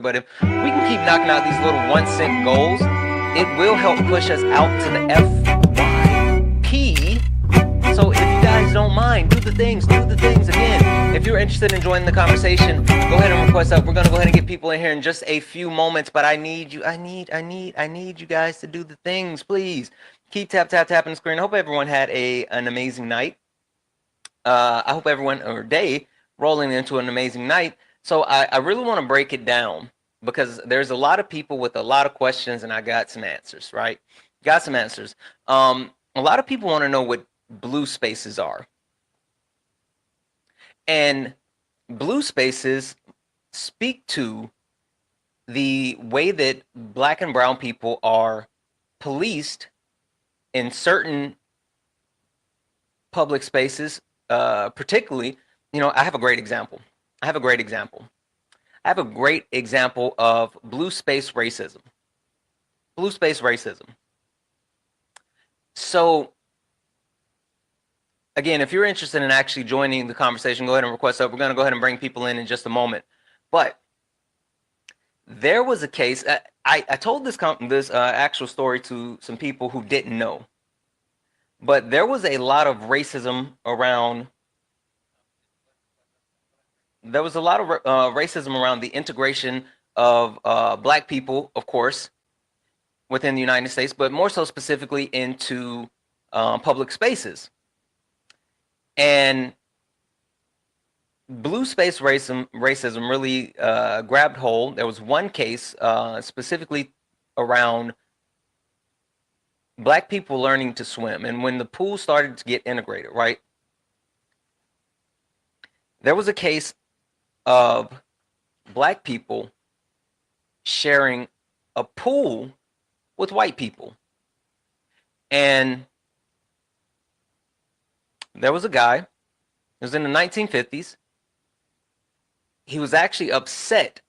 But if we can keep knocking out these little 1 cent goals, it will help push us out to the FYP. So if you guys don't mind, do the things again. If you're interested in joining the conversation, go ahead and request up. We're gonna go ahead and get people in here in just a few moments, but I need you guys to do the things, please. Keep tapping the screen. I hope everyone had an amazing night. I hope everyone or day rolling into an amazing night. So I really want to break it down because there's a lot of people with a lot of questions, and I got some answers. Right, got some answers. A lot of people want to know what blue spaces are, and blue spaces speak to the way that Black and brown people are policed in certain public spaces, particularly. I have a great example. I have a great example of blue space racism. Blue space racism. So, again, if you're interested in actually joining the conversation, go ahead and request up. We're going to go ahead and bring people in just a moment. But there was a case. I told this actual story to some people who didn't know. But there was a lot of racism around. There was a lot of racism around the integration of Black people, of course, within the United States, but more so specifically into public spaces. And blue space racism really grabbed hold. There was one case specifically around Black people learning to swim. And when the pool started to get integrated, right, there was a case of Black people sharing a pool with white people. And there was a guy, it was in the 1950s. He was actually upset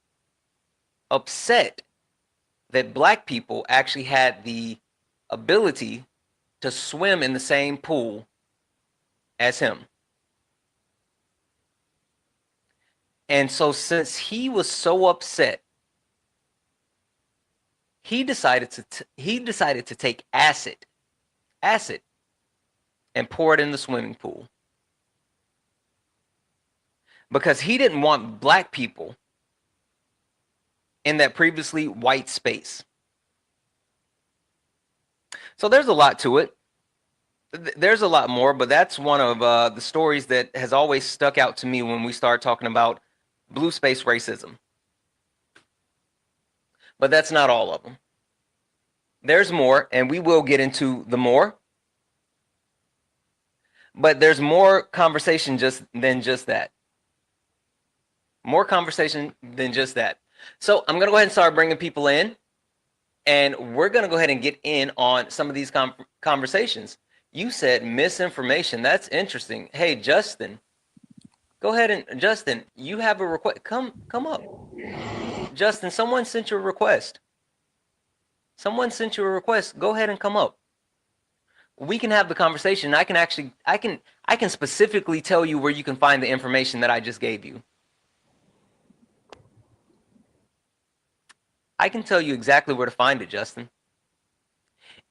that Black people actually had the ability to swim in the same pool as him. And so since he was so upset, he decided to take acid and pour it in the swimming pool. Because he didn't want Black people in that previously white space. So there's a lot to it. There's a lot more, but that's one of the stories that has always stuck out to me when we start talking about blue space racism. But that's not all of them. There's more, and we will get into the more. But there's more conversation than just that. More conversation than just that. So I'm going to go ahead and start bringing people in. And we're going to go ahead and get in on some of these conversations. You said misinformation. That's interesting. Hey, Justin. Go ahead and, Justin, you have a request. Come up. Justin, someone sent you a request. Go ahead and come up. We can have the conversation. I can specifically tell you where you can find the information that I just gave you. I can tell you exactly where to find it, Justin.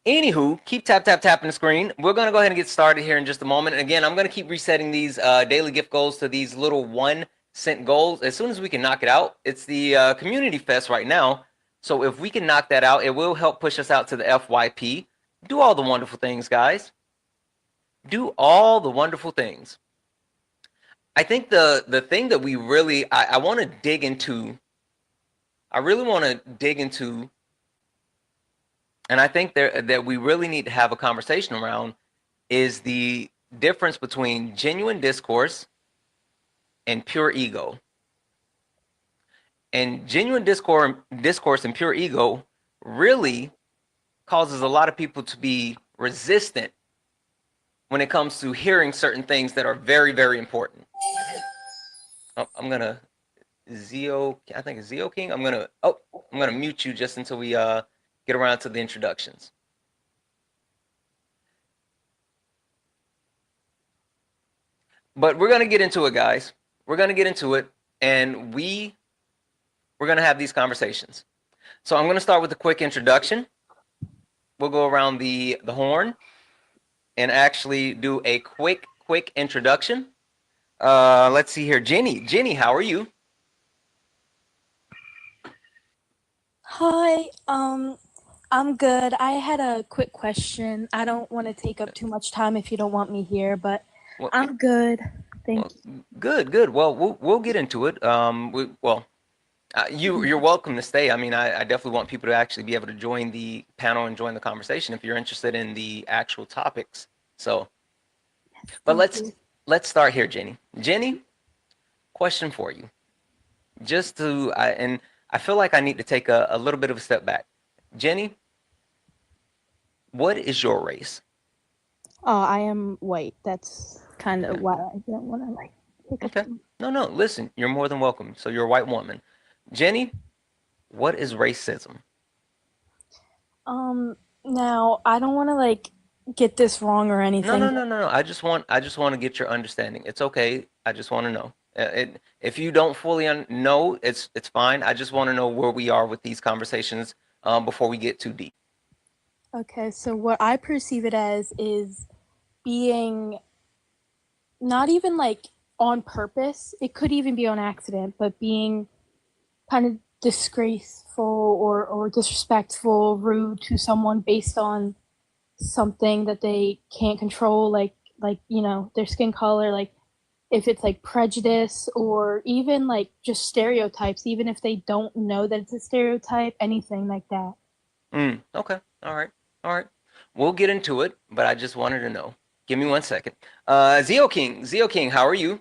Anywho, keep tapping the screen. We're going to go ahead and get started here in just a moment. And again, I'm going to keep resetting these daily gift goals to these little 1 cent goals. As soon as we can knock it out, it's the community fest right now. So if we can knock that out, it will help push us out to the FYP. Do all the wonderful things, guys. Do all the wonderful things. I think the thing that we really, I want to dig into, and I think that we really need to have a conversation around, is the difference between genuine discourse and pure ego. And genuine discourse and pure ego really causes a lot of people to be resistant when it comes to hearing certain things that are very, very important. Oh, I'm gonna I think it's Zeo King. I'm gonna mute you just until we get around to the introductions. But we're gonna get into it, guys. We're gonna get into it, and we we're going to have these conversations. So I'm going to start with a quick introduction. We'll go around the horn and actually do a quick introduction. Let's see here. Jenny, how are you? Hi, I'm good. I had a quick question. I don't want to take up too much time if you don't want me here, but Well, I'm good. Thank good. Well, we'll get into it. You're welcome to stay. I mean, I definitely want people to actually be able to join the panel and join the conversation if you're interested in the actual topics. So, but thank you. let's start here, Jenny. Jenny, question for you. And I feel like I need to take a little bit of a step back. Jenny, what is your race? I am white. That's kind of why I didn't want to take up Okay. too No, listen, you're more than welcome. So you're a white woman. Jenny, what is racism? Now I don't want to get this wrong or No, anything. no, no, no, no. I just want to get your understanding. It's okay. I just want to know. If you don't fully know, it's fine. I just want to know where we are with these conversations before we get too deep. Okay, so what I perceive it as is being not even on purpose. It could even be on accident, but being kind of disgraceful or disrespectful, rude to someone based on something that they can't control, their skin color, like if it's like prejudice or even just stereotypes, even if they don't know that it's a stereotype, anything like that. Okay. All right. All right. We'll get into it, but I just wanted to know. Give me 1 second. Zio King, how are you?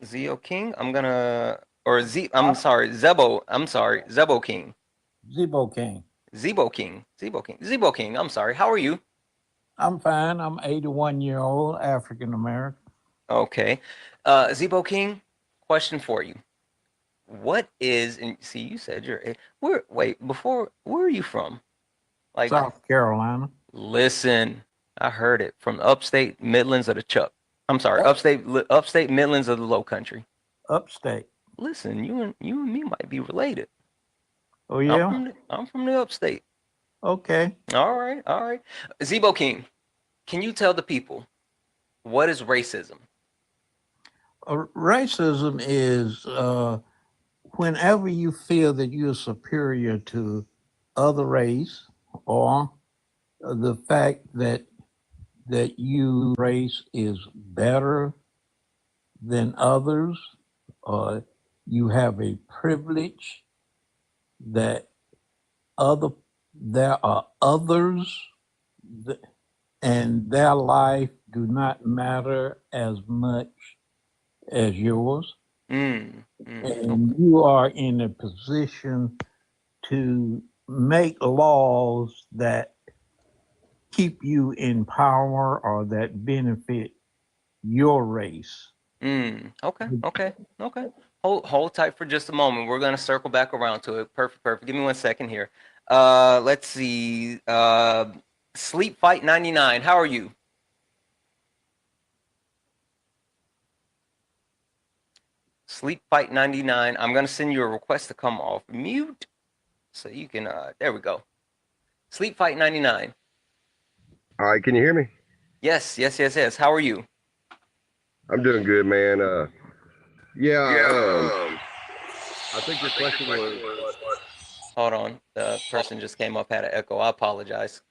Zio King, I'm sorry, Zebo King. Zebo King. Zebo King, I'm sorry. How are you? I'm fine. I'm 81-year-old African American. Okay. Zebo King, question for you. What is, and see, you said where are you from? Like, South Carolina. listen, I heard it from upstate Midlands of the Chuck. I'm sorry, Up, upstate Midlands of the Low Country. upstate. Listen, you and me might be related. Oh yeah. I'm from the upstate. Okay. All right, all right. Zebo King, can you tell the people what is racism? Racism is whenever you feel that you're superior to other race, or the fact that you race is better than others, or you have a privilege that other there are others and their life do not matter as much as yours, and Okay. you are in a position to make laws that keep you in power or that benefit your race. Okay. Hold tight for just a moment. We're gonna circle back around to it. Perfect. Give me 1 second here. Let's see. Sleep Fight 99. How are you? Sleep Fight 99. I'm gonna send you a request to come off mute so you can. There we go. Sleep Fight 99. All right, can you hear me? Yes. How are you? I'm doing good, man. Yeah, I think your I think your question question was was what? what? Hold on. The person just came up, had an echo. I apologize.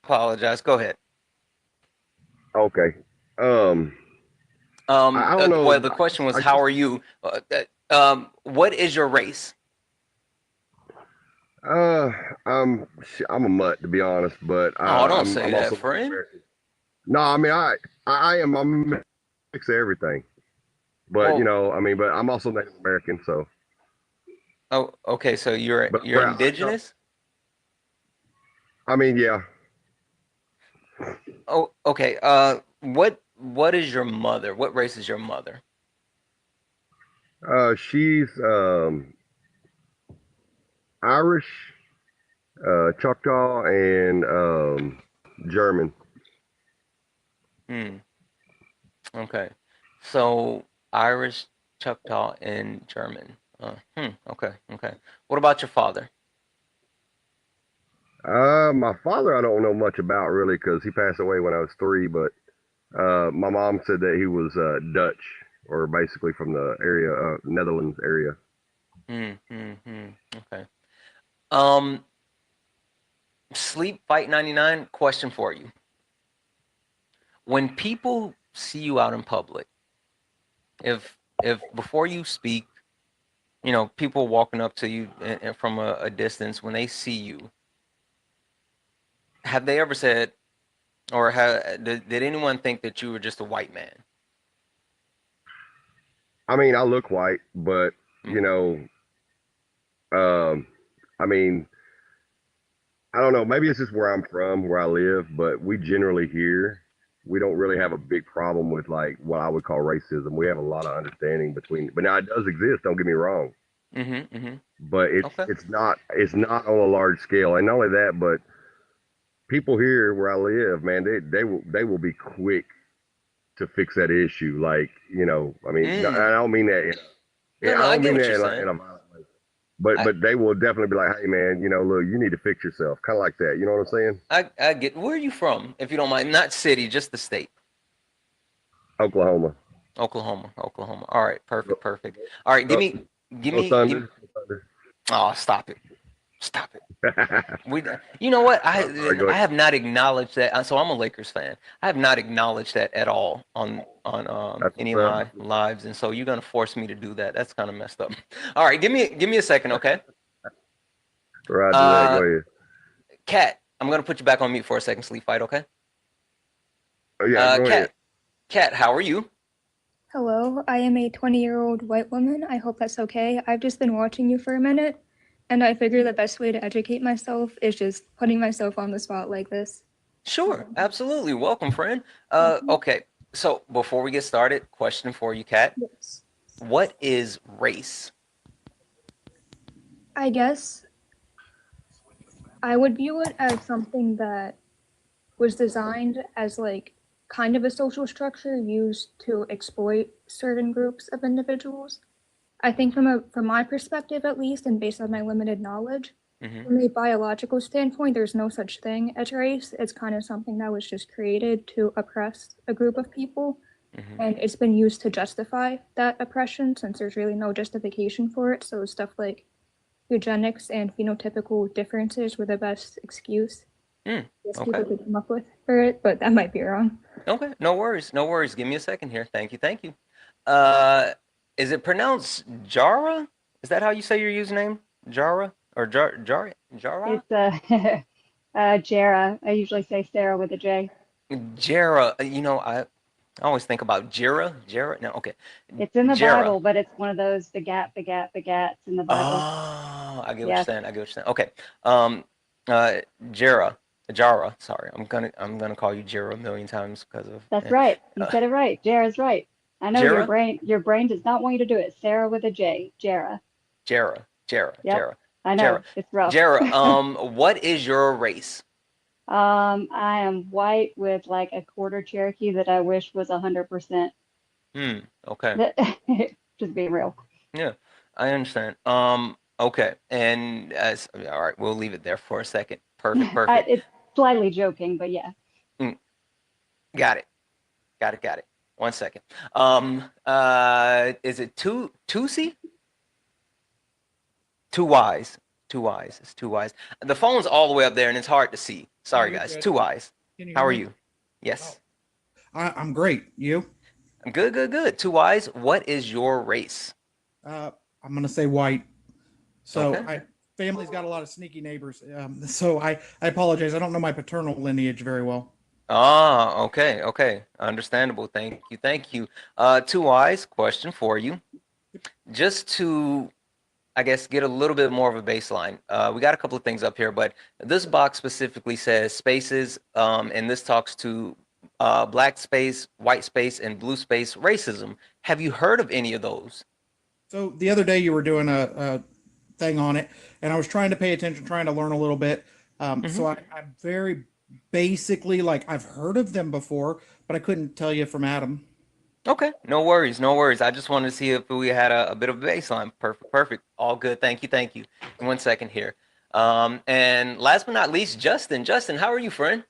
Go ahead. Okay. Um, I don't Well, know. the question was, I how guess are you? What is your race? uh, I'm a mutt to be honest, but Oh, don't I'm say that, also Native friend. American. No, I mean I'm a mix of everything, but Well, but I'm also Native American, so oh, okay. So you're but I come. indigenous. I mean, yeah. Oh, okay. What is your mother? What race is your mother? She's Irish, Choctaw, and German. Hmm. Okay. So Irish, Choctaw, and German. Okay, okay. What about your father? My father, I don't know much about really because he passed away when I was 3. But my mom said that he was Dutch or basically from the area, Netherlands area. Okay. Um, Sleep Fight 99, question for you. When people see you out in public, if before you speak, people walking up to you and from a distance, when they see you, have they ever said, or did anyone think that you were just a white man? I mean, I look white, but you Mm-hmm. know, um, I mean, I don't know. Maybe it's just where I'm from, where I live, but we generally here, we don't really have a big problem with like what I would call racism. We have a lot of understanding between, but now it does exist. Don't get me wrong, Mm-hmm. Mm-hmm. but it's Okay. it's not it's not on a large scale. And not only that, but people here where I live, man, they will be quick to fix that issue. Like I mean, Mm. I don't mean that. No, I no, I don't get mean what you're that saying. in a violent way. But I, but they will definitely be like, hey man, look, you need to fix yourself, kind of like that. You know what I'm saying? I get. Where are you from, if you don't mind? Not city, just the state. Oklahoma. Oklahoma, Oklahoma. All right, Go, perfect, perfect. All right, go, give go me, give. Thunder. Go Thunder. Oh, stop it, stop it. We, you know what? I'm sorry. Go I ahead. have not acknowledged that. So I'm a Lakers fan. I have not acknowledged that at all on That's any what's of up. my lives, and so you're gonna force me to do that. That's kind of messed up. All right, give me a second, okay? Roger that. Go Uh, ahead. Kat, I'm gonna put you back on mute for a second. Sleep fight, okay? Oh yeah, go ahead. Kat, how are you? Hello, I am a 20-year-old white woman. I hope that's okay. I've just been watching you for a minute, and I figure the best way to educate myself is just putting myself on the spot like this. Sure, absolutely. Welcome, friend. Mhm. Okay. So before we get started, question for you, Kat. Yes. What is race? I guess I would view it as something that was designed as like kind of a social structure used to exploit certain groups of individuals. I think from my perspective at least, and based on my limited knowledge, Mm-hmm. from a biological standpoint, there's no such thing as race. It's kind of something that was just created to oppress a group of people, Mm-hmm. and it's been used to justify that oppression since there's really no justification for it. So stuff like eugenics and phenotypical differences were the best excuse yes Okay. people could come up with for it, but that might be wrong. Okay. No worries. No worries. Give me a second here. Thank you. Thank you. Uh, is it pronounced Jara? Is that how you say your username? Jara or Jara? Jara? It's Jara. I usually say Sarah with a J. Jara. I always think about Jira. Jara. No. Okay. It's in the Jara. Bible, but it's one of those begats in the Bible. Oh, I get what you're Yes, saying. I get what you're saying. Okay. Um, uh, Jara, Jara. Sorry, I'm gonna call you Jara a million times because of that's right. You uh, said it right. Jara's right. I know Jara, your brain does not want you to do it. Sarah with a J. Jara. Jara, Jara, Yep. Jara, I know. Jara, It's rough. Jara. What is your race? I am white with like a quarter Cherokee that I wish was 100%. Okay. Just being real. Yeah, I understand. Okay. And all right, we'll leave it there for a second. Perfect. Perfect. It's slightly joking, but yeah. Mm, got it. Got it. Got it. One second. Is it Tusi? Too wise. Too wise. It's too wise. The phone's all the way up there and it's hard to see. Oh, Sorry, you're guys. good. Too wise. Can you How hear are me? you? Yes. I'm great. You? I'm good, good, good. Too wise. What is your race? I'm gonna say white. So Okay. family's got a lot of sneaky neighbors. So I apologize. I don't know my paternal lineage very well. Ah, okay, okay. Understandable. Thank you, thank you. Too wise. Question for you. Just to, I guess, get a little bit more of a baseline. We got a couple of things up here, but this box specifically says spaces, and this talks to black space, white space, and blue space racism. Have you heard of any of those? So the other day you were doing a thing on it, and I was trying to pay attention, trying to learn a little bit. Mm-hmm. I'm very basically like I've heard of them before, but I couldn't tell you from Adam. Okay, no worries, no worries. I just wanted to see if we had a bit of a baseline. Perfect, perfect. All good. Thank you, thank you. 1 second here. And last but not least, Justin. Justin, how are you, friend?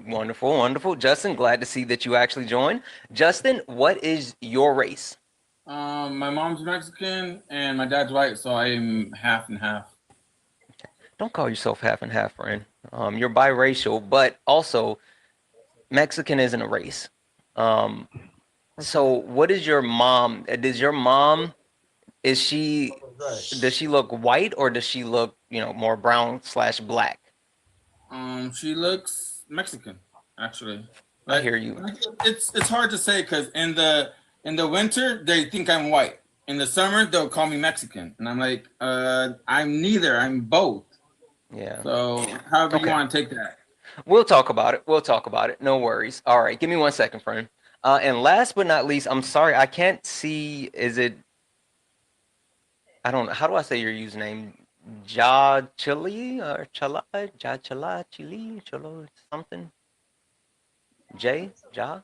Wonderful, wonderful. Justin, glad to see that you actually joined. Justin, what is your race? My mom's Mexican and my dad's white, so I'm half and half. Don't call yourself half and half, friend. You're biracial, but also Mexican isn't a race. So what is your mom? Does your mom, is she, does she look white or does she look, more brown slash black? She looks Mexican, actually. I Like hear you. it's hard to say because in the winter they think I'm white. In the summer they'll call me Mexican, and I'm like, I'm neither. I'm both. Yeah. So however you Okay. want to take that. We'll talk about it. We'll talk about it. No worries. All right. Give me 1 second, friend. And last but not least, I'm sorry, I can't see. Is it? I don't know. How do I say your username? Ja Chili or Chala? Ja Chala Chili Cholo something? J Ja.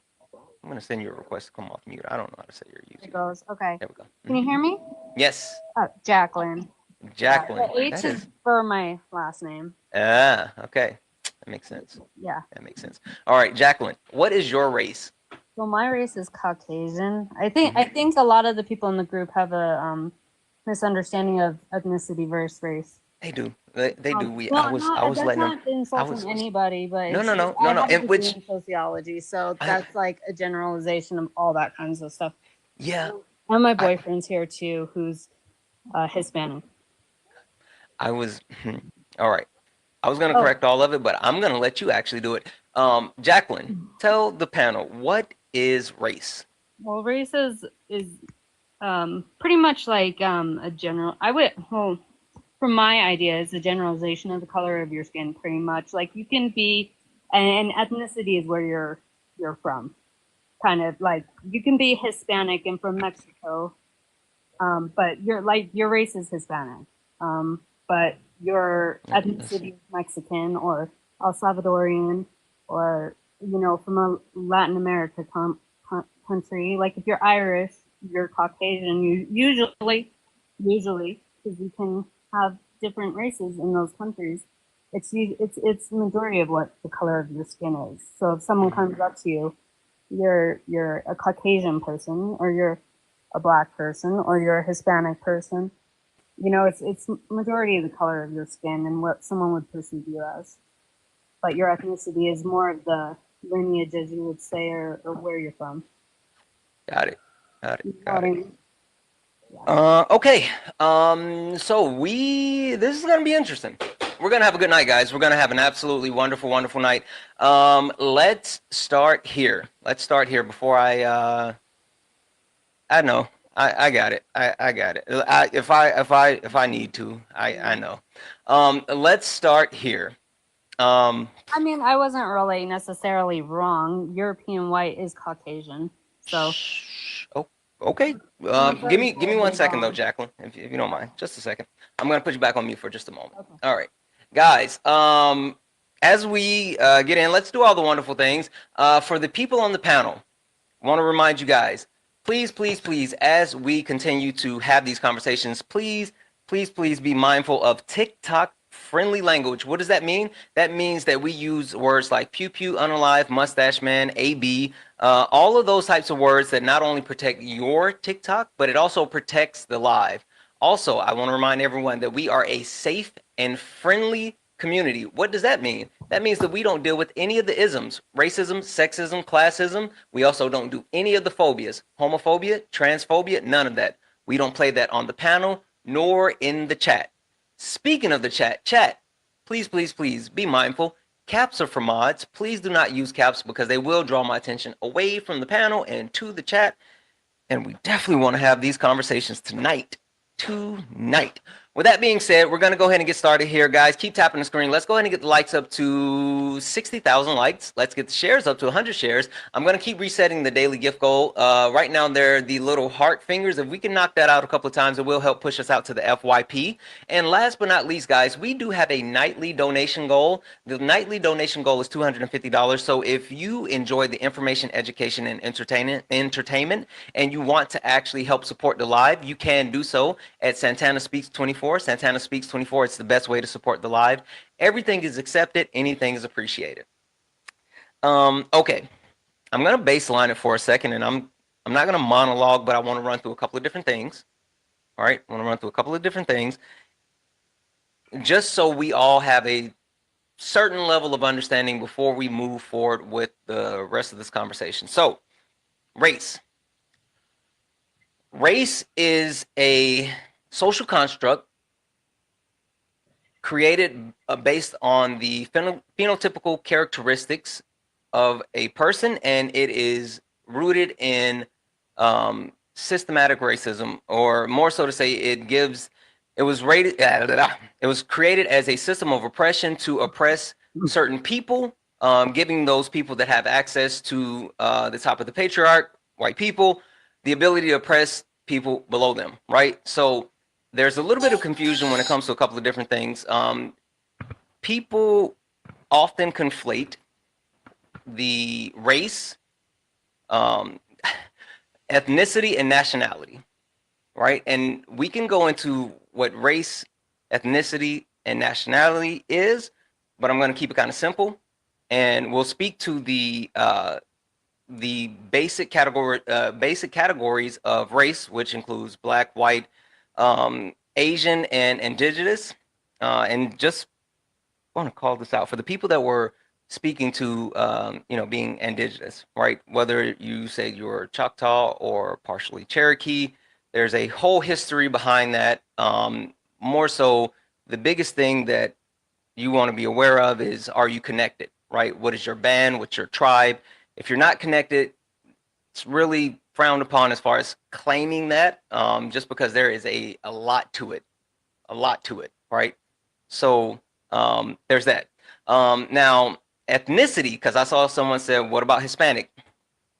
I'm gonna send you a request to come off mute. I don't know how to say your It username. goes. Okay. There we go. Can you hear me? Yes, Jacqueline. Jacqueline. The H That is is. for my last name. Okay. That makes sense. Yeah. That makes sense. All right, Jacqueline. What is your race? So my race is Caucasian. I think a lot of the people in the group have a misunderstanding of ethnicity versus race. They do. They do. Well, I was that's letting them. not insulting anybody, but No, it's no, just, no, no, I no. have a In degree which, in sociology, so I, that's like a generalization of all that kinds of stuff. yeah, And my I, boyfriend's here too, who's Hispanic. I was. All right. I was gonna Oh, correct all of it, but I'm gonna let you actually do it. Jacqueline, tell the panel what is race. well, race is pretty much like a general. I would well, from my idea, is a generalization of the color of your skin. Pretty much like you can be, and ethnicity is where you're from. Kind of like you can be Hispanic and from Mexico, but your race is Hispanic, but your ethnicity is Mexican or El Salvadorian, or from a Latin America country. Like if you're Irish, you're Caucasian. You usually because you can have different races in those countries. It's majority of what the color of your skin is. So if someone comes up to you, you're a Caucasian person, or you're a black person, or you're a Hispanic person. It's majority of the color of your skin and what someone would perceive you as. But your ethnicity is more of the lineage, as you would say, or where you're from. Got it. Got You it. know what Got I it. mean? Okay. So this is gonna be interesting. We're gonna have a good night, guys. We're gonna have an absolutely wonderful, wonderful night. Let's start here. Let's start here before I know. I got it. I got it. If I need to, I know. Let's start here. I mean, I wasn't really necessarily wrong. European white is Caucasian, so. Oh, okay. Give me 1 second though, Jacqueline, if you don't mind. Just a second. I'm gonna put you back on mute for just a moment. Okay. All right, guys. As we get in, let's do all the wonderful things. For the people on the panel, I want to remind you guys, please, please, please, as we continue to have these conversations, please, please, please be mindful of TikTok friendly language. What does that mean? That means that we use words like pew pew, unalive, mustache man, AB, all of those types of words that not only protect your TikTok, but it also protects the live. Also, I want to remind everyone that we are a safe and friendly community. What does that mean? That means that we don't deal with any of the isms, racism, sexism, classism. We also don't do any of the phobias, homophobia, transphobia, none of that. We don't play that on the panel nor in the chat. Speaking of the chat, please, please, please be mindful. Caps are for mods. Please do not use caps because they will draw my attention away from the panel and to the chat. And we definitely want to have these conversations tonight. With that being said, we're going to go ahead and get started here, guys. Keep tapping the screen. Let's go ahead and get the likes up to 60,000 likes. Let's get the shares up to 100 shares. I'm going to keep resetting the daily gift goal. Right now, they're the little heart fingers. If we can knock that out a couple of times, it will help push us out to the FYP. And last but not least, guys, we do have a nightly donation goal. The nightly donation goal is $250. So if you enjoy the information, education, and entertainment, and you want to actually help support the live, you can do so at Santana Speaks 24. Santana Speaks 24. It's the best way to support the live. Everything is accepted. Anything is appreciated. Okay, I'm gonna baseline it for a second, and I'm not gonna monologue, but I want to run through a couple of different things. All right, I want to run through a couple of different things, just so we all have a certain level of understanding before we move forward with the rest of this conversation. So, race. Race is a social construct created based on the phenotypical characteristics of a person, and it is rooted in systematic racism, or more so to say, it was created as a system of oppression to oppress certain people, giving those people that have access to the top of the patriarch, white people, the ability to oppress people below them, right? So there's a little bit of confusion when it comes to a couple of different things. People often conflate the race, ethnicity, and nationality, right? And we can go into what race, ethnicity, and nationality is, but I'm going to keep it kind of simple, and we'll speak to the basic categories of race, which includes black, white, Asian, and indigenous. And just want to call this out for the people that were speaking to, being indigenous, right? Whether you say you're Choctaw or partially Cherokee, there's a whole history behind that. More so, the biggest thing that you want to be aware of is, are you connected, right? What is your band? What's your tribe? If you're not connected, it's really frowned upon as far as claiming that, just because there is a lot to it, right? So there's that. Now, ethnicity, because I saw someone said, what about Hispanic?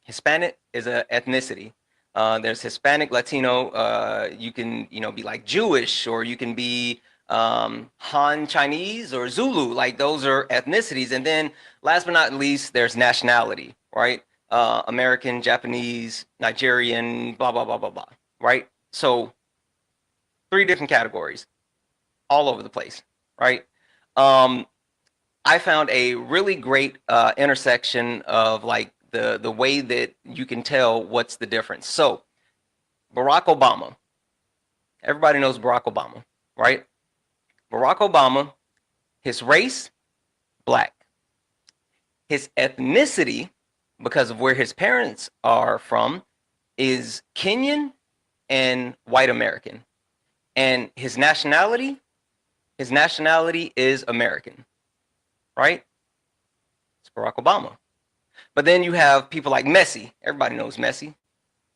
Hispanic is an ethnicity. There's Hispanic, Latino. You can, be like Jewish, or you can be Han Chinese or Zulu. Like, those are ethnicities. And then last but not least, there's nationality, right? American, Japanese, Nigerian, blah, blah, blah, blah, blah, right? So 3 different categories all over the place, right? I found a really great intersection of like the way that you can tell what's the difference. So Barack Obama, everybody knows Barack Obama, right? Barack Obama, his race, black. His ethnicity, because of where his parents are from, is Kenyan and white American. And his nationality is American, right? It's Barack Obama. But then you have people like Messi. Everybody knows Messi.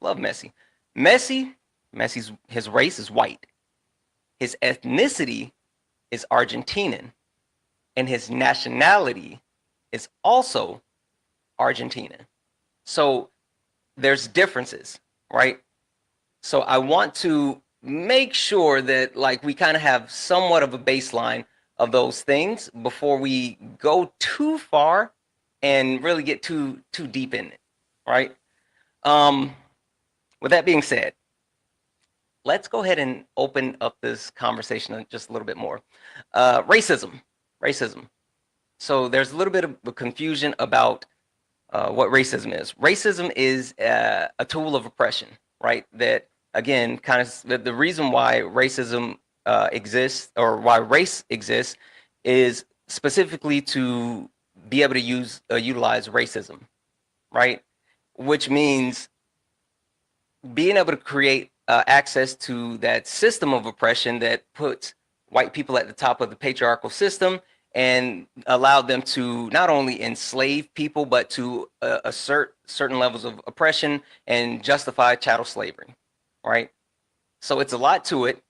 Love Messi. Messi's his race is white. His ethnicity is Argentinian. And his nationality is also Argentinian. So there's differences, right? So I want to make sure that like we kind of have somewhat of a baseline of those things before we go too far and really get too deep in it, right? With that being said, let's go ahead and open up this conversation just a little bit more. Racism. So there's a little bit of confusion about what racism is. Racism is a tool of oppression, right? That, again, kind of the reason why racism exists, or why race exists, is specifically to be able to utilize racism, right? Which means being able to create access to that system of oppression that puts white people at the top of the patriarchal system and allowed them to not only enslave people, but to assert certain levels of oppression and justify chattel slavery, right? So it's a lot to it.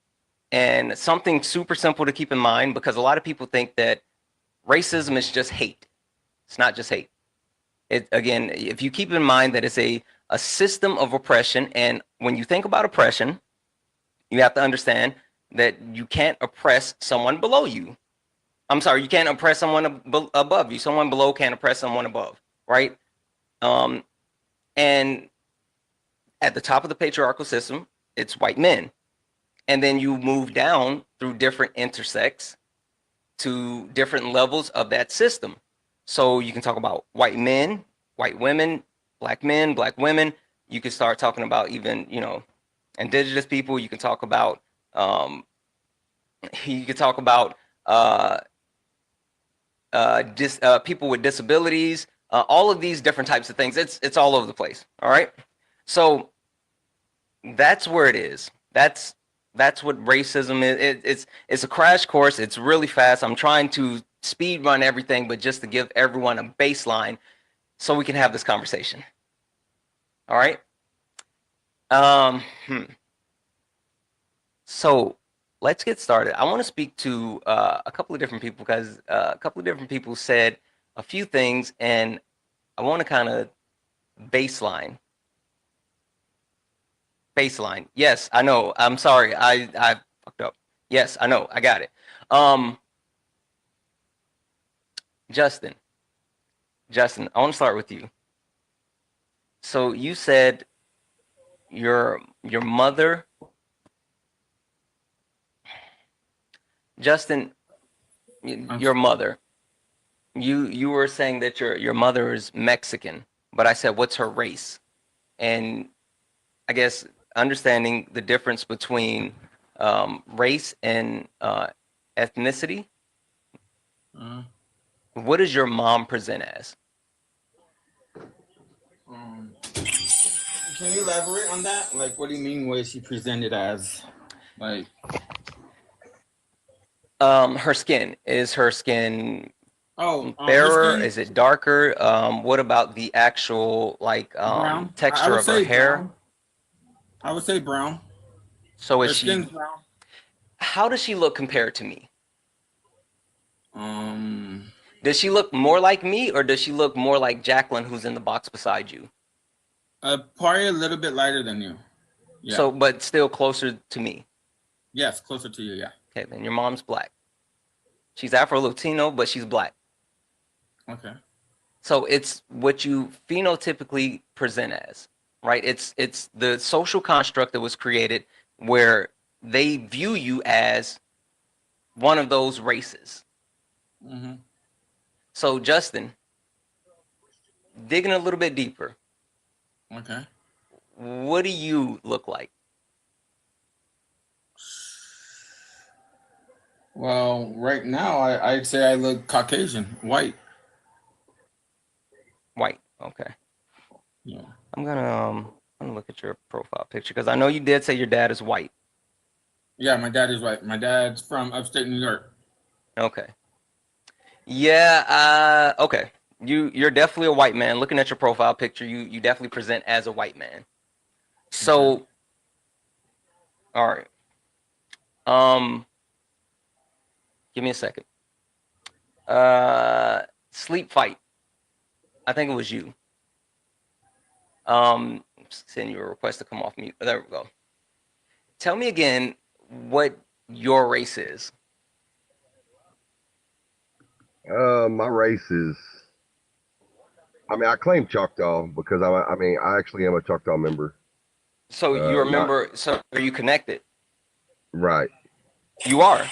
And something super simple to keep in mind, because a lot of people think that racism is just hate. It's not just hate. It, again, if you keep in mind that it's a system of oppression, and when you think about oppression, you have to understand that you can't oppress someone below you. I'm sorry, you can't oppress someone above you. Someone below can't oppress someone above, right? And at the top of the patriarchal system, it's white men. And then you move down through different intersects to different levels of that system. So you can talk about white men, white women, black men, black women. You can start talking about even, you know, indigenous people. You can talk about you can talk about people with disabilities, all of these different types of things. It's all over the place. All right. So that's where it is. That's what racism is. It's a crash course. It's really fast. I'm trying to speed run everything, but just to give everyone a baseline so we can have this conversation. All right. So let's get started. I want to speak to a couple of different people, because a couple of different people said a few things, and I want to kind of baseline. Yes, I know. I'm sorry. I fucked up. Yes, I know. I got it. Justin, I want to start with you. So you said your mother, Justin, your mother. You were saying that your mother is Mexican, but I said, what's her race? And I guess understanding the difference between race and ethnicity. What does your mom present as? Can you elaborate on that? Like, what do you mean? What is she presented as? Like, her skin. Is her skin fairer? Is it darker? What about the actual like brown. texture of her hair? Brown. I would say brown. So is Her she? skin's brown. How does she look compared to me? Does she look more like me, or does she look more like Jacqueline, who's in the box beside you? Probably a little bit lighter than you. Yeah. So, but still closer to me. Yes, closer to you. Yeah. Okay, then your mom's black. She's Afro-Latino, but she's black. Okay. So it's what you phenotypically present as, right? It's the social construct that was created where they view you as one of those races. Mm-hmm. So Justin, digging a little bit deeper. Okay. What do you look like? Well, right now, I'd say I look Caucasian, white. White. Okay. Yeah. I'm gonna look at your profile picture, because I know you did say your dad is white. Yeah, my dad is white. My dad's from upstate New York. Okay. Yeah. Okay. You're definitely a white man. Looking at your profile picture, you definitely present as a white man. So, okay. All right. Give me a second. Sleep fight. I think it was you. Send you a request to come off mute. There we go. Tell me again what your race is. My race is, I mean, I claim Choctaw because I actually am a Choctaw member. So you remember, so are you connected? Right. You are?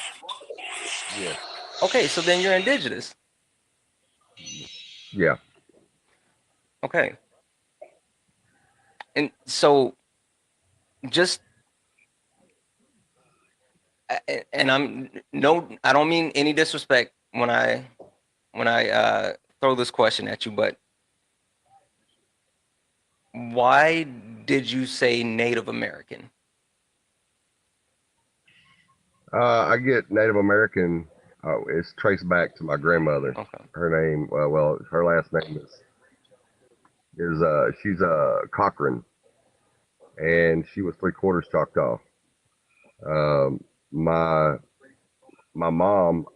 Yeah. Okay, so then you're indigenous. Yeah. Okay. And so just, and I don't mean any disrespect when I throw this question at you, but why did you say Native American? I get Native American. It's traced back to my grandmother. Okay. Her name, her last name is she's Cochran, and she was 3/4 Choctaw. my mom,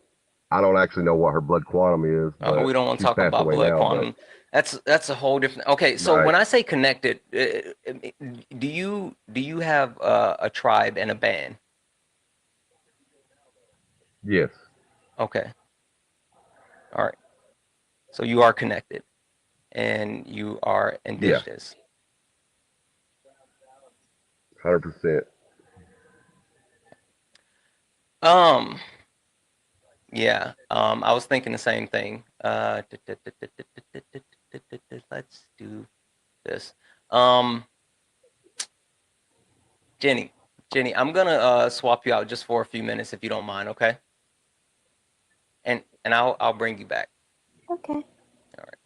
I don't actually know what her blood quantum is, but We don't want to she's talk passed about away blood now. quantum. That's a whole different. Okay, so Right. when I say connected, do you have a tribe and a band? Yes. Okay, all right. So you are connected, and you are Yeah. indigenous. 100%. Yeah. I was thinking the same thing. Let's do this. Jenny, I'm gonna swap you out just for a few minutes if you don't mind, okay? And I'll bring you back. Okay. All right.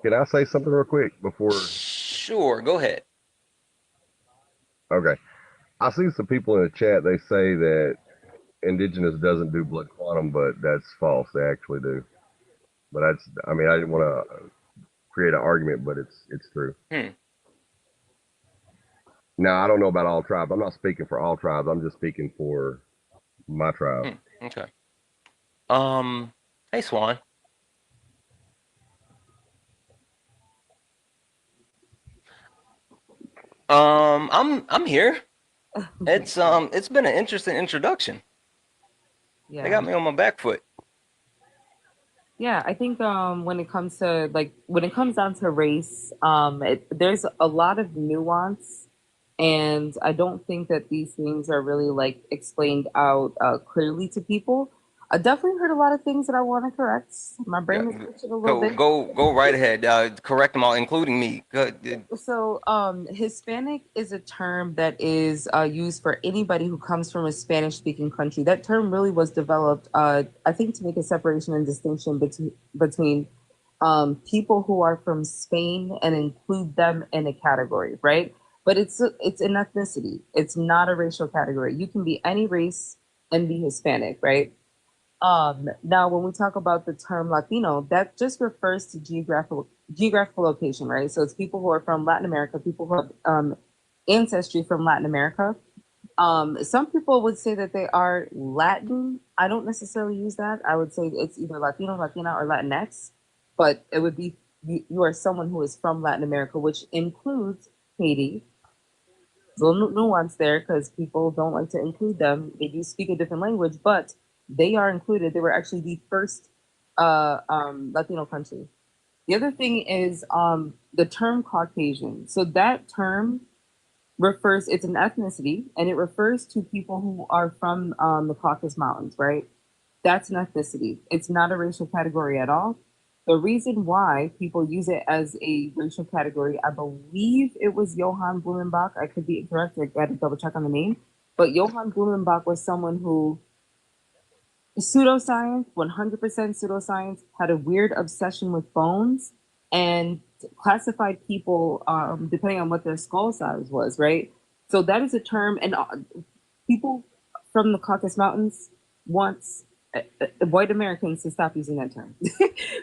Can I say something real quick before? Sure, go ahead. Okay. I see some people in the chat, they say that indigenous doesn't do blood quantum, but that's false. They actually do. But that's, I mean, I didn't want to create an argument, but it's true. Now, I don't know about all tribes. I'm not speaking for all tribes. I'm just speaking for my tribe. Okay. Hey Swan. I'm here. It's been an interesting introduction. Yeah. They got me on my back foot. Yeah, I think when it comes to when it comes down to race, there's a lot of nuance, and I don't think that these things are really like explained out clearly to people. I definitely heard a lot of things that I want to correct. My brain is twitching a little bit. Go right ahead. Correct them all, including me. So, Hispanic is a term that is used for anybody who comes from a Spanish-speaking country. That term really was developed, I think, to make a separation and distinction between people who are from Spain and include them in a category, right? But it's an ethnicity. It's not a racial category. You can be any race and be Hispanic, right? Now, when we talk about the term Latino, that just refers to geographical location, right? So it's people who are from Latin America, people who have ancestry from Latin America. Some people would say that they are Latin. I don't necessarily use that. I would say it's either Latino, Latina, or Latinx, but it would be you are someone who is from Latin America, which includes Haiti. There's a little nuance there because people don't like to include them. They do speak a different language, but they are included. They were actually the first Latino country. The other thing is the term Caucasian. So that term refers, it's an ethnicity, and it refers to people who are from the Caucasus Mountains, right? That's an ethnicity. It's not a racial category at all. The reason why people use it as a racial category, I believe it was Johann Blumenbach. I could be incorrect. I got to double check on the name. But Johann Blumenbach was someone who pseudoscience, 100% pseudoscience, had a weird obsession with bones and classified people depending on what their skull size was, right? So that is a term, and people from the Caucasus Mountains wants white Americans to stop using that term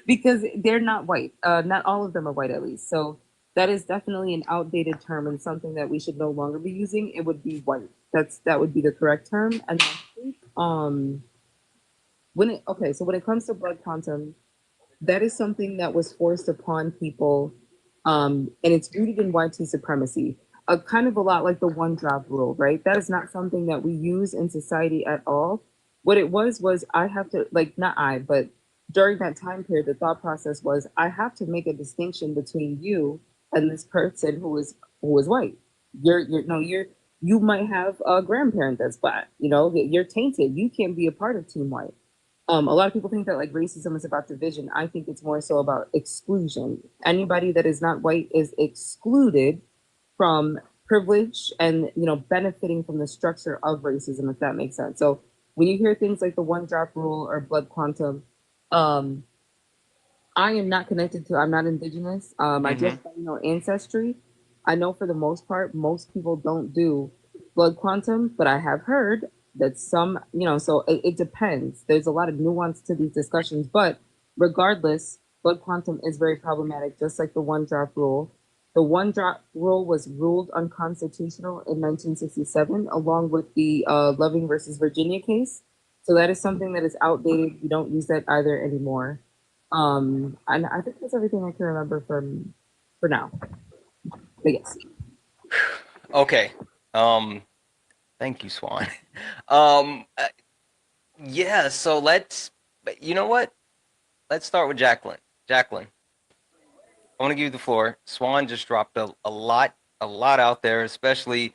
because they're not white. Not all of them are white, at least. So that is definitely an outdated term and something that we should no longer be using. It would be white. That would be the correct term. And I think so when it comes to blood quantum, that is something that was forced upon people, and it's rooted in white supremacy. Kind of a lot like the one drop rule, right? That is not something that we use in society at all. What it was I have to, like, not I, but during that time period, the thought process was I have to make a distinction between you and this person who is white. You're no, you might have a grandparent that's black. You know, you're tainted. You can't be a part of Team White. A lot of people think that like racism is about division. I think it's more so about exclusion. Anybody that is not white is excluded from privilege and benefiting from the structure of racism, if that makes sense. So when you hear things like the one drop rule or blood quantum, I am not connected to. I'm not indigenous. I do have ancestry. I know for the most part, most people don't do blood quantum, but I have heard that some, so it depends. There's a lot of nuance to these discussions, but regardless, blood quantum is very problematic, just like the one drop rule. The one drop rule was ruled unconstitutional in 1967, along with the Loving versus Virginia case. So that is something that is outdated. We don't use that either anymore. And I think that's everything I can remember for now. But yes. Okay. Thank you, Swan. Yeah, so you know what? Let's start with Jacqueline. Jacqueline, I want to give you the floor. Swan just dropped a lot out there, especially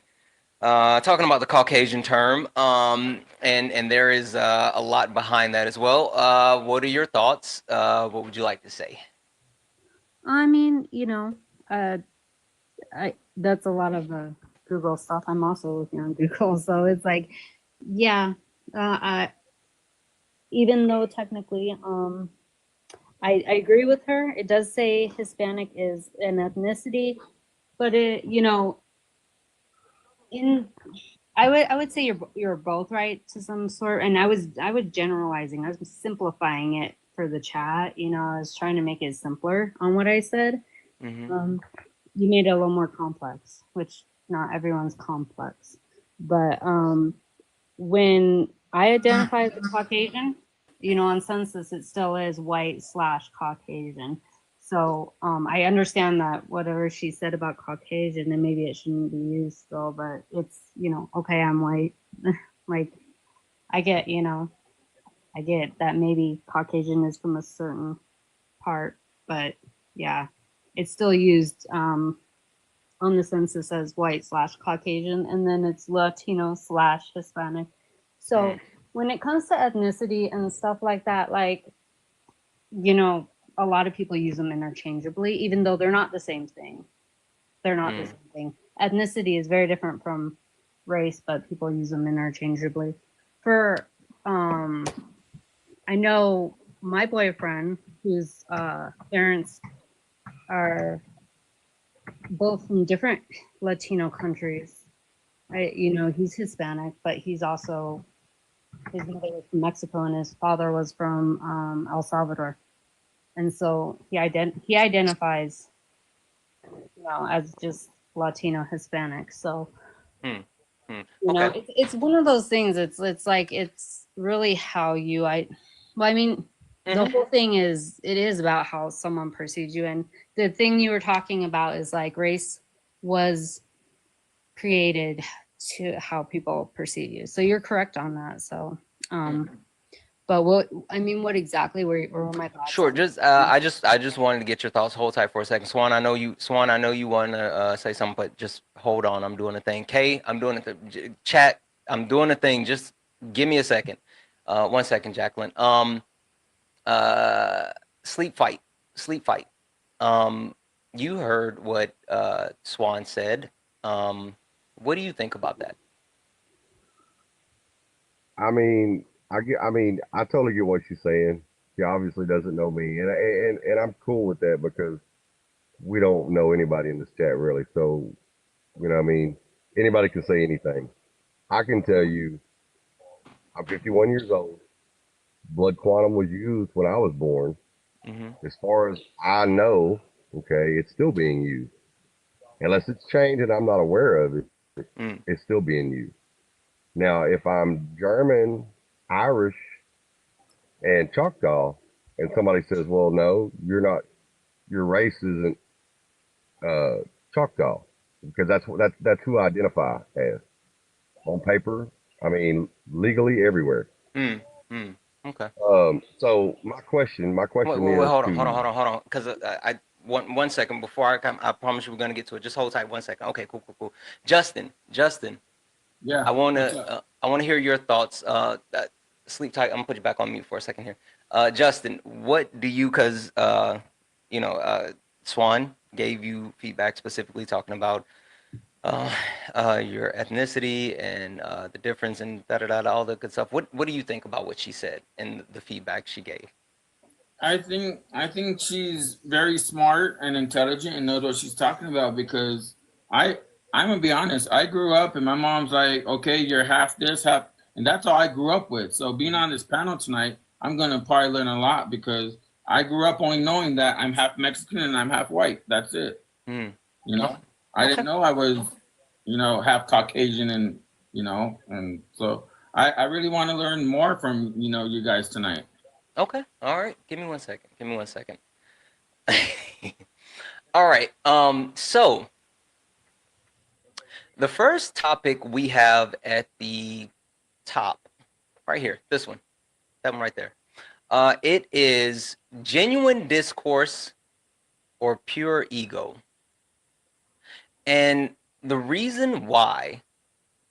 talking about the Caucasian term. And there is a lot behind that as well. What are your thoughts? What would you like to say? I mean, that's a lot of Google stuff. I'm also looking on Google, so it's like, yeah, even though technically, I agree with her. It does say Hispanic is an ethnicity, but I would say you're both right to some sort. And I was generalizing. I was simplifying it for the chat. I was trying to make it simpler on what I said. Mm-hmm. You made it a little more complex, which not everyone's complex. But when I identify as a Caucasian, on census it still is white/Caucasian. So I understand that whatever she said about Caucasian, then maybe it shouldn't be used still, but it's, okay, I'm white. Like, I get that maybe Caucasian is from a certain part, but yeah, it's still used on the census as white/Caucasian, and then it's Latino/Hispanic. So when it comes to ethnicity and stuff like that, like, a lot of people use them interchangeably, even though they're not the same thing. They're not the same thing. Ethnicity is very different from race, but people use them interchangeably. For I know my boyfriend, whose parents are both from different Latino countries. He's Hispanic, but he's also, his mother was from Mexico and his father was from El Salvador. And so he identifies, as just Latino Hispanic. So, Okay. it's one of those things. It's like, it's really how you, the whole thing is, it is about how someone perceives you. And the thing you were talking about is like race was created to how people perceive you. So you're correct on that. So, but what exactly were my thoughts? Sure. Just I just wanted to get your thoughts. Hold tight for a second, Swan. I know you want to say something, but just hold on. I'm doing a thing. Kay, I'm doing it. Chat, I'm doing a thing. Just give me a second. 1 second, Jacqueline. Sleep fight. You heard what Swan said. What do you think about that? I totally get what she's saying. She obviously doesn't know me, and I'm cool with that because we don't know anybody in this chat really. So, anybody can say anything. I can tell you, I'm 51 years old. Blood quantum was used when I was born. As far as I know, okay, it's still being used. Unless it's changed and I'm not aware of it, it's still being used. Now, if I'm German, Irish, and Choctaw, and somebody says, "Well, no, you're not. Your race isn't Choctaw," because that's who I identify as on paper. Legally everywhere. Okay. So my question Wait, is hold on, because I 1 second before I come. I promise you we're gonna get to it. Just hold tight 1 second. Okay, cool. Justin. Yeah. I wanna hear your thoughts. Sleep tight. I'm gonna put you back on mute for a second here. Justin, what do you? Because Swan gave you feedback specifically talking about your ethnicity and the difference and all the good stuff. What do you think about what she said and the feedback she gave? I think she's very smart and intelligent and knows what she's talking about, because I'm gonna be honest. I grew up and my mom's like, okay, you're half this, half. And that's all I grew up with. So being on this panel tonight, I'm going to probably learn a lot because I grew up only knowing that I'm half Mexican and I'm half white. That's it. Mm. You know, I didn't know I was, half Caucasian and so I really want to learn more from, you guys tonight. Okay. All right. Give me 1 second. Give me 1 second. All right. So the first topic we have at the top, right here, this one, that one right there. It is genuine discourse or pure ego. And the reason why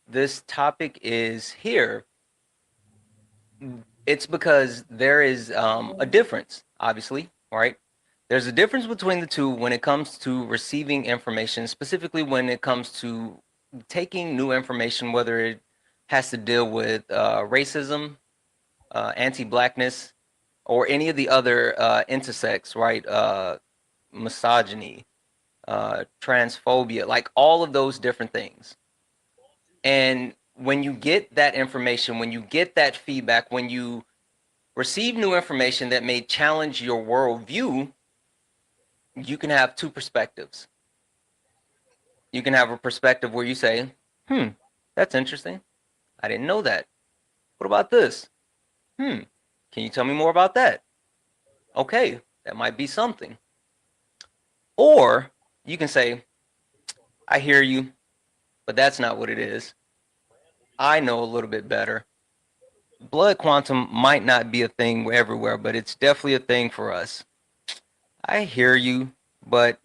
this topic is here, it's because there is a difference, obviously, right? There's a difference between the two when it comes to receiving information, specifically when it comes to taking new information, whether it has to deal with racism, anti-blackness, or any of the other intersex, right? Misogyny, transphobia, like all of those different things. And when you get that information, when you get that feedback, when you receive new information that may challenge your worldview, you can have two perspectives. You can have a perspective where you say, that's interesting. I didn't know that. What about this? Can you tell me more about that? Okay, that might be something. Or you can say, I hear you, but that's not what it is. I know a little bit better. Blood quantum might not be a thing everywhere, but it's definitely a thing for us. I hear you, but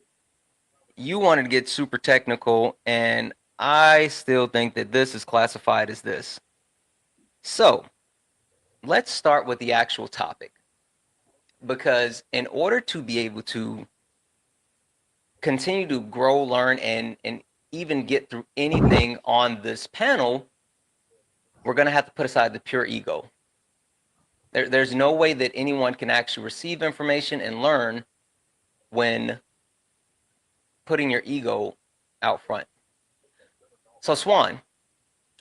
you wanted to get super technical, and I still think that this is classified as this. So let's start with the actual topic, because in order to be able to continue to grow, learn, and even get through anything on this panel, we're going to have to put aside the pure ego. There's no way that anyone can actually receive information and learn when putting your ego out front. So Swan,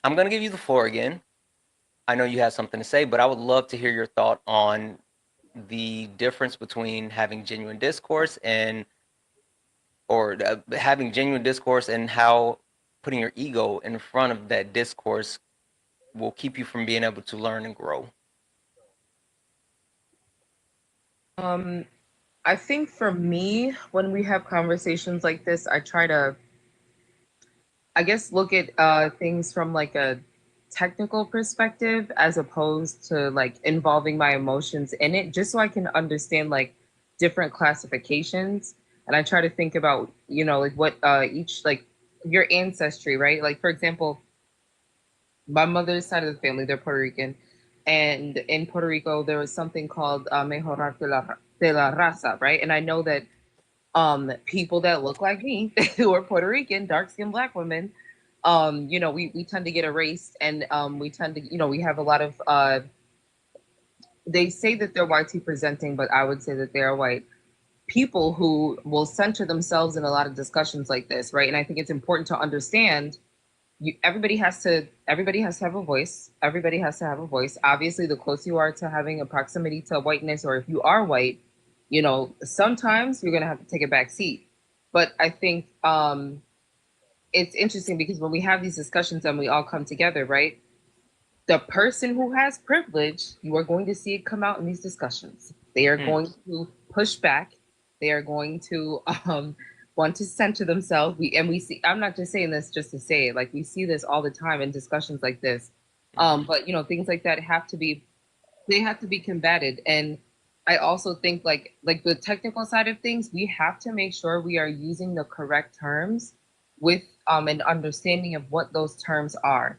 I'm going to give you the floor again. I know you have something to say, but I would love to hear your thought on the difference between having genuine discourse and having genuine discourse and how putting your ego in front of that discourse will keep you from being able to learn and grow. I think for me, when we have conversations like this, I try to, I guess, look at things from like a technical perspective as opposed to like involving my emotions in it, just so I can understand like different classifications. And I try to think about, like what each, like your ancestry, right? Like, for example, my mother's side of the family, they're Puerto Rican. And in Puerto Rico, there was something called mejorar de la raza, right? And I know that people that look like me, who are Puerto Rican, dark skinned Black women, we tend to get erased, and we tend to, we have a lot of, they say that they're YT presenting, but I would say that they are white people who will center themselves in a lot of discussions like this, right? And I think it's important to understand everybody has to have a voice. Everybody has to have a voice. Obviously, the closer you are to having a proximity to whiteness, or if you are white, sometimes you're gonna have to take a back seat. But I think it's interesting because when we have these discussions and we all come together, right? The person who has privilege, you are going to see it come out in these discussions. They are going to push back. They are going to want to center themselves. We see. I'm not just saying this just to say it. Like, we see this all the time in discussions like this. But things like that have to be combated. And I also think like the technical side of things, we have to make sure we are using the correct terms with an understanding of what those terms are.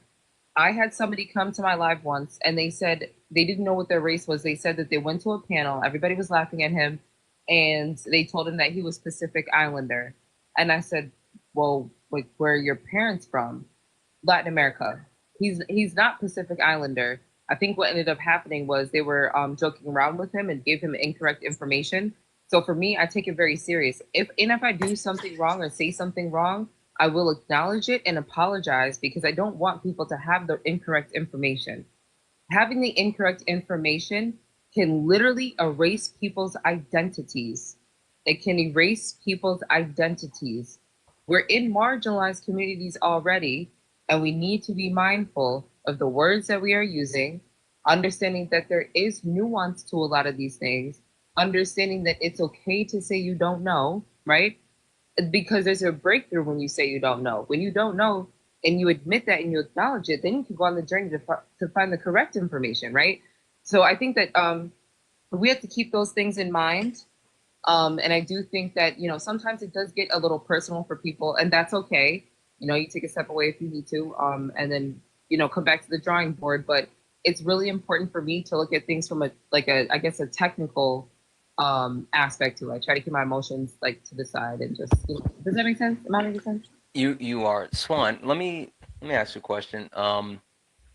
I had somebody come to my live once and they said they didn't know what their race was. They said that they went to a panel, everybody was laughing at him, and they told him that he was Pacific Islander. And I said, well, like, where are your parents from? Latin America. He's not Pacific Islander. I think what ended up happening was they were joking around with him and gave him incorrect information. So for me, I take it very serious. If I do something wrong or say something wrong, I will acknowledge it and apologize because I don't want people to have the incorrect information. Having the incorrect information can literally erase people's identities. It can erase people's identities. We're in marginalized communities already, and we need to be mindful of the words that we are using, understanding that there is nuance to a lot of these things, understanding that it's okay to say you don't know, right? Because there's a breakthrough when you say you don't know. When you don't know and you admit that and you acknowledge it, then you can go on the journey to find the correct information, right? So I think that we have to keep those things in mind. And I do think that, you know, sometimes it does get a little personal for people, and that's okay. You know, you take a step away if you need to, and then, you know, come back to the drawing board. But it's really important for me to look at things from I guess, a technical aspect to it. I try to keep my emotions like to the side and just, you know, does that make sense? Am I making sense? You are Swan. Let me ask you a question.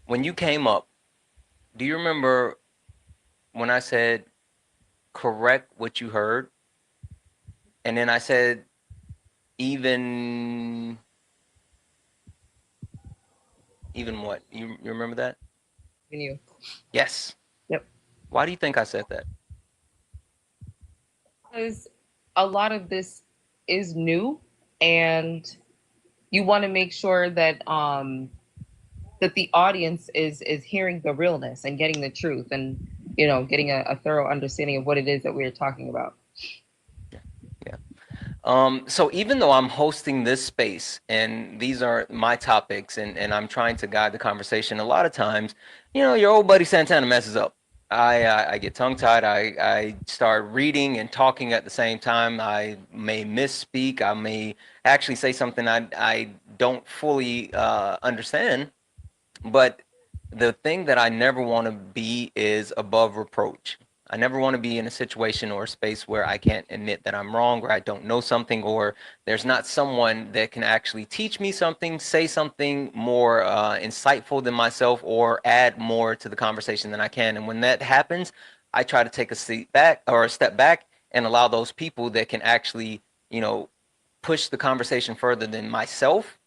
When you came up, do you remember when I said correct what you heard, and then I said even what? You remember that? You. Yes. Yep. Why do you think I said that? Because a lot of this is new, and you want to make sure that that the audience is hearing the realness and getting the truth, and, you know, getting a thorough understanding of what it is that we're talking about. Yeah. So even though I'm hosting this space and these are my topics and I'm trying to guide the conversation, a lot of times, you know, your old buddy Santana messes up. I get tongue tied. I start reading and talking at the same time. I may misspeak. I may actually say something I don't fully understand. But the thing that I never want to be is above reproach. I never want to be in a situation or a space where I can't admit that I'm wrong or I don't know something or there's not someone that can actually teach me something, say something more insightful than myself or add more to the conversation than I can. And when that happens, I try to take a seat back or a step back and allow those people that can actually, you know, push the conversation further than myself.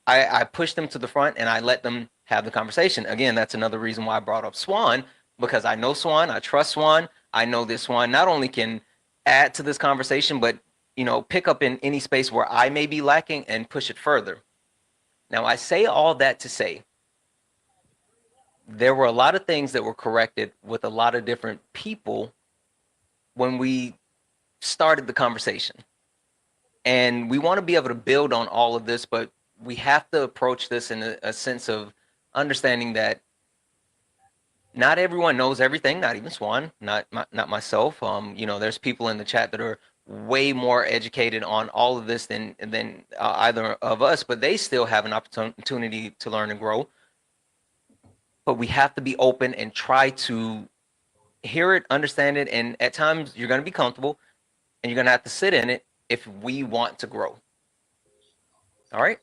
I push them to the front and I let them have the conversation. Again, that's another reason why I brought up Swan, because I know Swan, I trust Swan. I know this Swan not only can add to this conversation, but, you know, pick up in any space where I may be lacking and push it further. Now, I say all that to say there were a lot of things that were corrected with a lot of different people when we started the conversation. And we want to be able to build on all of this, but we have to approach this in a sense of understanding that not everyone knows everything, not even Swan, not myself. You know, there's people in the chat that are way more educated on all of this than either of us, but they still have an opportunity to learn and grow. But we have to be open and try to hear it, understand it, and at times you're going to be comfortable and you're going to have to sit in it if we want to grow. All right.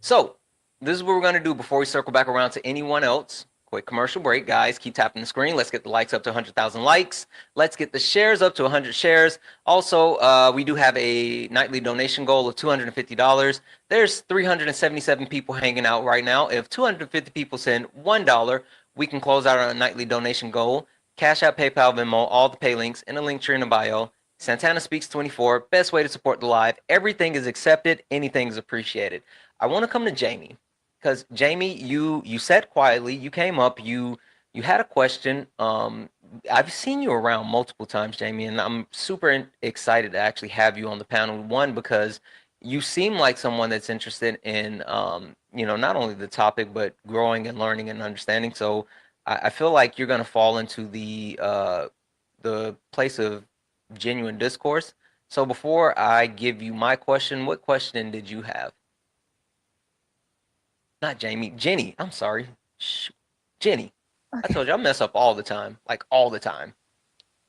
So this is what we're going to do before we circle back around to anyone else. Quick commercial break, guys. Keep tapping the screen. Let's get the likes up to 100,000 likes. Let's get the shares up to 100 shares. Also, we do have a nightly donation goal of $250. There's 377 people hanging out right now. If 250 people send $1, we can close out our nightly donation goal. Cash App, PayPal, Venmo, all the pay links in the link tree in the bio. Santana Speaks 24, best way to support the live. Everything is accepted. Anything is appreciated. I want to come to Jamie because Jamie, you sat quietly. You came up. You had a question. I've seen you around multiple times, Jamie, and I'm super excited to actually have you on the panel. One, because you seem like someone that's interested in you know, not only the topic but growing and learning and understanding. So I feel like you're going to fall into the place of genuine discourse. So before I give you my question, what question did you have? Not Jamie, Jenny. I'm sorry. Jenny. I told you I mess up all the time, like all the time.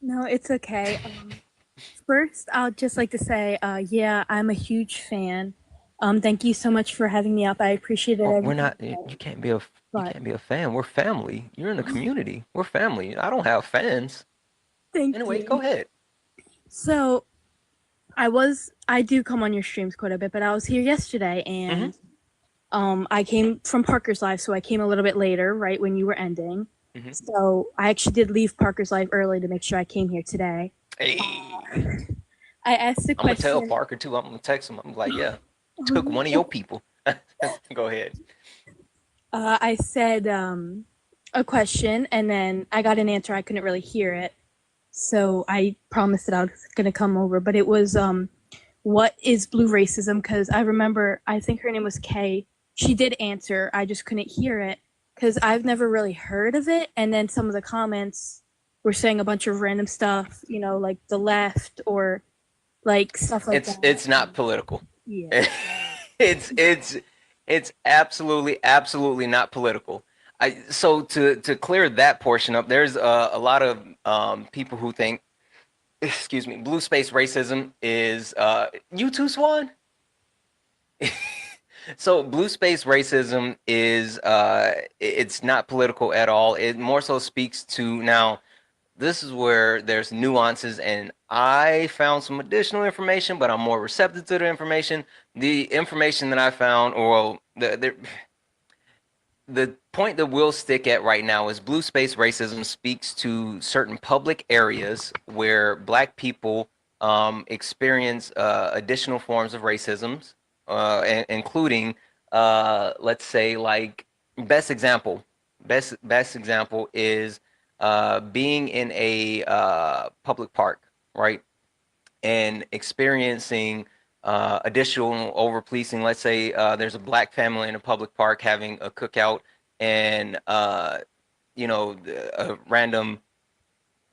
No, it's okay. First, I'll just like to say, yeah, I'm a huge fan. Thank you so much for having me up. I appreciate it. Oh, we're not. You can't be a fan. We're family. You're in the community. We're family. I don't have fans. Thank Anyway, you. go ahead. So, I do come on your streams quite a bit, but I was here yesterday and I came from Parker's Live, so I came a little bit later, right when you were ending. So I actually did leave Parker's Live early to make sure I came here today. Hey, I asked the I'm gonna tell question. Parker too. I'm gonna text him. I'm like, yeah, took one of your people. Go ahead. I said a question, and then I got an answer. I couldn't really hear it, so I promised that I was gonna come over. But it was what is blue racism? Because I remember, I think her name was Kay. She did answer. I just couldn't hear it because I've never really heard of it. And then some of the comments were saying a bunch of random stuff, you know, like the left or like stuff like that. It's not political. Yeah. it's absolutely not political. So to clear that portion up, there's a lot of people who think, excuse me, blue space racism is you too, Swan. So blue space racism is it's not political at all. It more so speaks to, now this is where there's nuances, and I found some additional information, but I'm more receptive to the information. The information that I found, or the point that we'll stick at right now is blue space racism speaks to certain public areas where Black people experience additional forms of racism, including, let's say, like best example is being in a public park, right, and experiencing additional over policing. Let's say there's a Black family in a public park having a cookout, and you know, a random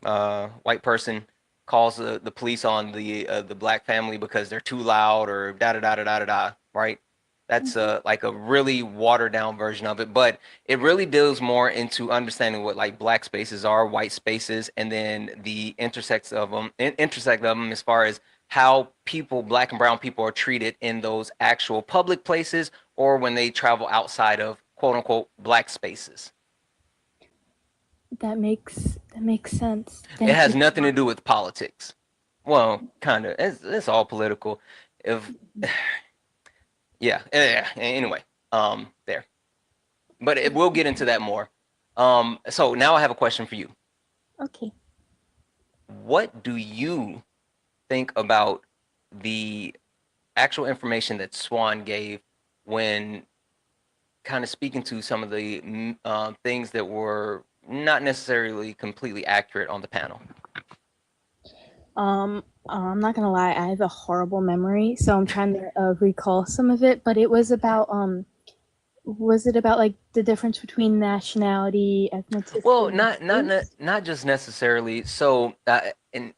white person calls the police on the Black family because they're too loud or da da da da da da, right? That's like a really watered down version of it, but it really deals more into understanding what like Black spaces are, white spaces, and then the intersect of them as far as how people, Black and brown people, are treated in those actual public places or when they travel outside of quote unquote Black spaces. That makes sense. It has nothing to do with politics. Well, kind of. It's all political. If yeah. Anyway, there. But we'll get into that more. So now I have a question for you. Okay. What do you think about the actual information that Swan gave when kind of speaking to some of the things that were not necessarily completely accurate on the panel? I'm not gonna lie, I have a horrible memory, so I'm trying to recall some of it. But it was about was it about like the difference between nationality, ethnicity? Well, not just necessarily. So, and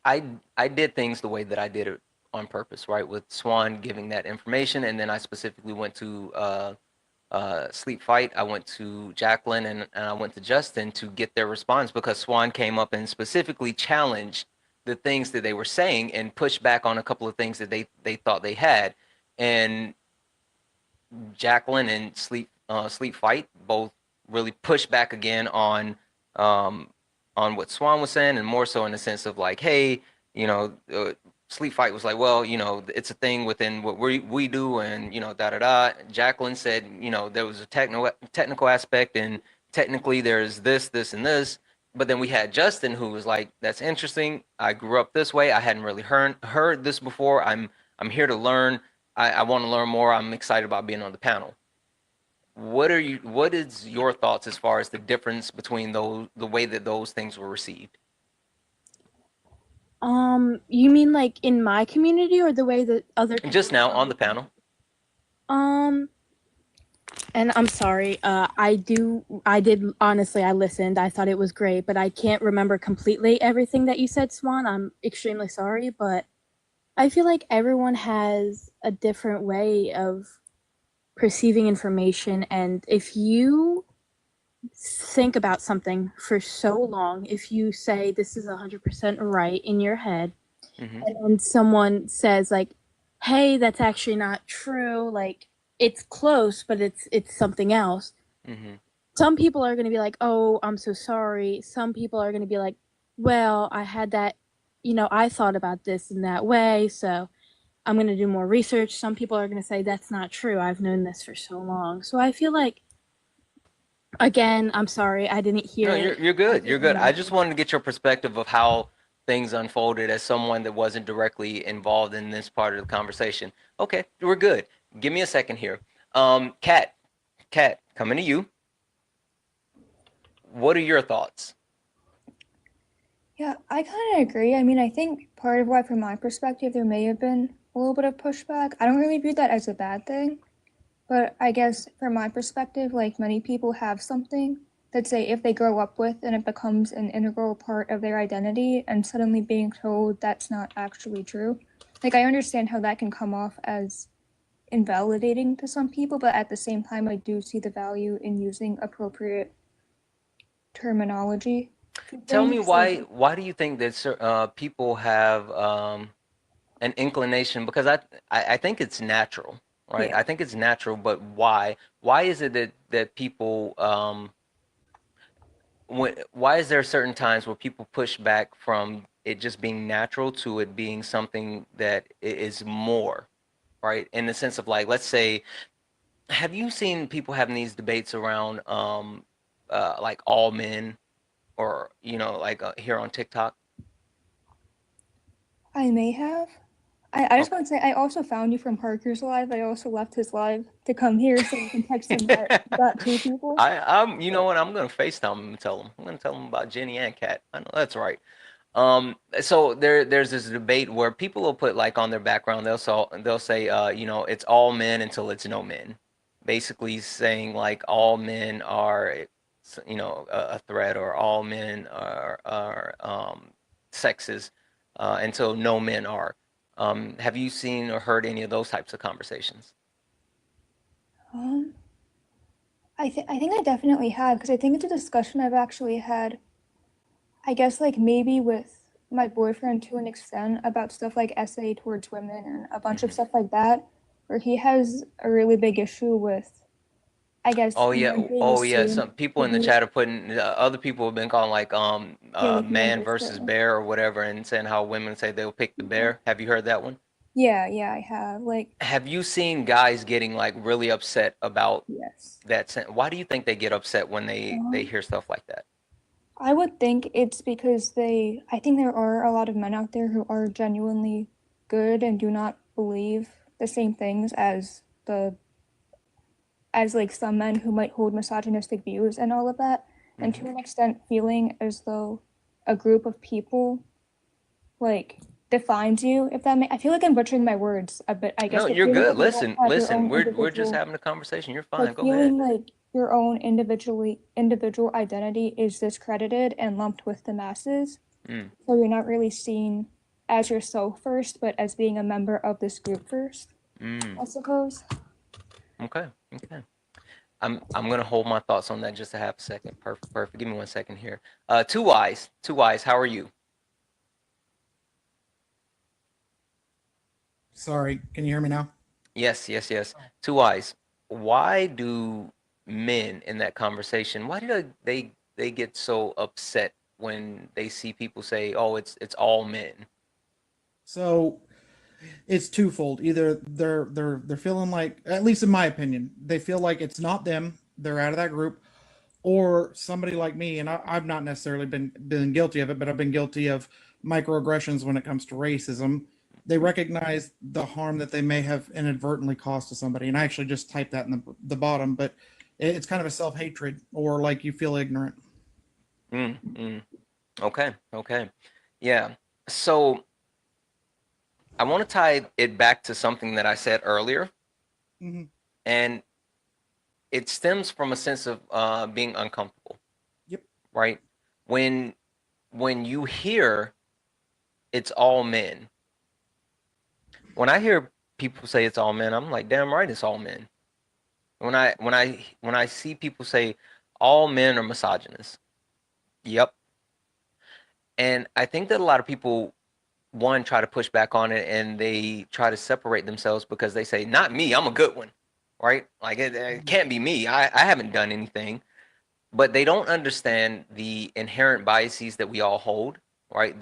I did things the way that I did it on purpose, right? With Swan giving that information, and then I specifically went to Sleep Fight. I went to Jacqueline and I went to Justin to get their response because Swan came up and specifically challenged the things that they were saying and pushed back on a couple of things that they thought they had. And Jacqueline and Sleep Fight both really pushed back again on what Swan was saying, and more so in the sense of like, hey, you know, Sleep Fight was like, well, you know, it's a thing within what we do, and you know, da da da. Jacqueline said, you know, there was a technical aspect, and technically there's this, and this. But then we had Justin, who was like, that's interesting. I grew up this way. I hadn't really heard this before. I'm here to learn. I want to learn more. I'm excited about being on the panel. What is your thoughts as far as the difference between the way that those things were received? You mean like in my community or the way that other Just now on the panel. And I'm sorry, I did honestly, I listened. I thought it was great, but I can't remember completely everything that you said, Swan. I'm extremely sorry, but I feel like everyone has a different way of perceiving information, and if you think about something for so long, if you say this is 100% right in your head, and then someone says like, hey, that's actually not true, like it's close but it's something else, some people are going to be like, oh, I'm so sorry. Some people are going to be like, well, I had that I thought about this in that way, so I'm going to do more research. Some people are going to say that's not true. I've known this for so long. So I feel like, again, I'm sorry, I didn't hear. No, you're good. You're good. I just wanted to get your perspective of how things unfolded as someone that wasn't directly involved in this part of the conversation. Okay, we're good. Give me a second here. Kat, coming to you. What are your thoughts? Yeah, I kind of agree. I mean, I think part of why, from my perspective, there may have been a little bit of pushback. I don't really view that as a bad thing, but I guess from my perspective, like many people have something that say if they grow up with and it becomes an integral part of their identity, and suddenly being told that's not actually true. Like, I understand how that can come off as invalidating to some people, but at the same time, I do see the value in using appropriate terminology. Tell me why do you think that people have an inclination? Because I think it's natural, right? Yeah. I think it's natural, but why? Why is it that people why is there certain times where people push back from it just being natural to it being something that is more, right? In the sense of, like, let's say, have you seen people having these debates around like all men, or like here on TikTok? I may have. I just Okay. want to say I also found you from Parker's live. I also left his live to come here so you can text him that you got two people. I'm you know what, I'm gonna FaceTime him and tell him. I'm gonna tell him about Jenny and Kat. I know that's right. So there's this debate where people will put, like, on their background, they'll say it's all men until it's no men. Basically saying, like, all men are a threat, or all men are sexist until no men are. Have you seen or heard any of those types of conversations? Um, I think I definitely have, because I think it's a discussion I've actually had. I guess like maybe with my boyfriend to an extent about stuff like essay towards women and a bunch of Mhm. stuff like that, where he has a really big issue with, I guess, Oh yeah, men being oh yeah. assumed Some people to in the be, chat are putting other people have been calling, like, yeah, like man members. versus bear or whatever, and saying how women say they'll pick the bear. Have you heard that one? Yeah, I have. Like, Have you seen guys getting, like, really upset about yes. that? Why do you think they get upset when they Um, hear stuff like that? I would think it's because I think there are a lot of men out there who are genuinely good and do not believe the same things as like some men who might hold misogynistic views and all of that. And Hmm. to an extent, feeling as though a group of people like defines you, if that I feel like I'm butchering my words a bit, I guess, No, but you're feeling good. like you all Listen, have your listen. own We're just individual, having a conversation. You're fine. like Go ahead. feeling like your own individual identity is discredited and lumped with the masses. Mm, So you're not really seen as yourself first, but as being a member of this group first, mm. I suppose. Okay. Okay. I'm gonna hold my thoughts on that just a half a second. Perfect. Perfect. Give me 1 second here. Two eyes. Two eyes. How are you? Sorry, can you hear me now? Yes. Yes. Yes. Two eyes. Why do men in that conversation? Why do they get so upset when they see people say, "Oh, it's all men"? So it's twofold. Either they're feeling like, at least in my opinion, they feel like it's not them. They're out of that group, or somebody like me, and I've not necessarily been guilty of it, but I've been guilty of microaggressions when it comes to racism. They recognize the harm that they may have inadvertently caused to somebody, and I actually just typed that in the bottom, but it's kind of a self hatred, or like you feel ignorant. Mm, mm. Okay. Okay. Yeah. So I want to tie it back to something that I said earlier, Hmm. and it stems from a sense of being uncomfortable, Yep. right? When when you hear it's all men, when I hear people say it's all men, I'm like, damn right, it's all men. When I see people say all men are misogynists, yep. And I think that a lot of people, one, try to push back on it, and they try to separate themselves because they say, not me, I'm a good one, right? Like, it can't be me. I haven't done anything. But they don't understand the inherent biases that we all hold, right?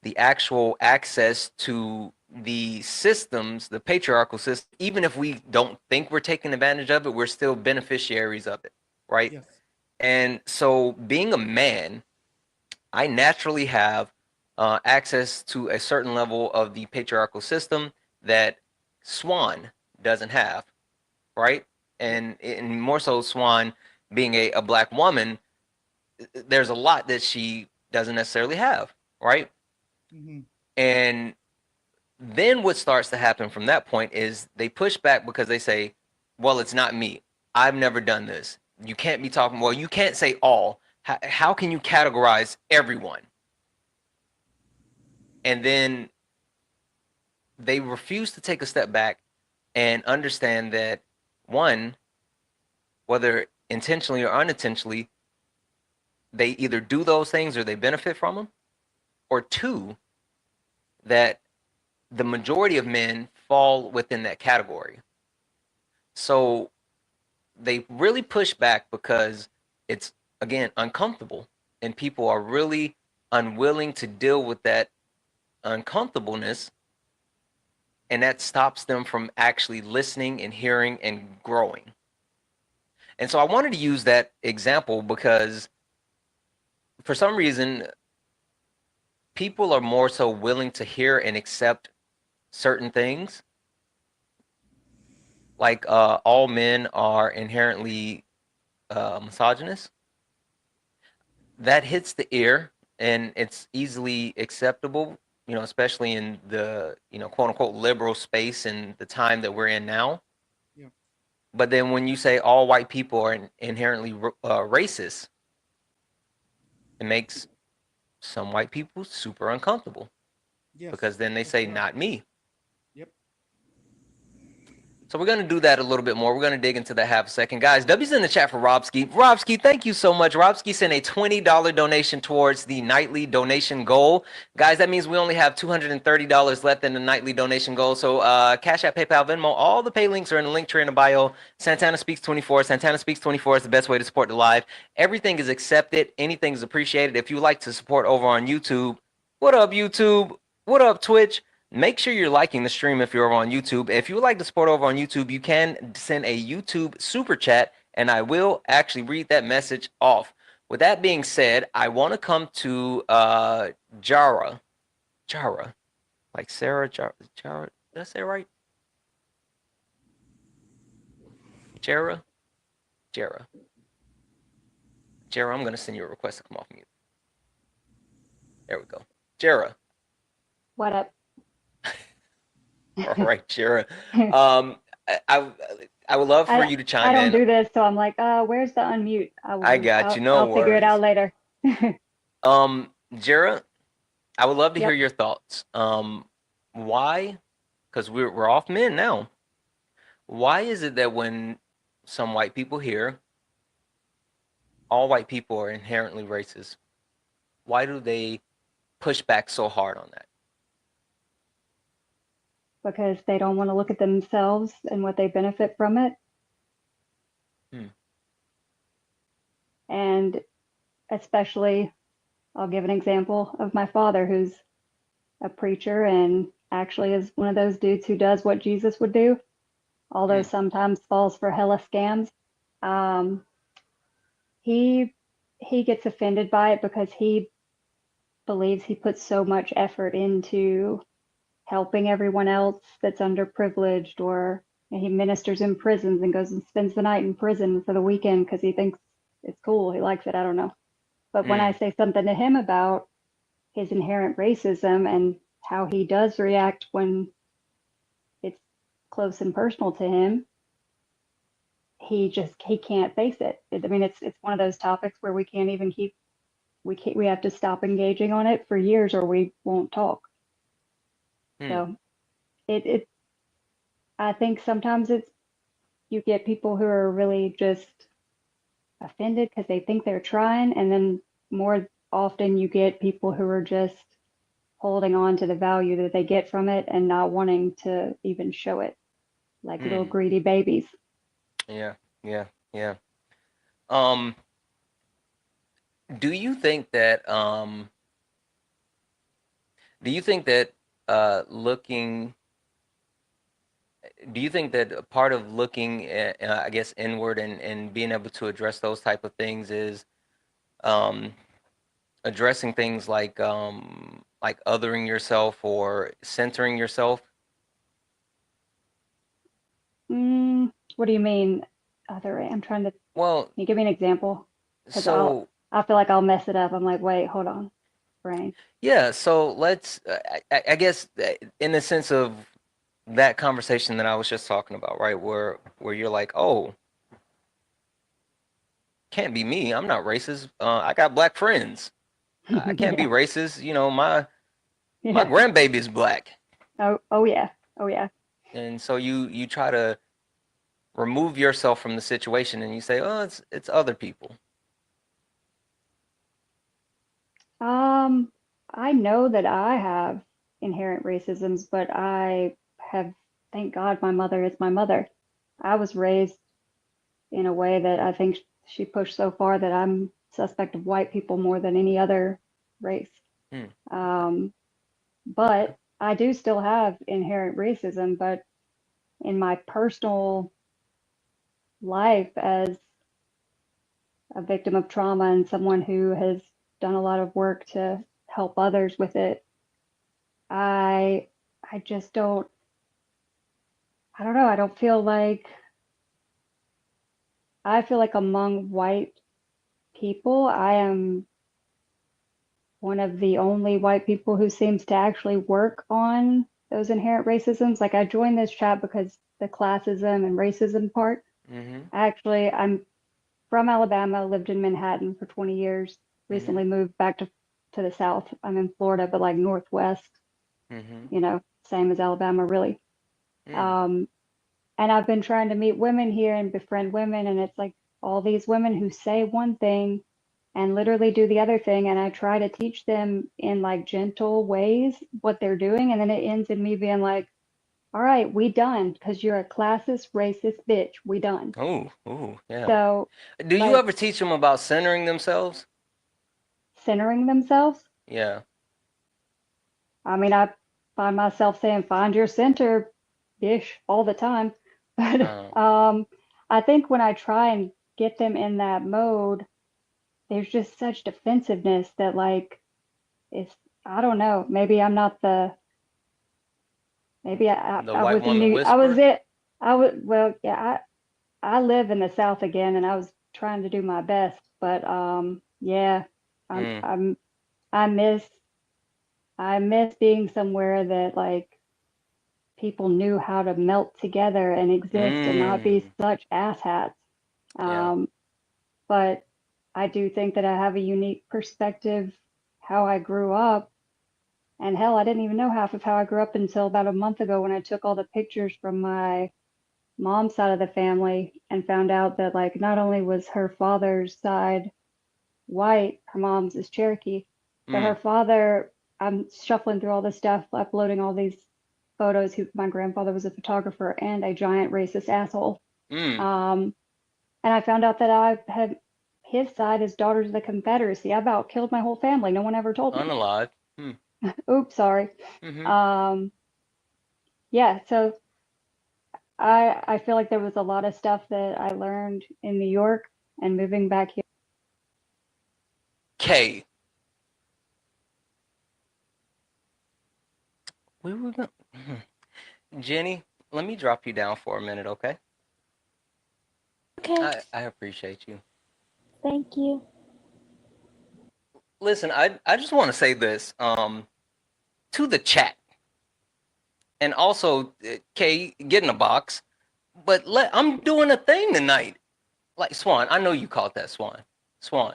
the actual access to the systems, the patriarchal system, even if we don't think we're taking advantage of it, we're still beneficiaries of it, right? Yes. And so being a man, I naturally have access to a certain level of the patriarchal system that Swan doesn't have, right? And more so Swan being a black woman, there's a lot that she doesn't necessarily have, right? Mm-hmm. And then what starts to happen from that point is they push back because they say, well, it's not me. I've never done this. You can't be talking, well, you can't say all. How can you categorize everyone? And then they refuse to take a step back and understand that, one, whether intentionally or unintentionally, they either do those things or they benefit from them, or two, that the majority of men fall within that category. So they really push back because it's, again, uncomfortable, and people are really unwilling to deal with that uncomfortableness, and that stops them from actually listening and hearing and growing. And so I wanted to use that example because for some reason people are more so willing to hear and accept certain things, like all men are inherently misogynist. That hits the ear, and it's easily acceptable, especially in the, quote unquote liberal space and the time that we're in now. Yeah. But then when you say all white people are inherently racist, it makes some white people super uncomfortable, Yes. because then they That's say, correct. not me. Yep. So we're going to do that a little bit more. We're going to dig into that half a second. Guys, W's in the chat for Robski. Robski, thank you so much. Robski sent a $20 donation towards the nightly donation goal. Guys, that means we only have $230 left in the nightly donation goal. So Cash App, PayPal, Venmo, all the pay links are in the link tree in the bio. Santana Speaks 24. Santana Speaks 24 is the best way to support the live. Everything is accepted. Anything is appreciated. If you would like to support over on YouTube, what up, YouTube? What up, Twitch? Make sure you're liking the stream if you're over on YouTube. If you would like to support over on YouTube, you can send a YouTube super chat, and I will actually read that message off. With that being said, I want to come to Jara. Jara. Like Sarah Jara. Did I say it right? Jara? Jara. Jara, I'm going to send you a request to come off mute. There we go. Jara. What up? All right, Jara. I would love for you to chime I don't in. do this, so I'm like, where's the unmute? I got you. No I'll figure it worries. out later. Jara, I would love to hear Yep. your thoughts. Why? Because we're off men now. Why is it that when some white people hear all white people are inherently racist, why do they push back so hard on that? Because they don't want to look at themselves and what they benefit from it. And especially, I'll give an example of my father, who's a preacher and actually is one of those dudes who does what Jesus would do, although sometimes falls for hella scams. He gets offended by it because he believes he puts so much effort into helping everyone else that's underprivileged, or he ministers in prisons and goes and spends the night in prison for the weekend because he thinks it's cool. He likes it. I don't know. But when I say something to him about his inherent racism and how he does react when it's close and personal to him, he can't face it. I mean, it's one of those topics where we can't even we have to stop engaging on it for years or we won't talk. So it I think sometimes you get people who are really just offended because they think they're trying, and then more often you get people who are just holding on to the value that they get from it and not wanting to even show it, like little greedy babies. Yeah. Do you think that Do you think that looking? Do you think that a part of looking, I guess, inward and being able to address those type of things is um, addressing things like othering yourself or centering yourself? What do you mean, other? I'm trying to. Well, Can you give me an example? Because so I feel like I'll mess it up. I'm like, wait, hold on, brain. yeah, so let's, I guess, in the sense of that conversation that I was just talking about, right, where you're like, oh, can't be me. I'm not racist. I got black friends. I can't be Yeah, racist. You know, my yeah. grandbaby is black, Oh yeah, oh yeah. and so you try to remove yourself from the situation, and you say, oh, it's other people. I know that I have inherent racisms, but I have, thank God, my mother is my mother. I was raised in a way that I think she pushed so far that I'm suspect of white people more than any other race. Hmm. Um, but I do still have inherent racism, but in my personal life as a victim of trauma and someone who has done a lot of work to help others with it, I I just I don't know, I feel like among white people, I am one of the only white people who seems to actually work on those inherent racisms. Like I joined this chat because the classism and racism part. Mm-hmm. Actually, I'm from Alabama, lived in Manhattan for 20 years, Mm-hmm. recently moved back to the South. I'm in Florida, but like Northwest, Mm-hmm. same as Alabama, really. Mm. Um, and I've been trying to meet women here and befriend women, and it's like all these women who say one thing and literally do the other thing. And I try to teach them in like gentle ways what they're doing. And then it ends in me being like, all right, we done because you're a classist, racist bitch. We done. Oh, yeah. So, Do you like, ever teach them about centering themselves? centering themselves. Yeah. I mean, I find myself saying, find your center ish all the time. But Uh, I think when I try and get them in that mode, there's just such defensiveness that, like, it's, I don't know, maybe I'm not the, maybe the I white was in woman I was whisperer? it, I was, well, yeah, I live in the South again and I was trying to do my best, but yeah, I'm, Mm. I'm, I miss, I miss being somewhere that like people knew how to melt together and exist and not be Mm. such asshats. Yeah. Um, but I do think that I have a unique perspective how I grew up. And hell, I didn't even know half of how I grew up until about a month ago when I took all the pictures from my mom's side of the family and found out that like not only was her father's side white, her mom's is Cherokee, but her Mm. father, I'm shuffling through all this stuff, uploading all these photos. My grandfather was a photographer and a giant racist asshole. Mm. Um, and I found out that I had his side is Daughters of the Confederacy. I about killed my whole family. No one ever told me. Unalive. Mm. Oops, sorry. Mm-hmm. Um, yeah, so I feel like there was a lot of stuff that I learned in New York and moving back here. K. We were going. Jenny, let me drop you down for a minute, okay? Okay, I appreciate you. thank you. Listen, I just want to say this to the chat, and also Kay, get in a box. But I'm doing a thing tonight. Like Swan, I know you caught that, Swan. Swan,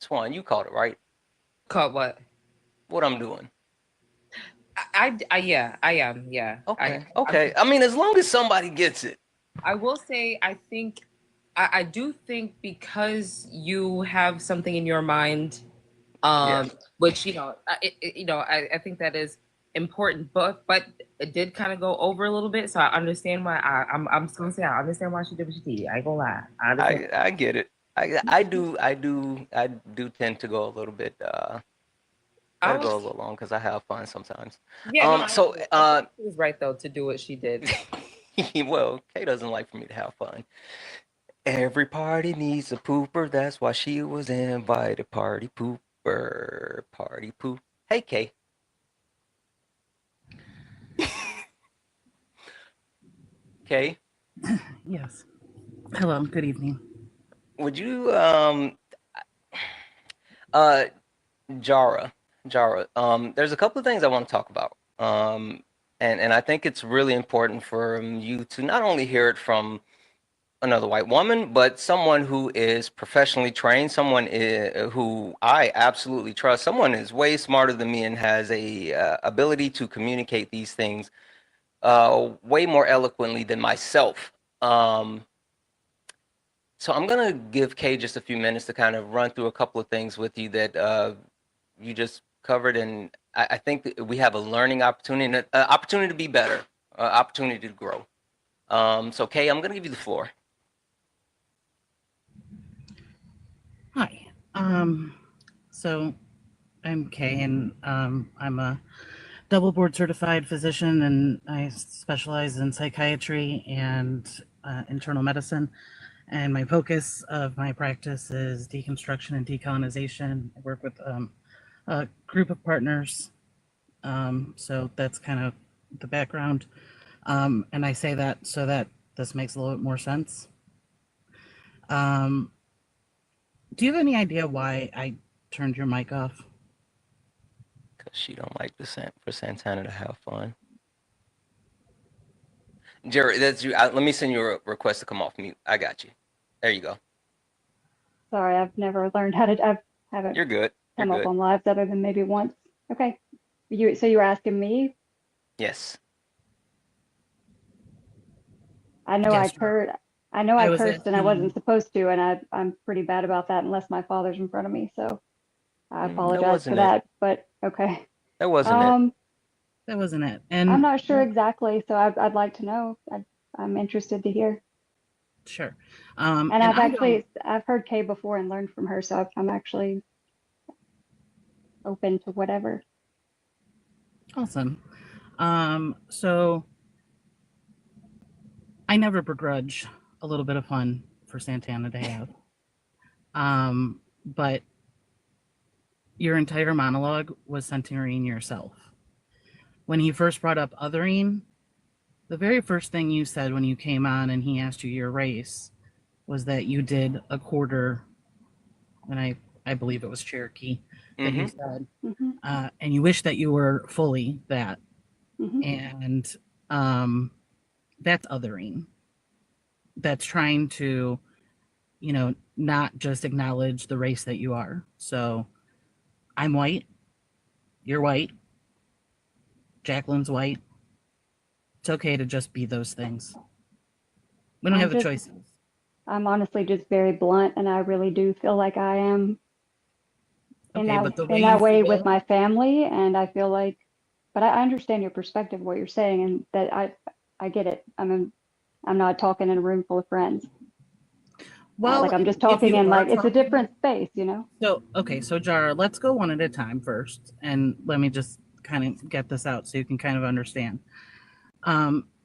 Swan, you caught it, right? Caught what? What I'm doing. Yeah, I am. Yeah. Okay. I mean, as long as somebody gets it. I will say, I do think because you have something in your mind, Yeah. which, I think that is important, but it did kind of go over a little bit. So I understand why I'm just going to say, I understand why she did what she did. I ain't gonna lie. I understand. I get it. I do tend to go a little bit I It'll go a was, little long because I have fun sometimes. yeah, no, So, I think she was right though to do what she did. well, Kay doesn't like for me to have fun. Every party needs a pooper. That's why she was invited. Party pooper. Party poop. Hey, Kay. Kay, Yes. Hello, good evening. would you, uh, Jara, there's a couple of things I want to talk about. And I think it's really important for you to not only hear it from another white woman, but someone who is professionally trained, who I absolutely trust, someone is way smarter than me and has a ability to communicate these things way more eloquently than myself. So I'm gonna give Kay just a few minutes to kind of run through a couple of things with you that you just covered, and I think that we have a learning opportunity, an opportunity to be better, opportunity to grow. So Kay, I'm gonna give you the floor. Hi. So I'm Kay, and I'm a double board certified physician, and I specialize in psychiatry and internal medicine. And my focus of my practice is deconstruction and decolonization. I work with a group of partners. So that's kind of the background. And I say that so that this makes a little bit more sense. Um, do you have any idea why I turned your mic off? Because she don't like for Santana to have fun. Jerry, that's you. Let me send you a request to come off mute. I got you. There you go. Sorry, I've never learned how to. I haven't You're good. You're come up good. on lives other than maybe once. Okay. So you were asking me? Yes. I know Yes, I know I I was cursed and I wasn't asking. supposed to, and I'm pretty bad about that unless my father's in front of me. So I That apologize for wasn't it. that. But okay. That wasn't it. Um, That wasn't it. I'm And not sure exactly, so I'd like to know. I'm interested to hear. sure. And And I don't. I've heard Kay before and learned from her, so I'm actually open to whatever. Awesome. So I never begrudge a little bit of fun for Santana to have. But your entire monologue was centering yourself. When he first brought up othering, the very first thing you said when you came on and he asked you your race was that you did a quarter, and I believe it was Cherokee that you Mm-hmm. said, Hmm. and you wish that you were fully that. Hmm. And that's othering. That's trying to, not just acknowledge the race that you are. So I'm white, you're white, Jacqueline's white. It's okay to just be those things. We don't have the choices. I'm honestly just very blunt, and I really do feel like I am Okay, but the way in you that way with feel, my family, and I feel like, but I understand your perspective, what you're saying, and that I get it. I'm not talking in a room full of friends. Like well, I'm just if talking you in are like it's a talking, different space, you know? so okay, so Jara, let's go one at a time first, and let me just kind of get this out so you can kind of understand.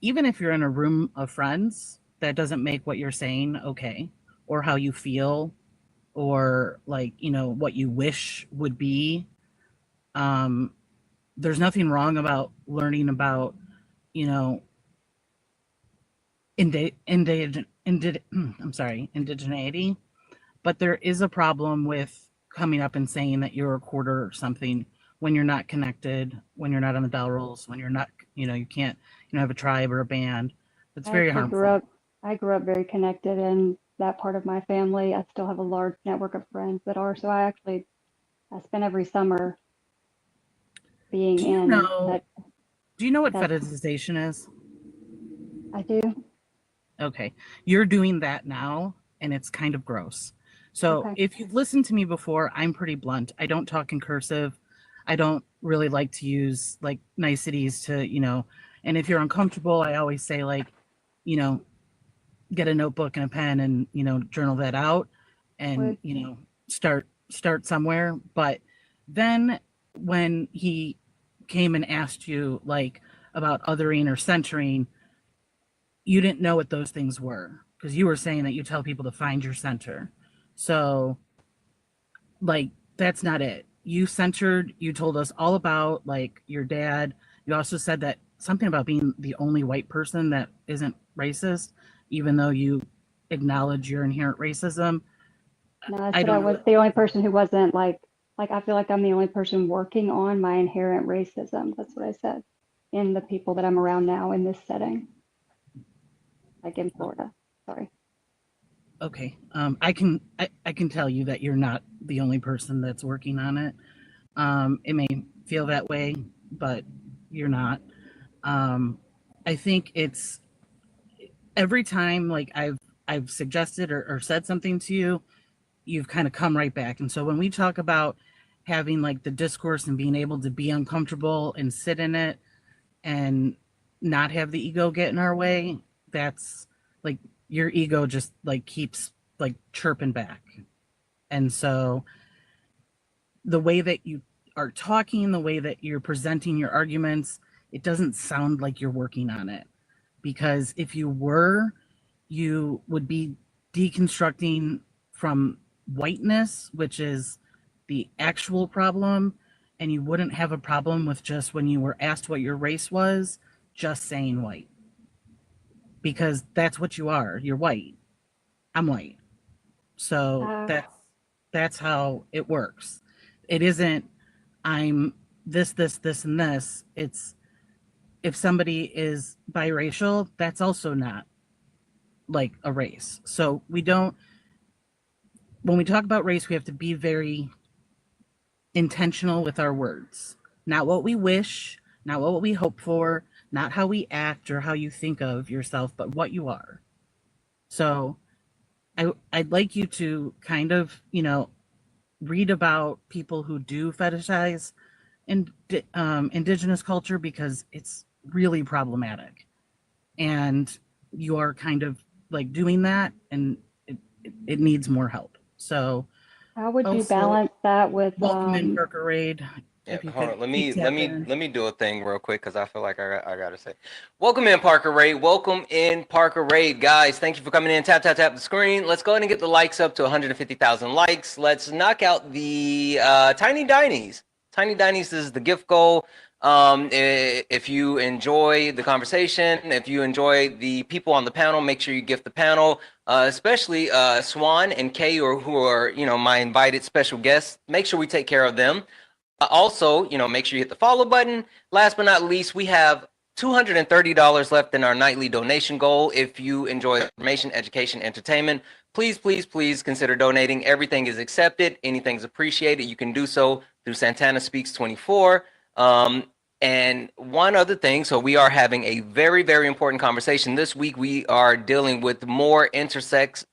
Even if you're in a room of friends, that doesn't make what you're saying okay, or how you feel, or like what you wish would be. Um, there's nothing wrong about learning about you know I'm sorry, indigeneity, but there is a problem with coming up and saying that you're a quarter or something when you're not connected, when you're not on the bell rolls, when you're not, you can't, have a tribe or a band. It's I very actually harmful. I grew up very connected in that part of my family. I still have a large network of friends that are, so I spend every summer being Do you in know? Do you know what that fetishization is? I do. Okay, you're doing that now, and it's kind of gross. So Okay. if you've listened to me before, I'm pretty blunt. I don't talk in cursive. I don't really like to use like niceties to, and if you're uncomfortable, I always say like, you know, get a notebook and a pen and, journal that out and, Would start somewhere. But then when he came and asked you like about othering or centering, you didn't know what those things were because you were saying that you tell people to find your center. So like that's not it. You centered, you told us all about like your dad. You also said that something about being the only white person that isn't racist, even though you acknowledge your inherent racism. No, I I said I don't was know. the only person who wasn't like I feel like I'm the only person working on my inherent racism. That's what I said in the people that I'm around now in this setting, like in Florida. Sorry. Okay. I can tell you that you're not the only person that's working on it. It may feel that way, but you're not. Um, I think it's every time like I've suggested or said something to you, you've kind of come right back. And so when we talk about having like the discourse and being able to be uncomfortable and sit in it and not have the ego get in our way, that's like your ego just like keeps like chirping back. And so the way that you are talking, the way that you're presenting your arguments, it doesn't sound like you're working on it. Because if you were, you would be deconstructing from whiteness, which is the actual problem, and you wouldn't have a problem with just when you were asked what your race was, just saying white. Because that's what you are. You're white. I'm white. So Uh, that's how it works. It isn't I'm this, and this. It's if somebody is biracial, that's also not like a race. So we don't, when we talk about race, we have to be very intentional with our words. Not what we wish, not what we hope for, not how we act or how you think of yourself, but what you are. So I'd like you to kind of, read about people who do fetishize indigenous culture because it's really problematic. And you are kind of like doing that and it needs more help. So how would you also balance that with welcome in Parker Raid. Yeah, If you hold could on. Let keep me let me tapping. let me do a thing real quick because I feel like I gotta say, welcome in Parker Raid. Welcome in Parker Raid, guys. Thank you for coming in. Tap tap tap the screen. Let's go ahead and get the likes up to 150,000 likes. Let's knock out the tiny dinies. Tiny dinies is the gift goal. If you enjoy the conversation, if you enjoy the people on the panel, make sure you gift the panel, especially Swan and Kay, or who are my invited special guests. Make sure we take care of them. Also, make sure you hit the follow button. Last but not least, we have $230 left in our nightly donation goal. If you enjoy information, education, entertainment, please, please, please consider donating. Everything is accepted. Anything's appreciated. You can do so through Santana Speaks 24. And one other thing, so we are having a very, very important conversation. This week, we are dealing with more intersections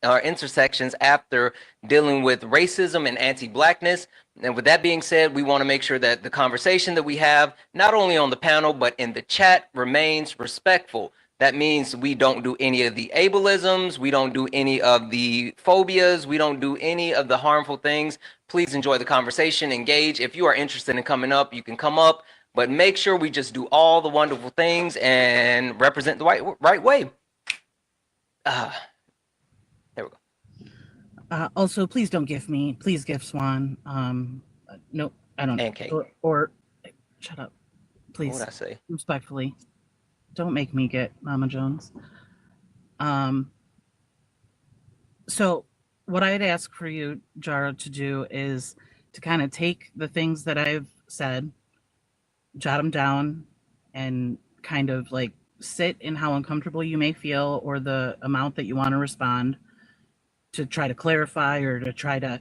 after dealing with racism and anti-Blackness. And with that being said, we want to make sure that the conversation that we have, not only on the panel, but in the chat, remains respectful. That means we don't do any of the ableisms. We don't do any of the phobias. We don't do any of the harmful things. Please enjoy the conversation, engage. If you are interested in coming up, you can come up, but make sure we just do all the wonderful things and represent the right way. There we go. Also, please don't gift me. Please gift Swan. No, I don't. And Kate. Or shut up, What please. would I say? Respectfully, don't make me get Mama Jones. So what I'd ask for you, Jara, to do is to kind of take the things that I've said, jot them down, and kind of like sit in how uncomfortable you may feel or the amount that you want to respond to try to clarify or to try to,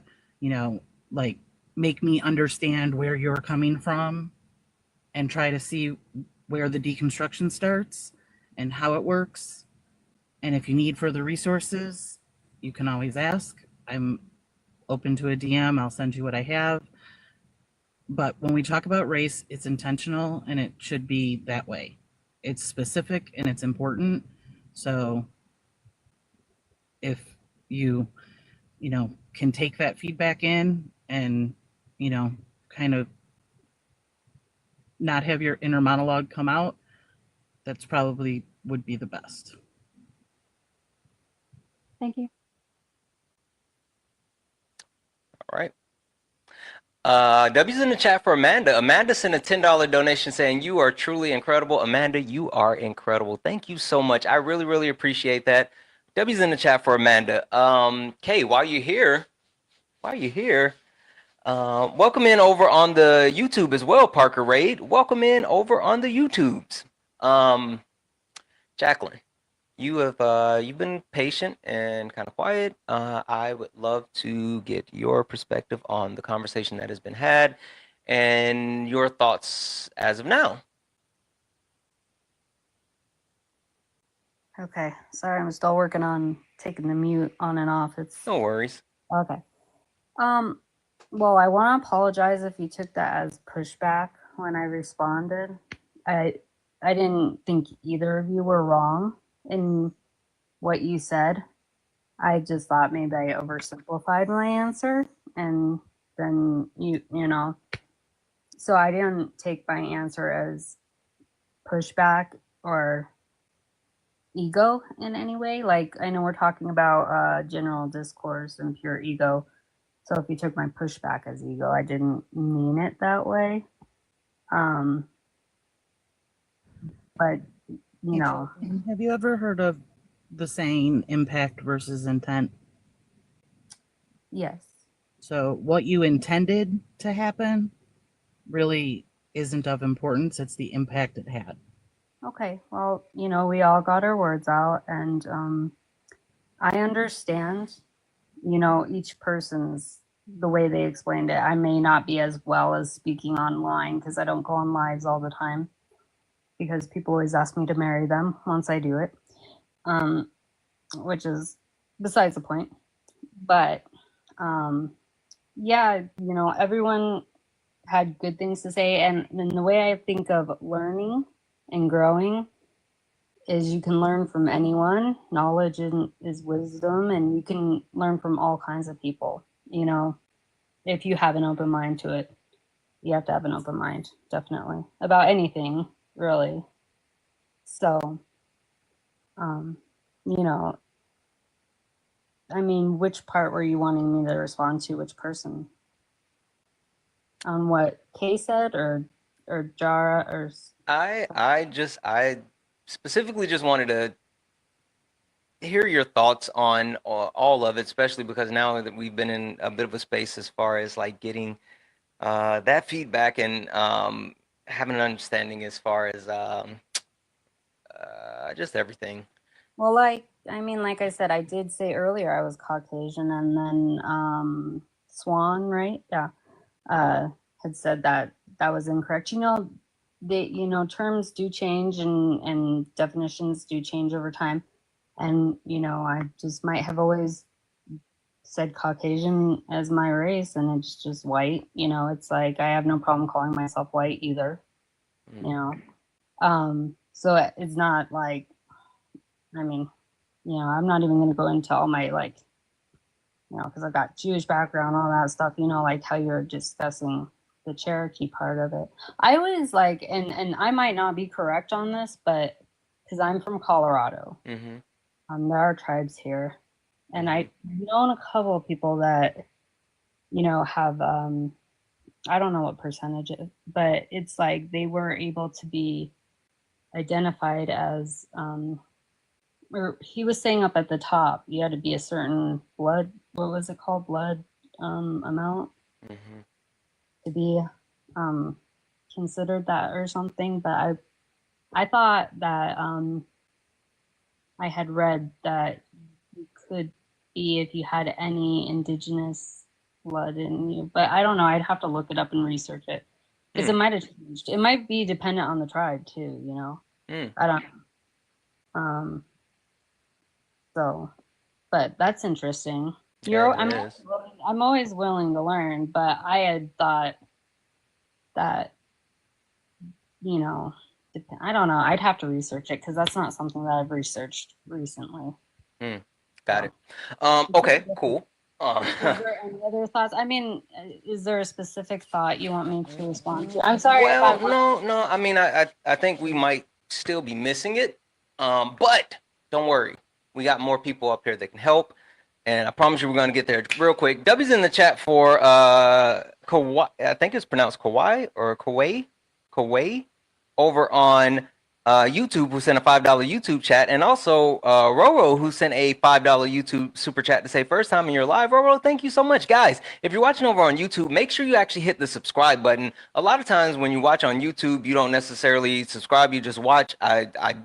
like make me understand where you're coming from and try to see where the deconstruction starts and how it works. And if you need further resources, you can always ask. I'm open to a DM. I'll send you what I have. But when we talk about race, it's intentional and it should be that way. It's specific and it's important. So if you, can take that feedback in and, kind of not have your inner monologue come out, that's probably would be the best. Thank you. All right. W's in the chat for Amanda. Amanda sent a $10 donation saying, "You are truly incredible." Amanda, you are incredible. Thank you so much. I really, really appreciate that. W's in the chat for Amanda. Kay, while you're here, welcome in over on the YouTube as well, Parker Raid. Welcome in over on the YouTubes. Jacqueline, you've been patient and kind of quiet. I would love to get your perspective on the conversation that has been had and your thoughts as of now. Okay, sorry, I'm still working on taking the mute on and off. It's No worries. okay. Well, I want to apologize if you took that as pushback when I responded. I didn't think either of you were wrong in what you said. I just thought maybe I oversimplified my answer, and then you know. So I didn't take my answer as pushback or ego in any way. Like, I know we're talking about general discourse and pure ego. So if you took my pushback as ego, I didn't mean it that way. But, you know. Have you ever heard of the saying impact versus intent? Yes. So what you intended to happen really isn't of importance. It's the impact it had. Okay. Well, you know, we all got our words out, and I understand, you know, each person's the way they explained it. I may not be as well as speaking online because I don't go on lives all the time, because people always ask me to marry them once I do it, which is besides the point. But yeah, you know, everyone had good things to say, and the way I think of learning and growing is you can learn from anyone. Knowledge is wisdom, and you can learn from all kinds of people, you know, if you have an open mind to it. You have to have an open mind, definitely, about anything, really. So, you know, I mean, which part were you wanting me to respond to? Which person? On what Kay said, or Jara, or I specifically just wanted to hear your thoughts on all of it, especially because now that we've been in a bit of a space as far as like getting that feedback and having an understanding as far as just everything. Well, like, I mean, like I said, I did say earlier I was Caucasian, and then Swan, right? Yeah, had said that was incorrect. You know, terms do change, and definitions do change over time. And, you know, I just might have always said Caucasian as my race, and it's just white. You know, it's like I have no problem calling myself white either. You know, so it's not like, I mean, you know, I'm not even going to go into all my, like, you know, because I've got Jewish background, all that stuff, you know, like how you're discussing the Cherokee part of it. I was like, and I might not be correct on this, but because I'm from Colorado, there are tribes here. And I've known a couple of people that, you know, have, I don't know what percentage, but it's like they were able to be identified as, or he was saying up at the top, you had to be a certain blood, what was it called? Blood amount to be considered that or something. But I thought that I had read that you could be if you had any indigenous blood in you, but I don't know. I'd have to look it up and research it, because it might have changed. It might be dependent on the tribe too, you know. I don't know. So, but that's interesting. I'm always willing to learn, but I had thought that, you know, I don't know. I'd have to research it because that's not something that I've researched recently. Got it. Okay, cool. Is there any other thoughts? I mean, is there a specific thought you want me to respond to? I'm sorry if Well, I'm no. I mean, I think we might still be missing it. But don't worry, we got more people up here that can help, and I promise you we're gonna get there real quick. W's in the chat for Kauai. I think it's pronounced Kauai or Kauai, over on YouTube, who sent a $5 YouTube chat, and also Roro, who sent a $5 YouTube super chat to say first time in your live. Roro, thank you so much, guys. If you're watching over on YouTube, make sure you actually hit the subscribe button. A lot of times when you watch on YouTube, you don't necessarily subscribe; you just watch. I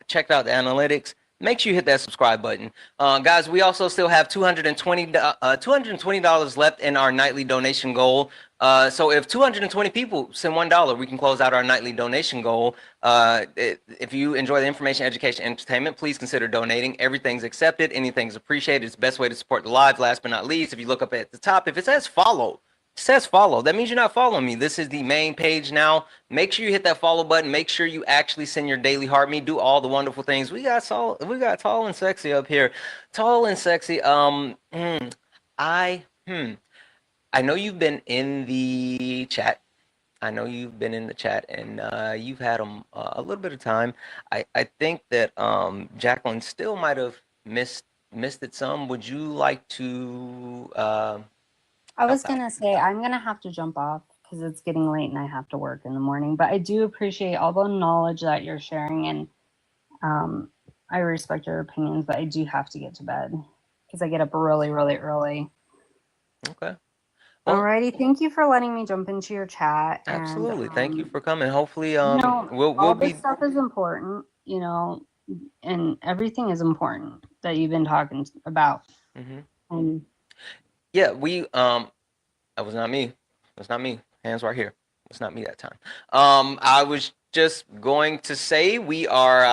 checked out the analytics. Make sure you hit that subscribe button, guys. We also still have $220 left in our nightly donation goal. So if 220 people send $1, we can close out our nightly donation goal. If you enjoy the information, education, entertainment, please consider donating. Everything's accepted. Anything's appreciated. It's the best way to support the live. Last but not least, if you look up at the top, if it says follow, that means you're not following me. This is the main page now. Make sure you hit that follow button. Make sure you actually send your daily heart me. Do all the wonderful things. We got tall and sexy up here. Tall and sexy. I know you've been in the chat. And you've had a little bit of time. I think that Jacqueline still might have missed it some. Would you like to I was gonna say I'm gonna have to jump off because it's getting late and I have to work in the morning. But I do appreciate all the knowledge that you're sharing, and I respect your opinions. But I do have to get to bed because I get up really, really early. Okay. Well, alrighty, thank you for letting me jump into your chat. Absolutely, and, thank you for coming. Hopefully, all we'll this be. stuff is important, and everything is important that you've been talking about. Yeah, we that was not me. That's not me. Hands right here. It's not me that time. I was just going to say we are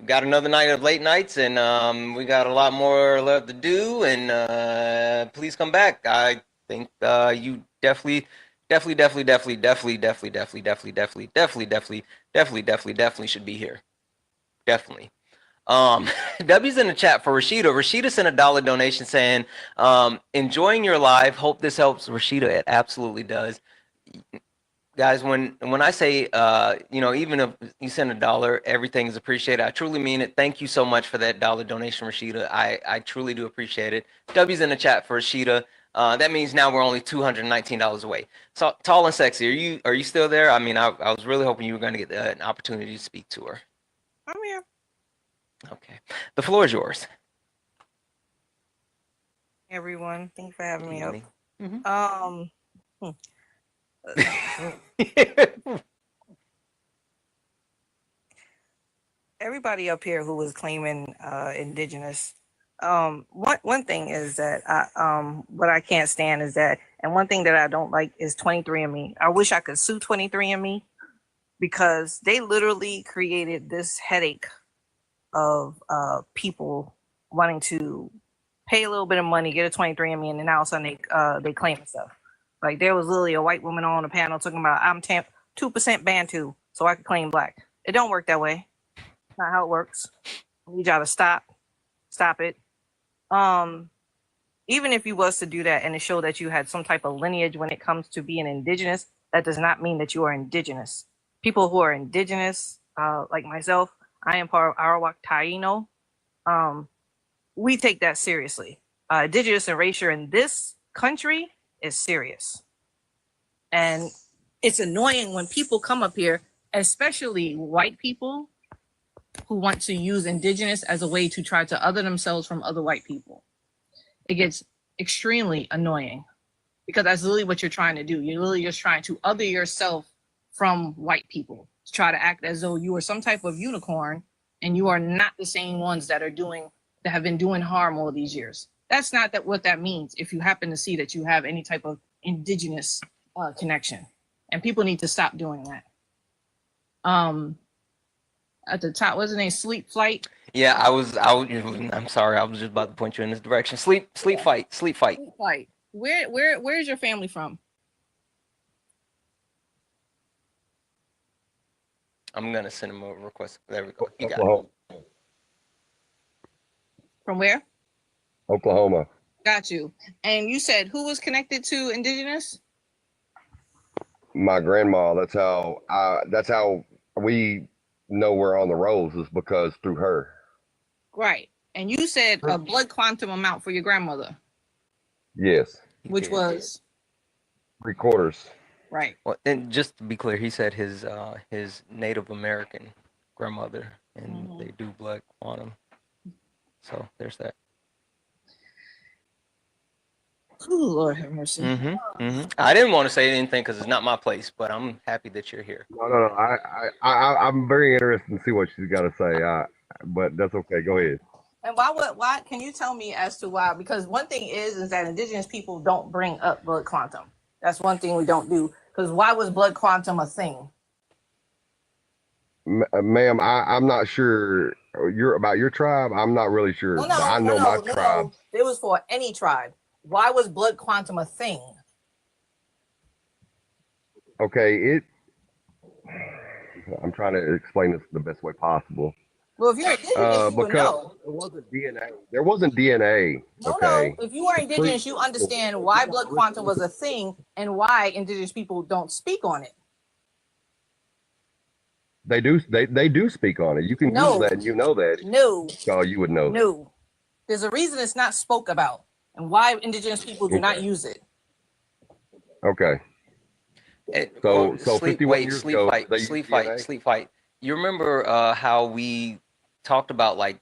got another night of late nights, and we got a lot more left to do. And please come back. I think you definitely should be here. Definitely. W's in the chat for Rashida. Rashida sent a $1 donation saying, enjoying your live. Hope this helps. Rashida, it absolutely does. Guys, when I say, even if you send $1, everything is appreciated. I truly mean it. Thank you so much for that $1 donation, Rashida. I truly do appreciate it. W's in the chat for Rashida. That means now we're only $219 away. So, Tall and Sexy, are you still there? I mean, I was really hoping you were going to get an opportunity to speak to her. I'm here. Okay. The floor is yours. Everyone, thank you for having me up. Everybody up here who was claiming indigenous. One thing is that what I can't stand is that, and one thing that I don't like is 23andMe. I wish I could sue 23andMe because they literally created this headache of people wanting to pay a little bit of money, get a 23andMe, and then all of a sudden they claim stuff. Like there was literally a white woman on the panel talking about I'm 2% Bantu, so I could claim black. It don't work that way. That's not how it works. I need y'all to stop it. Even if you was to do that and it showed that you had some type of lineage when it comes to being indigenous, that does not mean that you are indigenous. People who are indigenous, like myself, I am part of Arawak Taino. We take that seriously. Indigenous erasure in this country is serious. And it's annoying when people come up here, especially white people who want to use indigenous as a way to try to other themselves from other white people. It gets extremely annoying because that's literally what you're trying to do. You're literally just trying to other yourself from white people to try to act as though you are some type of unicorn and you are not the same ones that have been doing harm all these years. That's not what that means if you happen to see that you have any type of indigenous connection. And people need to stop doing that. At the top, wasn't it Sleep Flight? Yeah, I'm sorry, I was just about to point you in this direction. Sleep Fight. Where's your family from? I'm gonna send him a request. There we go. You got it. From where? Oklahoma. Got you. And you said who was connected to indigenous? My grandma. That's how we know we're on the rolls, is because through her. Right. And you said a blood quantum amount for your grandmother. Yes. Which was 3/4. right. Well, and just to be clear, he said his Native American grandmother, and they do blood quantum. So there's that. Oh, Lord have mercy. I didn't want to say anything because it's not my place, but I'm happy that you're here. No. I'm very interested to see what she's got to say. But that's okay. Go ahead. And why can you tell me as to why? Because one thing is that indigenous people don't bring up blood quantum. That's one thing we don't do. Because why was blood quantum a thing? Ma'am, I'm not sure you're about your tribe. I'm not really sure. No, I know my tribe. no. It was for any tribe. Why was blood quantum a thing? Okay, I'm trying to explain this the best way possible. Well, if you're indigenous, you would know. There wasn't DNA. There wasn't DNA. No, okay. no. If you are indigenous, you understand why blood quantum was a thing and why indigenous people don't speak on it. They do. They do speak on it. You can Google that, and you know that. No. So you would know. No. There's a reason it's not spoke about, and why indigenous people do not use it. Okay. So 51 years ago, sleep fight. You remember how we talked about, like,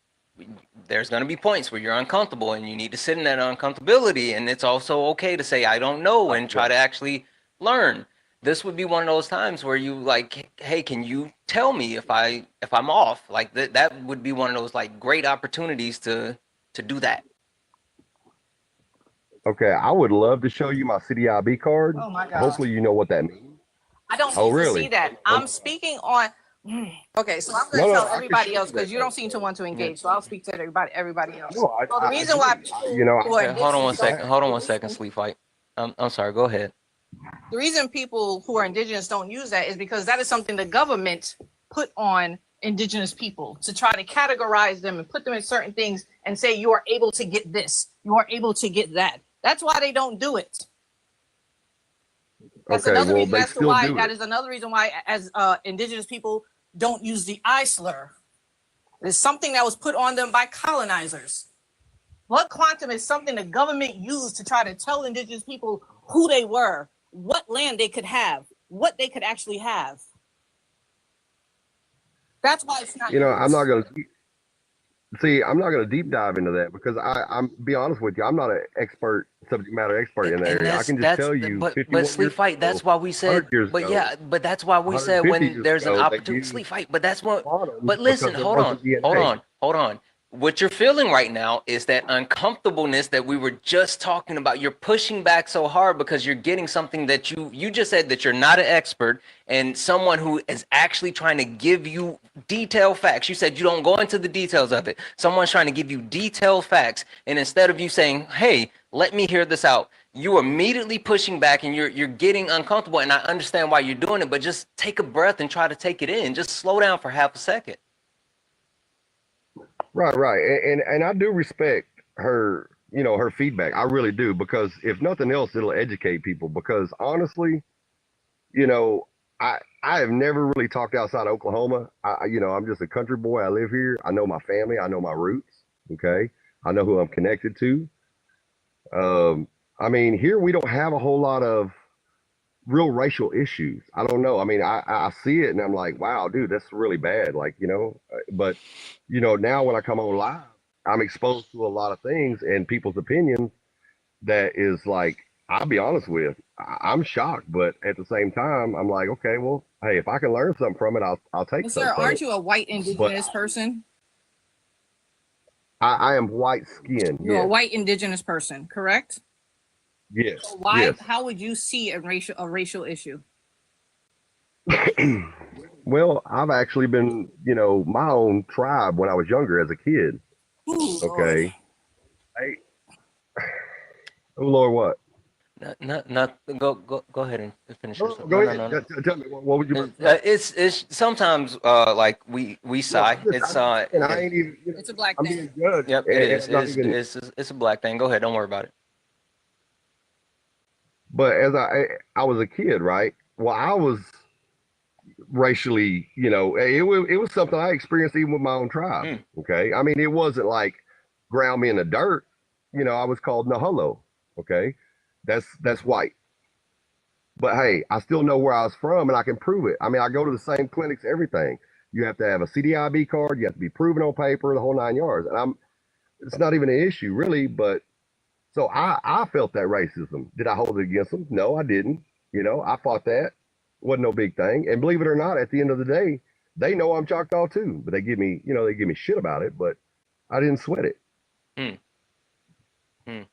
there's going to be points where you're uncomfortable and you need to sit in that uncomfortability, and it's also okay to say I don't know and try to actually learn. This would be one of those times where you like, hey, can you tell me if I'm off? Like that would be one of those like great opportunities to do that. Okay, I would love to show you my city IB card. Oh my God. Hopefully you know what that means. I don't need to see that. I'm speaking on. Okay, so I'm going to tell everybody else because you don't seem to want to engage. So I'll speak to everybody else. No, the reason why, hold on one second, Sleep Fight. I'm sorry. Go ahead. The reason people who are indigenous don't use that is because that is something the government put on indigenous people to try to categorize them and put them in certain things and say you are able to get this, you are able to get that. That's why they don't do it. That's another reason as to why that is another reason why as indigenous people don't use the I slur. It's something that was put on them by colonizers. Blood quantum is something the government used to try to tell indigenous people who they were, what land they could have, what they could actually have. That's why it's not. I'm not going to I'm not going to deep dive into that because I'm be honest with you, I'm not an expert, subject matter expert in that area. I can just tell you. But Sleep Fight, that's why we said. But that's why we said when there's an opportunity, Sleep Fight. But that's what. But listen, hold on. What you're feeling right now is that uncomfortableness that we were just talking about. You're pushing back so hard because you're getting something that you just said that you're not an expert and someone who is actually trying to give you detailed facts. You said you don't go into the details of it. Someone's trying to give you detailed facts, and instead of you saying, "Hey, let me hear this out," you immediately pushing back and you're getting uncomfortable. And I understand why you're doing it, but just take a breath and try to take it in. Just slow down for half a second. Right. And I do respect her, her feedback. I really do, because if nothing else, it'll educate people. Because honestly, I have never really talked outside Oklahoma. I'm just a country boy. I live here. I know my family. I know my roots. Okay. I know who I'm connected to. I mean, here we don't have a whole lot of real racial issues. I don't know. I mean, I see it and I'm like, wow, dude, that's really bad. Like, but now when I come on live, I'm exposed to a lot of things and people's opinions that is like, I'll be honest with, I'm shocked, but at the same time, I'm like, okay, well, hey, if I can learn something from it, I'll take something. Sir, aren't you a white indigenous person? I am white skinned. You're a white indigenous person, correct? Yes. So why? Yes. How would you see a racial issue? Well, I've actually been, my own tribe when I was younger as a kid. Ooh, okay. Hey. Oh Lord, what? Not go ahead and finish your No, story. go No, ahead. no, no. Tell me what would you about to say? It's sometimes like we No, sigh. It's I'm just saying I ain't even. It's a black I'm thing. being judged, yep, it and is. I'm not even. It's a black thing. Go ahead, don't worry about it. But as I was a kid, right? Well, I was racially, it was something I experienced even with my own tribe. Mm. Okay, I mean, it wasn't like ground me in the dirt. I was called Naholo. Okay, that's white. But hey, I still know where I was from, and I can prove it. I mean, I go to the same clinics, everything. You have to have a CDIB card. You have to be proven on paper, the whole 9 yards. And it's not even an issue really. But so I felt that racism. Did I hold it against them? No, I didn't. I fought that. Wasn't no big thing. And believe it or not, at the end of the day, they know I'm Choctaw too. But they give me shit about it. But I didn't sweat it. Mm. Mm.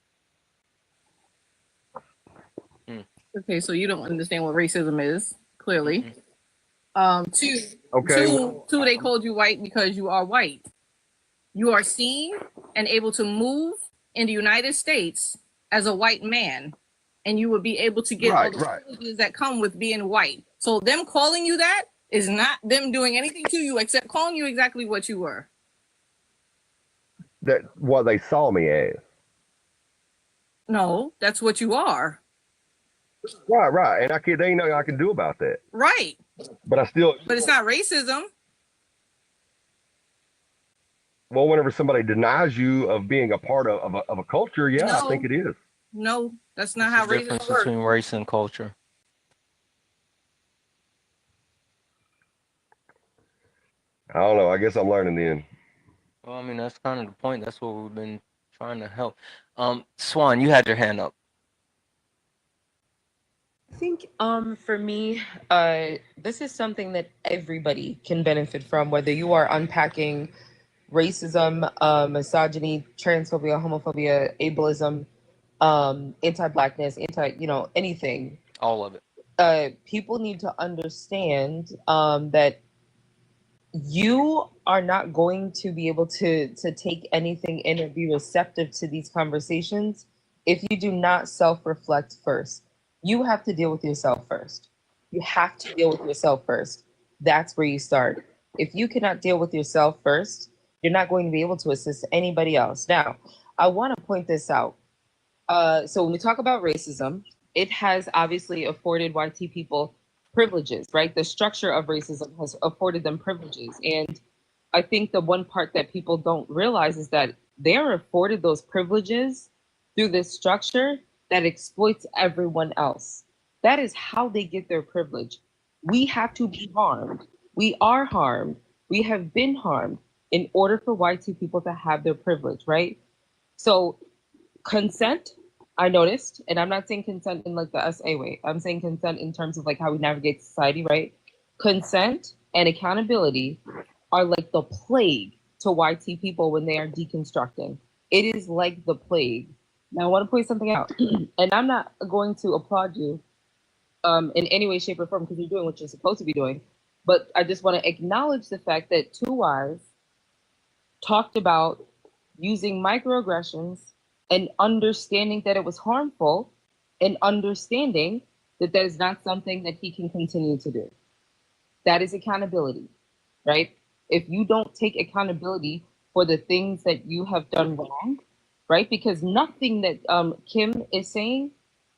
Mm. Okay, so you don't understand what racism is, clearly. Two, Okay. two, they called you white because you are white. You are seen and able to move in the United States as a white man, and you will be able to get all the privileges that come with being white. So them calling you that is not them doing anything to you except calling you exactly what you were. That's what they saw me as. No, that's what you are. Right. And there ain't nothing I can do about that. Right. But But it's not racism. Well, whenever somebody denies you of being a part of a culture, yeah, No. I think it is. No, that's not What's how the racism difference works. between race and culture? I don't know. I guess I'm learning then. Well, I mean, that's kind of the point. That's what we've been trying to help. Swan, you had your hand up. I think for me, this is something that everybody can benefit from, whether you are unpacking racism, misogyny, transphobia, homophobia, ableism, anti-blackness, anything. All of it. People need to understand that you are not going to be able to take anything in or be receptive to these conversations if you do not self-reflect first. You have to deal with yourself first. You have to deal with yourself first. That's where you start. If you cannot deal with yourself first, you're not going to be able to assist anybody else. Now, I want to point this out. So when we talk about racism, it has obviously afforded YT people privileges, right? The structure of racism has afforded them privileges. And I think the one part that people don't realize is that they're afforded those privileges through this structure that exploits everyone else. That is how they get their privilege. We have to be harmed. We are harmed. We have been harmed in order for YT people to have their privilege, right? So consent, I noticed, and I'm not saying consent in like the SA way. I'm saying consent in terms of like how we navigate society, right? Consent and accountability are like the plague to YT people when they are deconstructing. It is like the plague. Now I want to point something out, and I'm not going to applaud you in any way, shape, or form because you're doing what you're supposed to be doing. But I just want to acknowledge the fact that Two Wise talked about using microaggressions and understanding that it was harmful and understanding that that is not something that he can continue to do. That is accountability, right? If you don't take accountability for the things that you have done wrong, right? Because nothing that Kim is saying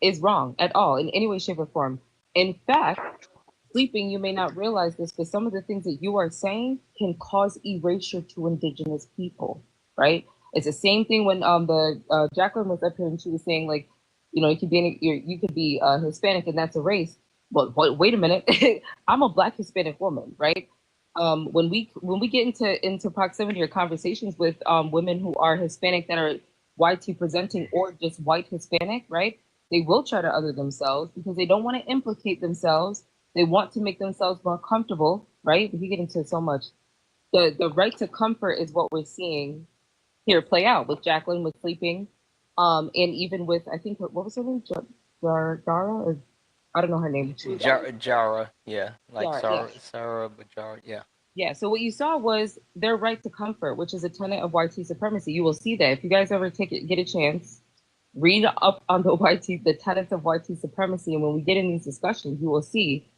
is wrong at all in any way, shape, or form. In fact, sleeping, you may not realize this, but some of the things that you are saying can cause erasure to indigenous people, right? It's the same thing when the Jacqueline was up here and she was saying like, you could be Hispanic and that's a race. But wait a minute, I'm a Black Hispanic woman, right? When we get into proximity or conversations with women who are Hispanic that are YT presenting or just white Hispanic, right? They will try to other themselves because they don't want to implicate themselves. They want to make themselves more comfortable, right? We get into so much. The right to comfort is what we're seeing here play out with Jacqueline, with sleeping, and even with, I think, what was her name? Dara, or I don't know her name. Jara, yeah, like Jara, Sarah, but Jara, yeah. Yeah, so what you saw was their right to comfort, which is a tenet of YT supremacy. You will see that if you guys ever get a chance, read up on the tenets of white supremacy, and when we get in these discussions, you will see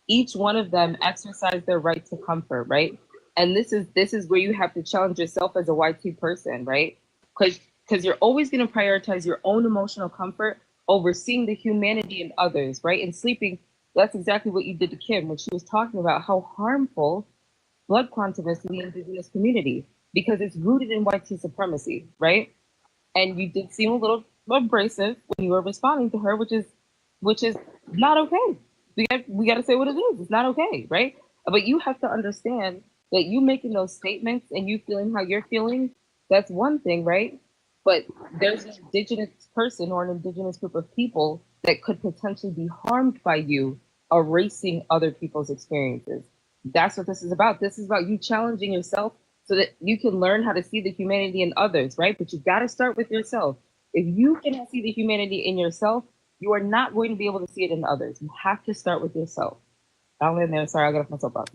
each one of them exercise their right to comfort, right? And this is where you have to challenge yourself as a white person, right? Because you're always going to prioritize your own emotional comfort over seeing the humanity in others, right? And sleeping, that's exactly what you did to Kim when she was talking about how harmful blood quantum is to the indigenous community because it's rooted in white supremacy, right? And you did seem a little abrasive when you were responding to her, which is not okay. We got to say what it is. It's not okay, right? But you have to understand that you making those statements and you feeling how you're feeling, that's one thing, right? But there's an indigenous person or an indigenous group of people that could potentially be harmed by you erasing other people's experiences. That's what this is about. This is about you challenging yourself so that you can learn how to see the humanity in others, right? But you got to start with yourself. If you cannot see the humanity in yourself, you are not going to be able to see it in others. You have to start with yourself. I'll end there. Sorry, I got off my soapbox.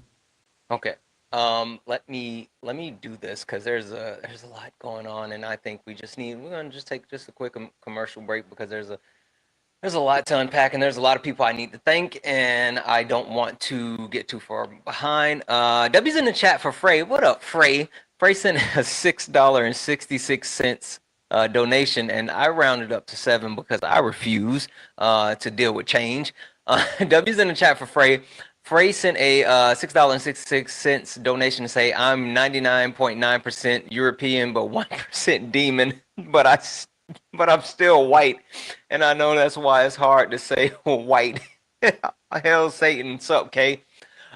Okay. Let me do this because there's a lot going on, and I think we're gonna just take just a quick commercial break because there's a lot to unpack, and there's a lot of people I need to thank, and I don't want to get too far behind. W's in the chat for Frey. What up, Frey? Frey sent a $6.66 donation, and I rounded up to $7 because I refuse to deal with change. W's in the chat for Frey. Frey sent a $6.66 donation to say, I'm 99.9% European, but 1% demon, but I'm still white. And I know that's why it's hard to say white. Hell, Satan, sup, K?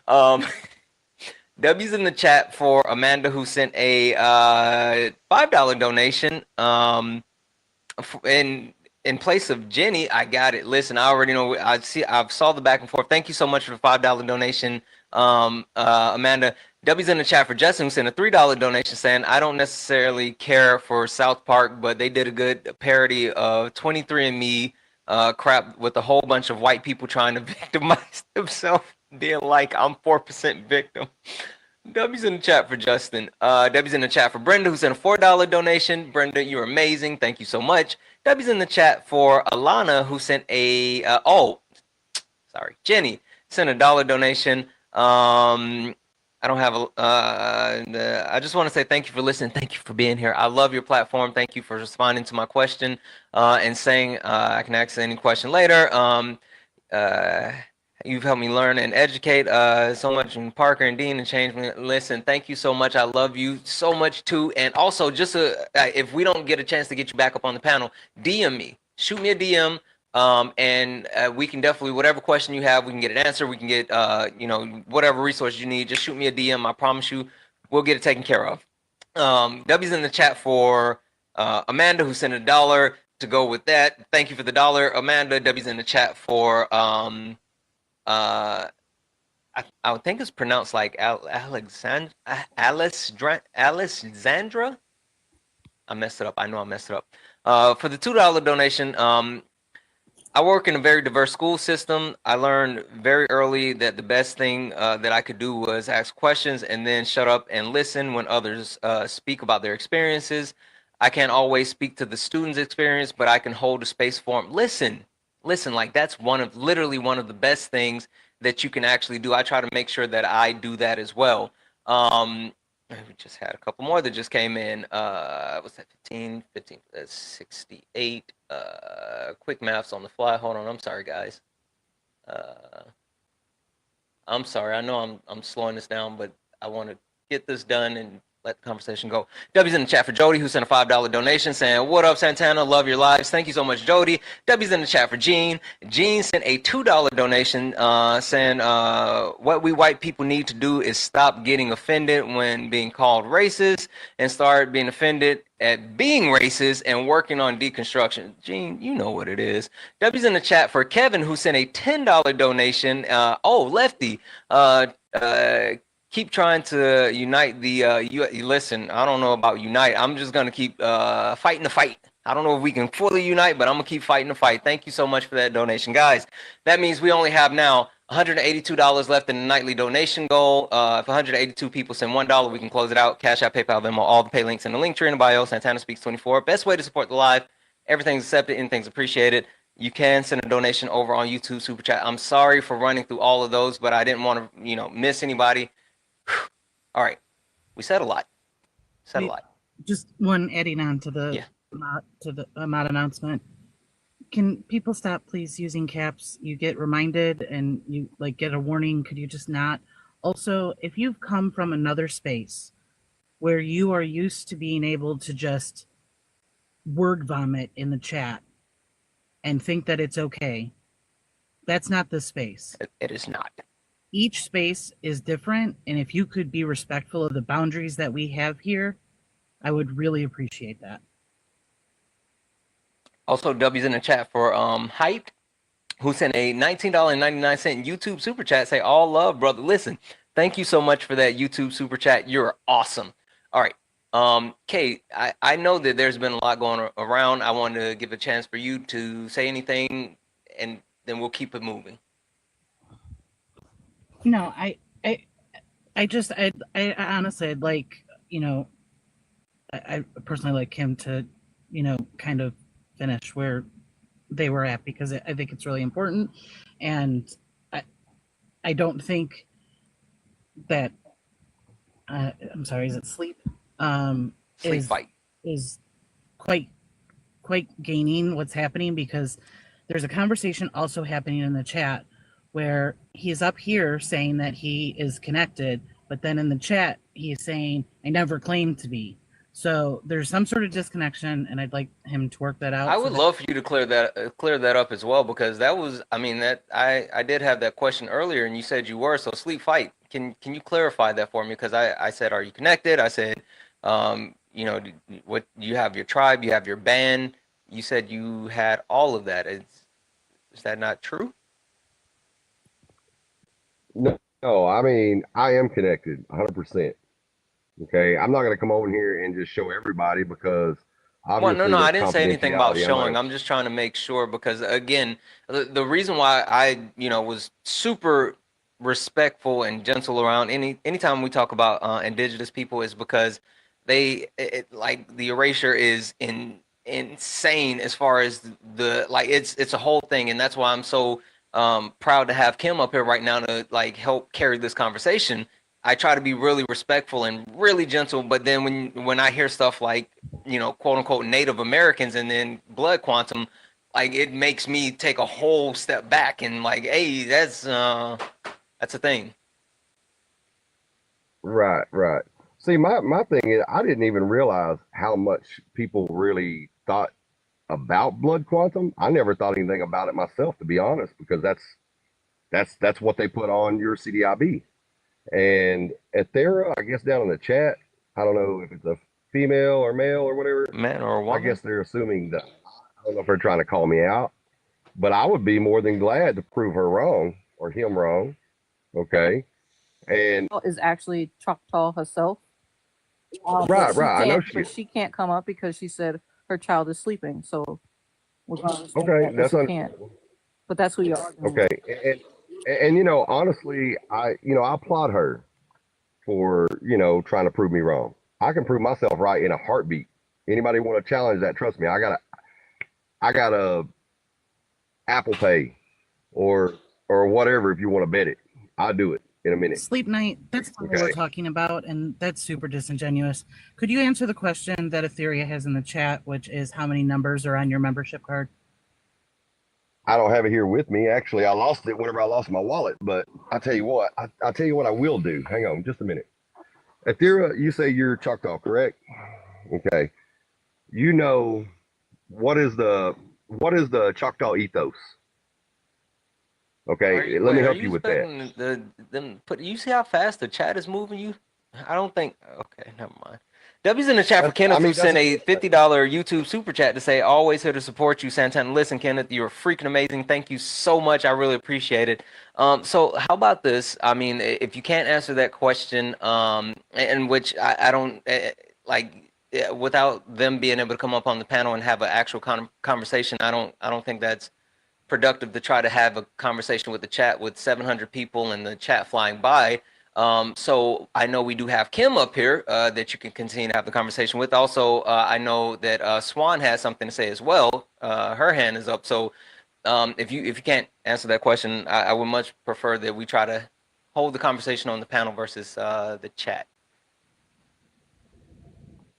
W's in the chat for Amanda, who sent a $5 donation. In place of Jenny, I got it. Listen, I already know. I've saw the back and forth. Thank you so much for the $5 donation, Amanda. W's in the chat for Justin, who sent a $3 donation saying, I don't necessarily care for South Park, but they did a good parody of 23andMe crap with a whole bunch of white people trying to victimize themselves, being like, I'm 4% victim. W's in the chat for Justin. W's in the chat for Brenda, who sent a $4 donation. Brenda, you're amazing. Thank you so much. W's in the chat for Alana, who sent a Jenny sent a $1 donation. I don't have I just want to say thank you for listening. Thank you for being here. I love your platform. Thank you for responding to my question and saying I can ask any question later. You've helped me learn and educate so much in Parker and Dean and change me. Listen, thank you so much. I love you so much too. And also, just if we don't get a chance to get you back up on the panel, DM me. Shoot me a DM. And we can definitely, whatever question you have, we can get it answered. We can get, whatever resource you need. Just shoot me a DM. I promise you, we'll get it taken care of. W's in the chat for Amanda, who sent $1 to go with that. Thank you for the $1, Amanda. W's in the chat for I would think it's pronounced like Alexandra. I messed it up. I know I messed it up. For the $2 donation, I work in a very diverse school system. I learned very early that the best thing that I could do was ask questions and then shut up and listen when others speak about their experiences. I can't always speak to the student's experience, but I can hold a space for them. Listen, like that's literally one of the best things that you can actually do. I try to make sure that I do that as well. We just had a couple more that just came in. What's that? 15, 68. Quick maths on the fly. Hold on. I'm sorry, guys. I'm sorry. I know I'm slowing this down, but I want to get this done and let the conversation go. W's in the chat for Jody, who sent a $5 donation saying, what up, Santana? Love your lives. Thank you so much, Jody. W's in the chat for Gene. Gene sent a $2 donation saying, what we white people need to do is stop getting offended when being called racist and start being offended at being racist and working on deconstruction. Gene, you know what it is. W's in the chat for Kevin, who sent a $10 donation. Lefty. Keep trying to unite the listen, I don't know about unite. I'm just going to keep fighting the fight. I don't know if we can fully unite, but I'm going to keep fighting the fight. Thank you so much for that donation, guys. That means we only have now $182 left in the nightly donation goal. If 182 people send $1, we can close it out. Cash App, PayPal, Venmo, all the pay links in the link tree in the bio. Santana Speaks 24. Best way to support the live Everything's accepted, anything's appreciated. You can send a donation over on YouTube Super Chat. I'm sorry for running through all of those, but I didn't want to, miss anybody. All right. We said a lot. Said a lot. Just one adding on to the mod announcement. Can people stop please using caps? You get reminded and you like get a warning. Could you just not? Also, if you've come from another space where you are used to being able to just word vomit in the chat and think that it's okay, that's not the space. It is not. Each space is different, and if you could be respectful of the boundaries that we have here, I would really appreciate that. Also, W's in the chat for Hyped, who sent a $19.99 YouTube super chat. Say all love, brother. Listen, thank you so much for that YouTube super chat. You're awesome. All right. Kate, I know that there's been a lot going around. I wanted to give a chance for you to say anything, and then we'll keep it moving. No, I honestly, I'd like, I personally like him to, kind of finish where they were at, because I think it's really important. And I don't think that, I'm sorry, is it sleep? Sleep fight is quite gaining what's happening, because there's a conversation also happening in the chat where he's up here saying that he is connected, but then in the chat he is saying, I never claimed to be. So there's some sort of disconnection, and I'd like him to work that out. I would love for you to clear that up as well, because that was, I did have that question earlier, and you said you were. So sleep fight. Can you clarify that for me? Because I said, are you connected? I said, what you have your tribe, you have your band. You said you had all of that. Is that not true? No, I mean, I am connected 100%. Okay. I'm not going to come over here and just show everybody, because obviously No, I didn't say anything about confidentiality. showing. I'm just trying to make sure, because again, the reason why I, was super respectful and gentle around anytime we talk about indigenous people is because like the erasure is insane as far as it's a whole thing, and that's why I'm so proud to have Kim up here right now to like help carry this conversation. I try to be really respectful and really gentle, but then when I hear stuff like, quote unquote Native Americans and then blood quantum, like it makes me take a whole step back and like, hey, that's a thing. Right. See, my thing is, I didn't even realize how much people really thought about blood quantum. I never thought anything about it myself, to be honest, because that's what they put on your CDIB. And Ethera, I guess down in the chat, I don't know if it's a female or male or whatever. Man or a woman. I guess they're assuming that. I don't know if they're trying to call me out, but I would be more than glad to prove her wrong or him wrong. Okay. And is actually Choctaw herself. Right. I know she can't come up because she said her child is sleeping. So we're going to okay, that's can't. But that's who you are. Okay. And honestly, I applaud her for, trying to prove me wrong. I can prove myself right in a heartbeat. Anybody want to challenge that? Trust me, I got a Apple Pay or whatever if you want to bet it. I'll do it in a minute. Sleep night, that's not what we're talking about, and that's super disingenuous. Could you answer the question that Etheria has in the chat, which is how many numbers are on your membership card? I don't have it here with me. Actually, I lost it whenever I lost my wallet, but I'll tell you what, I'll tell you what I will do. Hang on just a minute. Ethera, you say you're Choctaw, correct? Okay. What is the Choctaw ethos? Okay, let me help you with that. You see how fast the chat is moving? I don't think. Okay, never mind. W's in the chat for Kenneth, who sent a $50 YouTube super chat to say, always here to support you, Santana. Listen, Kenneth, you're freaking amazing. Thank you so much. I really appreciate it. So how about this? I mean, if you can't answer that question, in which I don't without them being able to come up on the panel and have an actual conversation, I don't think that's productive to try to have a conversation with the chat with 700 people and the chat flying by. So I know we do have Kim up here that you can continue to have the conversation with. Also, I know that Swan has something to say as well. Her hand is up. So if you can't answer that question, I would much prefer that we try to hold the conversation on the panel versus the chat.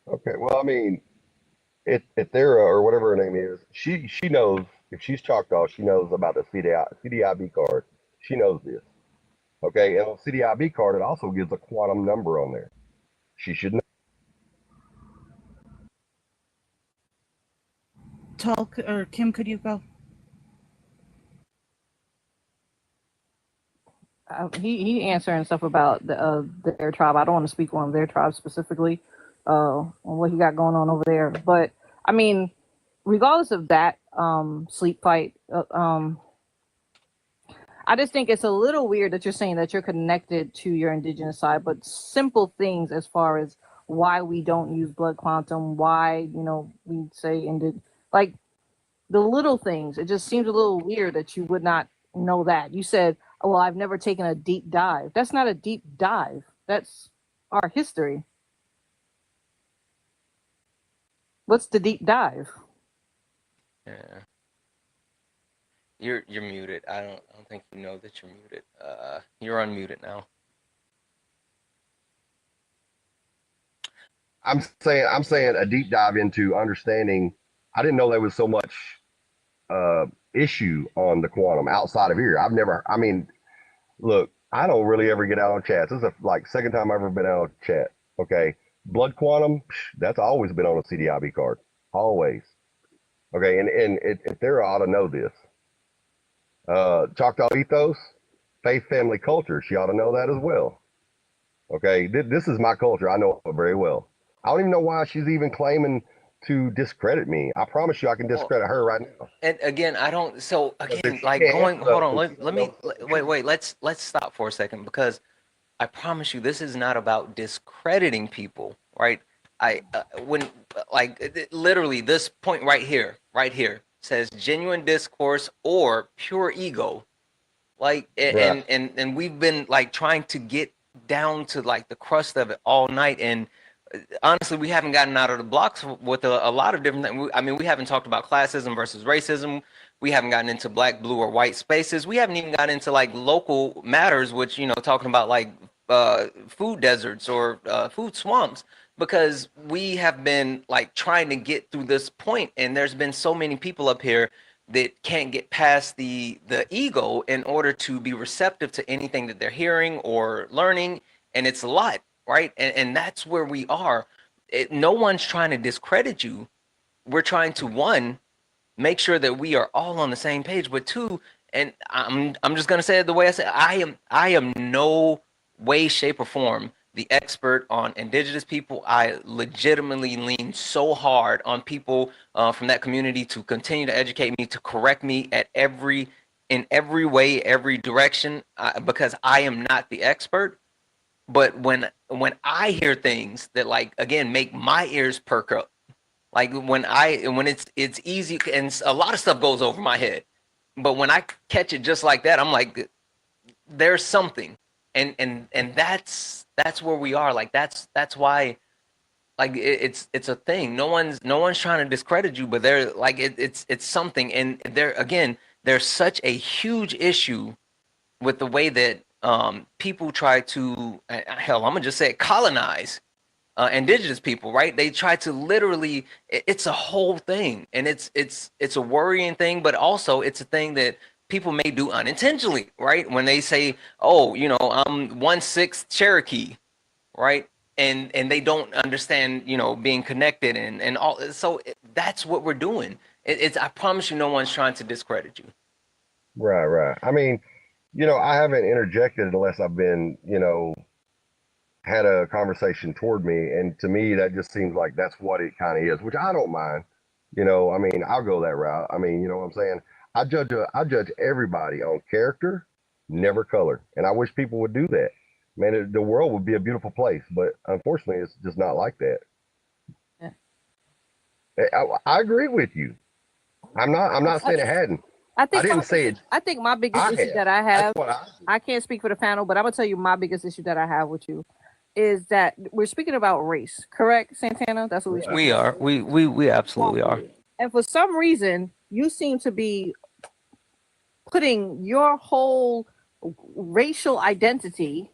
Okay, well, I mean, Ethera or whatever her name is, she knows if she's Choctaw, she knows about the CDIB card. She knows this. Okay, and on CDIB card, it also gives a quantum number on there. She should know. Talk or Kim, could you go? He answering stuff about their tribe. I don't want to speak on their tribe specifically, on what he got going on over there. But I mean, regardless of that sleep fight, I just think it's a little weird that you're saying that you're connected to your indigenous side, but simple things as far as why we don't use blood quantum, why we say like the little things. It just seems a little weird that you would not know that. You said, "Oh, well, I've never taken a deep dive." That's not a deep dive. That's our history. What's the deep dive? Yeah. You're muted. I don't think you know that you're muted. You're unmuted now. I'm saying a deep dive into understanding. I didn't know there was so much issue on the quantum outside of here. I mean, look, I don't really ever get out on chats. This is like second time I've ever been out on chat. Okay, blood quantum, that's always been on a CDIB card, always. Okay, and Ethera ought to know this. Choctaw ethos, faith, family, culture. She ought to know that as well. Okay, this is my culture. I know it very well. I don't even know why she's even claiming to discredit me. I promise you, I can discredit her right now. And again, I don't. So again, like going. Hold on. Let me wait. Let's stop for a second, because I promise you, this is not about discrediting people, right? When literally this point right here says genuine discourse or pure ego, like, and we've been like trying to get down to like the crust of it all night, and honestly, we haven't gotten out of the blocks with a lot of different things. I mean, we haven't talked about classism versus racism. We haven't gotten into black, blue, or white spaces. We haven't even gotten into like local matters, which, talking about like food deserts or food swamps, because we have been like trying to get through this point, and there's been so many people up here that can't get past the ego in order to be receptive to anything that they're hearing or learning, and it's a lot, right? And that's where we are. No one's trying to discredit you. We're trying to, one, make sure that we are all on the same page, but two, and I'm just gonna say it the way I said, I am no way, shape, or form the expert on indigenous people. I legitimately lean so hard on people from that community to continue to educate me, to correct me in every way, every direction, because I am not the expert. But when I hear things that, like, again, make my ears perk up, like when it's easy, and a lot of stuff goes over my head, but when I catch it just like that, I'm like, there's something, and that's where we are. Like that's why, like, it's a thing. No one's trying to discredit you, but they're like, it's something, and there's such a huge issue with the way that people try to, hell, I'm gonna just say it, colonize indigenous people, right? They try to literally, it's a whole thing, and it's a worrying thing, but also it's a thing that people may do unintentionally, right? When they say, oh, I'm 1/6 Cherokee, right? And they don't understand, being connected and all. So that's what we're doing. It's, I promise you, no one's trying to discredit you. Right. I mean, I haven't interjected unless I've been, had a conversation toward me, and to me that just seems like that's what it kind of is, which I don't mind. I mean, I'll go that route. I mean, you know what I'm saying? I judge everybody on character, never color, and I wish people would do that. Man, the world would be a beautiful place, but unfortunately, it's just not like that. Yeah. I agree with you. I'm not saying it hadn't. I I think didn't say it. I think my biggest I issue have. that I That's have, what I. I can't speak for the panel, but I'm gonna tell you my biggest issue that I have with you is that we're speaking about race, correct, Santana? That's what we're Correct. speaking We about. are. We absolutely are. And for some reason, you seem to be putting your whole racial identity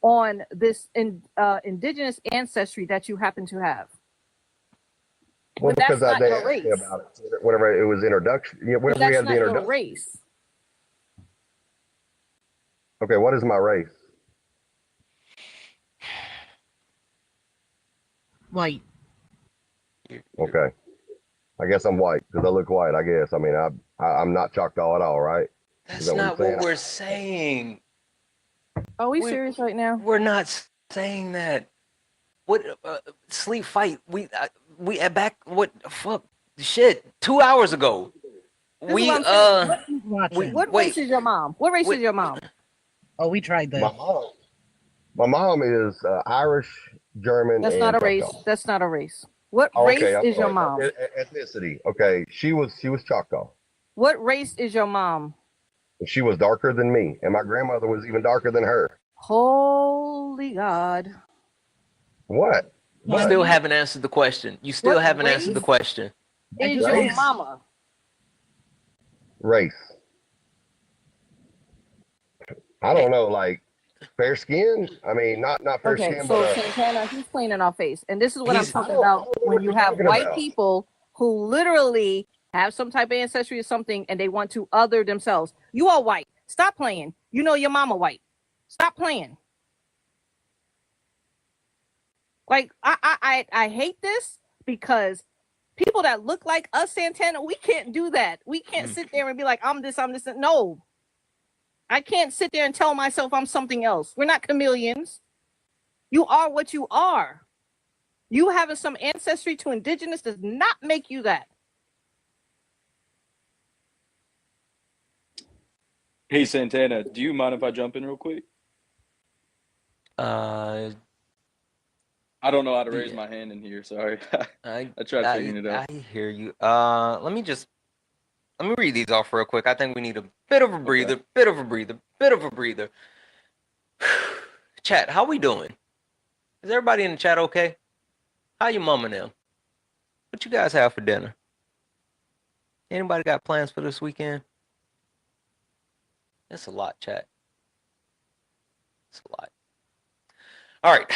on this indigenous ancestry that you happen to have. Well, But because that's not they your asked me race. about it whenever it was introduction. But Whenever we that's had the not your introduction. race. Okay, what is my race? White. Okay, I guess I'm white because I look white. I guess. I mean, I'm not Choctaw at all, right? Is That's that what you're not what saying? we're saying. Are we We- serious right now? We're not saying that. What sleep fight? We at back. What fuck? Shit. 2 hours ago. This is We what I'm saying. we Watching. What wait. race is your mom? What race Wait. is your mom? Oh, we tried My this. mom. My mom is Irish, German, That's and not a race. Choctaw. That's not a race. What Oh, race okay, I'm is your sorry. mom? Ethnicity. Okay, she was Choctaw. What race is your mom? She was darker than me, and my grandmother was even darker than her. Holy God. What? You What? still haven't answered the question. You still What haven't answered the race question. is just your Race? mama? Race. I don't know, like fair skin. I mean, not fair Okay, skin, so but Santana, he's playing in our face. And this is what I'm He's I talking don't about know when what you you're have talking white about. people who literally have some type of ancestry or something and they want to other themselves. You are white. Stop playing. You know your mama white. Stop playing. Like I hate this because people that look like us, Santana, we can't do that. We can't sit there and be like, I'm this, I'm this. No, I can't sit there and tell myself I'm something else. We're not chameleons. You are what you are. You having some ancestry to indigenous does not make you that. Hey Santana, do you mind if I jump in real quick? I don't know how to raise my hand in here. Sorry, I tried figuring it out. I hear you. Let me read these off real quick. I think we need a bit of a breather, Okay. bit of a breather, bit of a breather. Chat, how we doing? Is everybody in the chat okay? How your mama now? What you guys have for dinner? Anybody got plans for this weekend? That's a lot, chat. It's a lot. All right.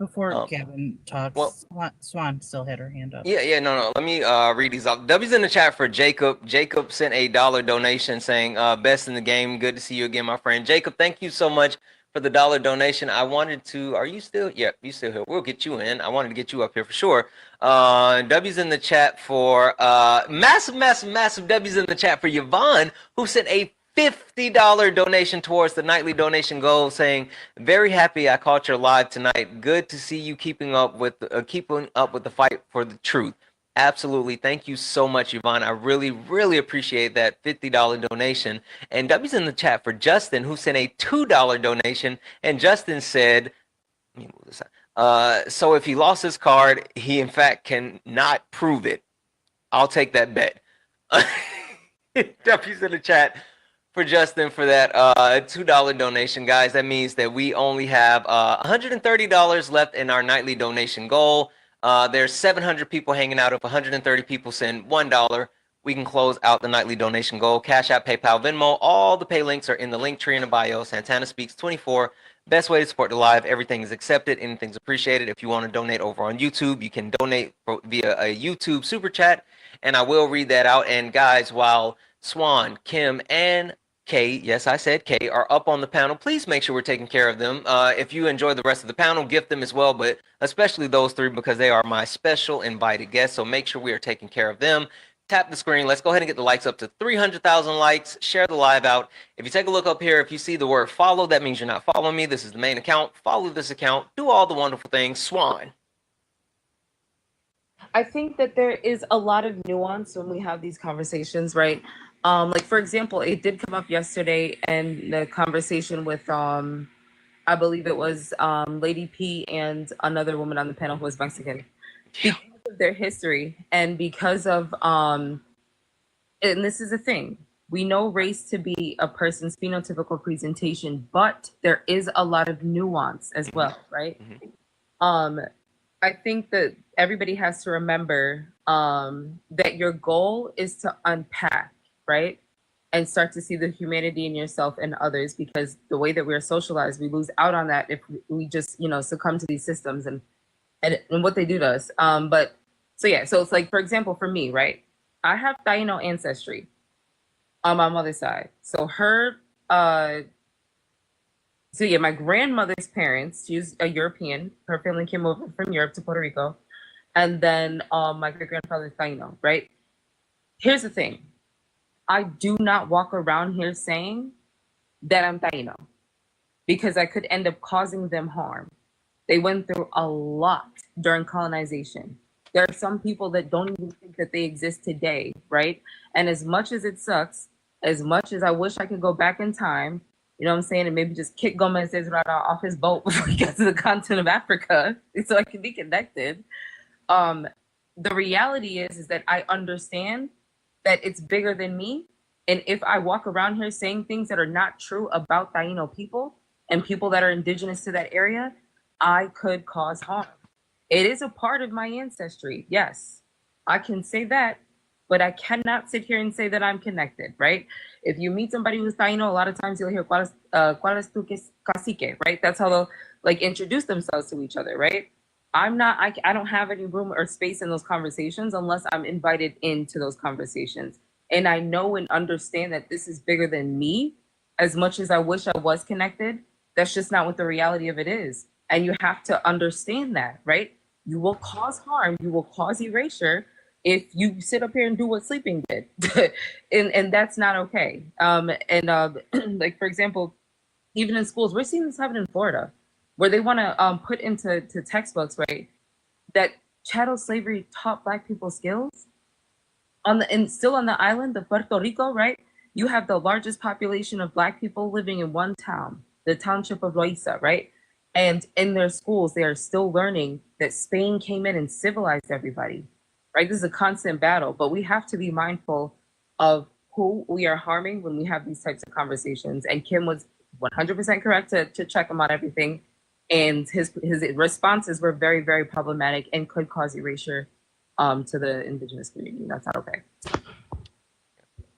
Before Gavin talks, well, Swan still had her hand up. Yeah, no. Let me read these off. W's in the chat for Jacob. Jacob sent a $1 donation saying, best in the game. Good to see you again, my friend. Jacob, thank you so much for the $1 donation. I wanted to, are you still? Yeah, you still here. We'll get you in. I wanted to get you up here for sure. W's in the chat for, massive W's in the chat for Yvonne, who sent a $50 donation towards the nightly donation goal, saying, very happy I caught your live tonight. Good to see you keeping up with the fight for the truth. Absolutely. Thank you so much, Yvonne. I really appreciate that $50 donation. And W's in the chat for Justin, who sent a $2 donation. And Justin said, let me move this out. So if he lost his card, he in fact cannot prove it. I'll take that bet. W's in the chat for Justin for that $2 donation, guys. That means that we only have $130 left in our nightly donation goal. There's 700 people hanging out. If 130 people send $1, we can close out the nightly donation goal. Cash App, PayPal, Venmo, all the pay links are in the link tree in the bio. Santana Speaks 24. Best way to support the live. Everything is accepted. Anything's appreciated. If you want to donate over on YouTube, you can donate via a YouTube super chat, and I will read that out. And guys, while Swan, Kim, and Kay, yes, I said Kay, are up on the panel, please make sure we're taking care of them. If you enjoy the rest of the panel, gift them as well, but especially those three because they are my special invited guests. So make sure we are taking care of them. Tap the screen. Let's go ahead and get the likes up to 300,000 likes. Share the live out. If you take a look up here, if you see the word follow, that means you're not following me. This is the main account. Follow this account. Do all the wonderful things. Swan. I think that there is a lot of nuance when we have these conversations, right? Like for example, it did come up yesterday and the conversation with I believe it was Lady P and another woman on the panel who was Mexican. Because of their history and because of and this is the thing, we know race to be a person's phenotypical presentation, but there is a lot of nuance as well, right? I think that everybody has to remember that your goal is to unpack, right? And start to see the humanity in yourself and others, because the way that we're socialized, we lose out on that if we just, succumb to these systems and what they do to us. But so yeah, so it's like, for example, for me, right? I have Taino ancestry on my mother's side. So my grandmother's parents, she's a European. Her family came over from Europe to Puerto Rico. And then my great grandfather's Taino, right? Here's the thing. I do not walk around here saying that I'm Taino, because I could end up causing them harm. They went through a lot during colonization. There are some people that don't even think that they exist today, right? And as much as it sucks, as much as I wish I could go back in time, you know what I'm saying, and maybe just kick Gomez Ezra off his boat before he gets to the continent of Africa so I can be connected. The reality is that I understand that it's bigger than me. And if I walk around here saying things that are not true about Taino people and people that are indigenous to that area, I could cause harm. It is a part of my ancestry. Yes, I can say that, but I cannot sit here and say that I'm connected, right? If you meet somebody who's Taino, a lot of times you'll hear cuál es tu cacique, right? That's how they'll like introduce themselves to each other, right? I don't have any room or space in those conversations unless I'm invited into those conversations. And I know and understand that this is bigger than me. As much as I wish I was connected, that's just not what the reality of it is. And you have to understand that, right? You will cause harm, you will cause erasure if you sit up here and do what sleeping did. and that's not okay. Like, for example, even in schools, we're seeing this happen in Florida, where they want to put into textbooks, right, that chattel slavery taught Black people skills. Still on the island of Puerto Rico, right, you have the largest population of Black people living in one town, the township of Loiza, right? And in their schools, they are still learning that Spain came in and civilized everybody, right? This is a constant battle, but we have to be mindful of who we are harming when we have these types of conversations. And Kim was 100% correct to check him on everything. And his responses were very, very problematic and could cause erasure to the indigenous community. That's not okay.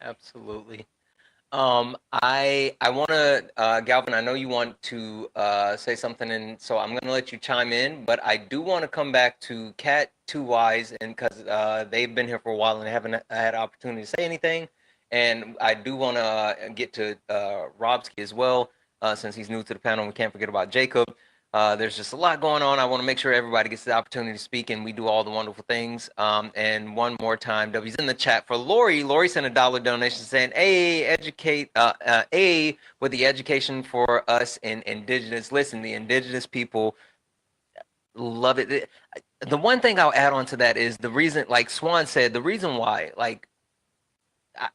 Absolutely. I want to, Galvin, I know you want to say something, and so I'm going to let you chime in, but I do want to come back to Kat, Two Wise, and because they've been here for a while and they haven't had opportunity to say anything. And I do want to get to Robski as well, since he's new to the panel. We can't forget about Jacob. There's just a lot going on. I want to make sure everybody gets the opportunity to speak and we do all the wonderful things. And one more time, W's in the chat for Lori. Lori sent a $1 donation saying, A with the education for us in indigenous. Listen, the indigenous people love it. The one thing I'll add on to that is the reason, like Swan said, the reason why, like,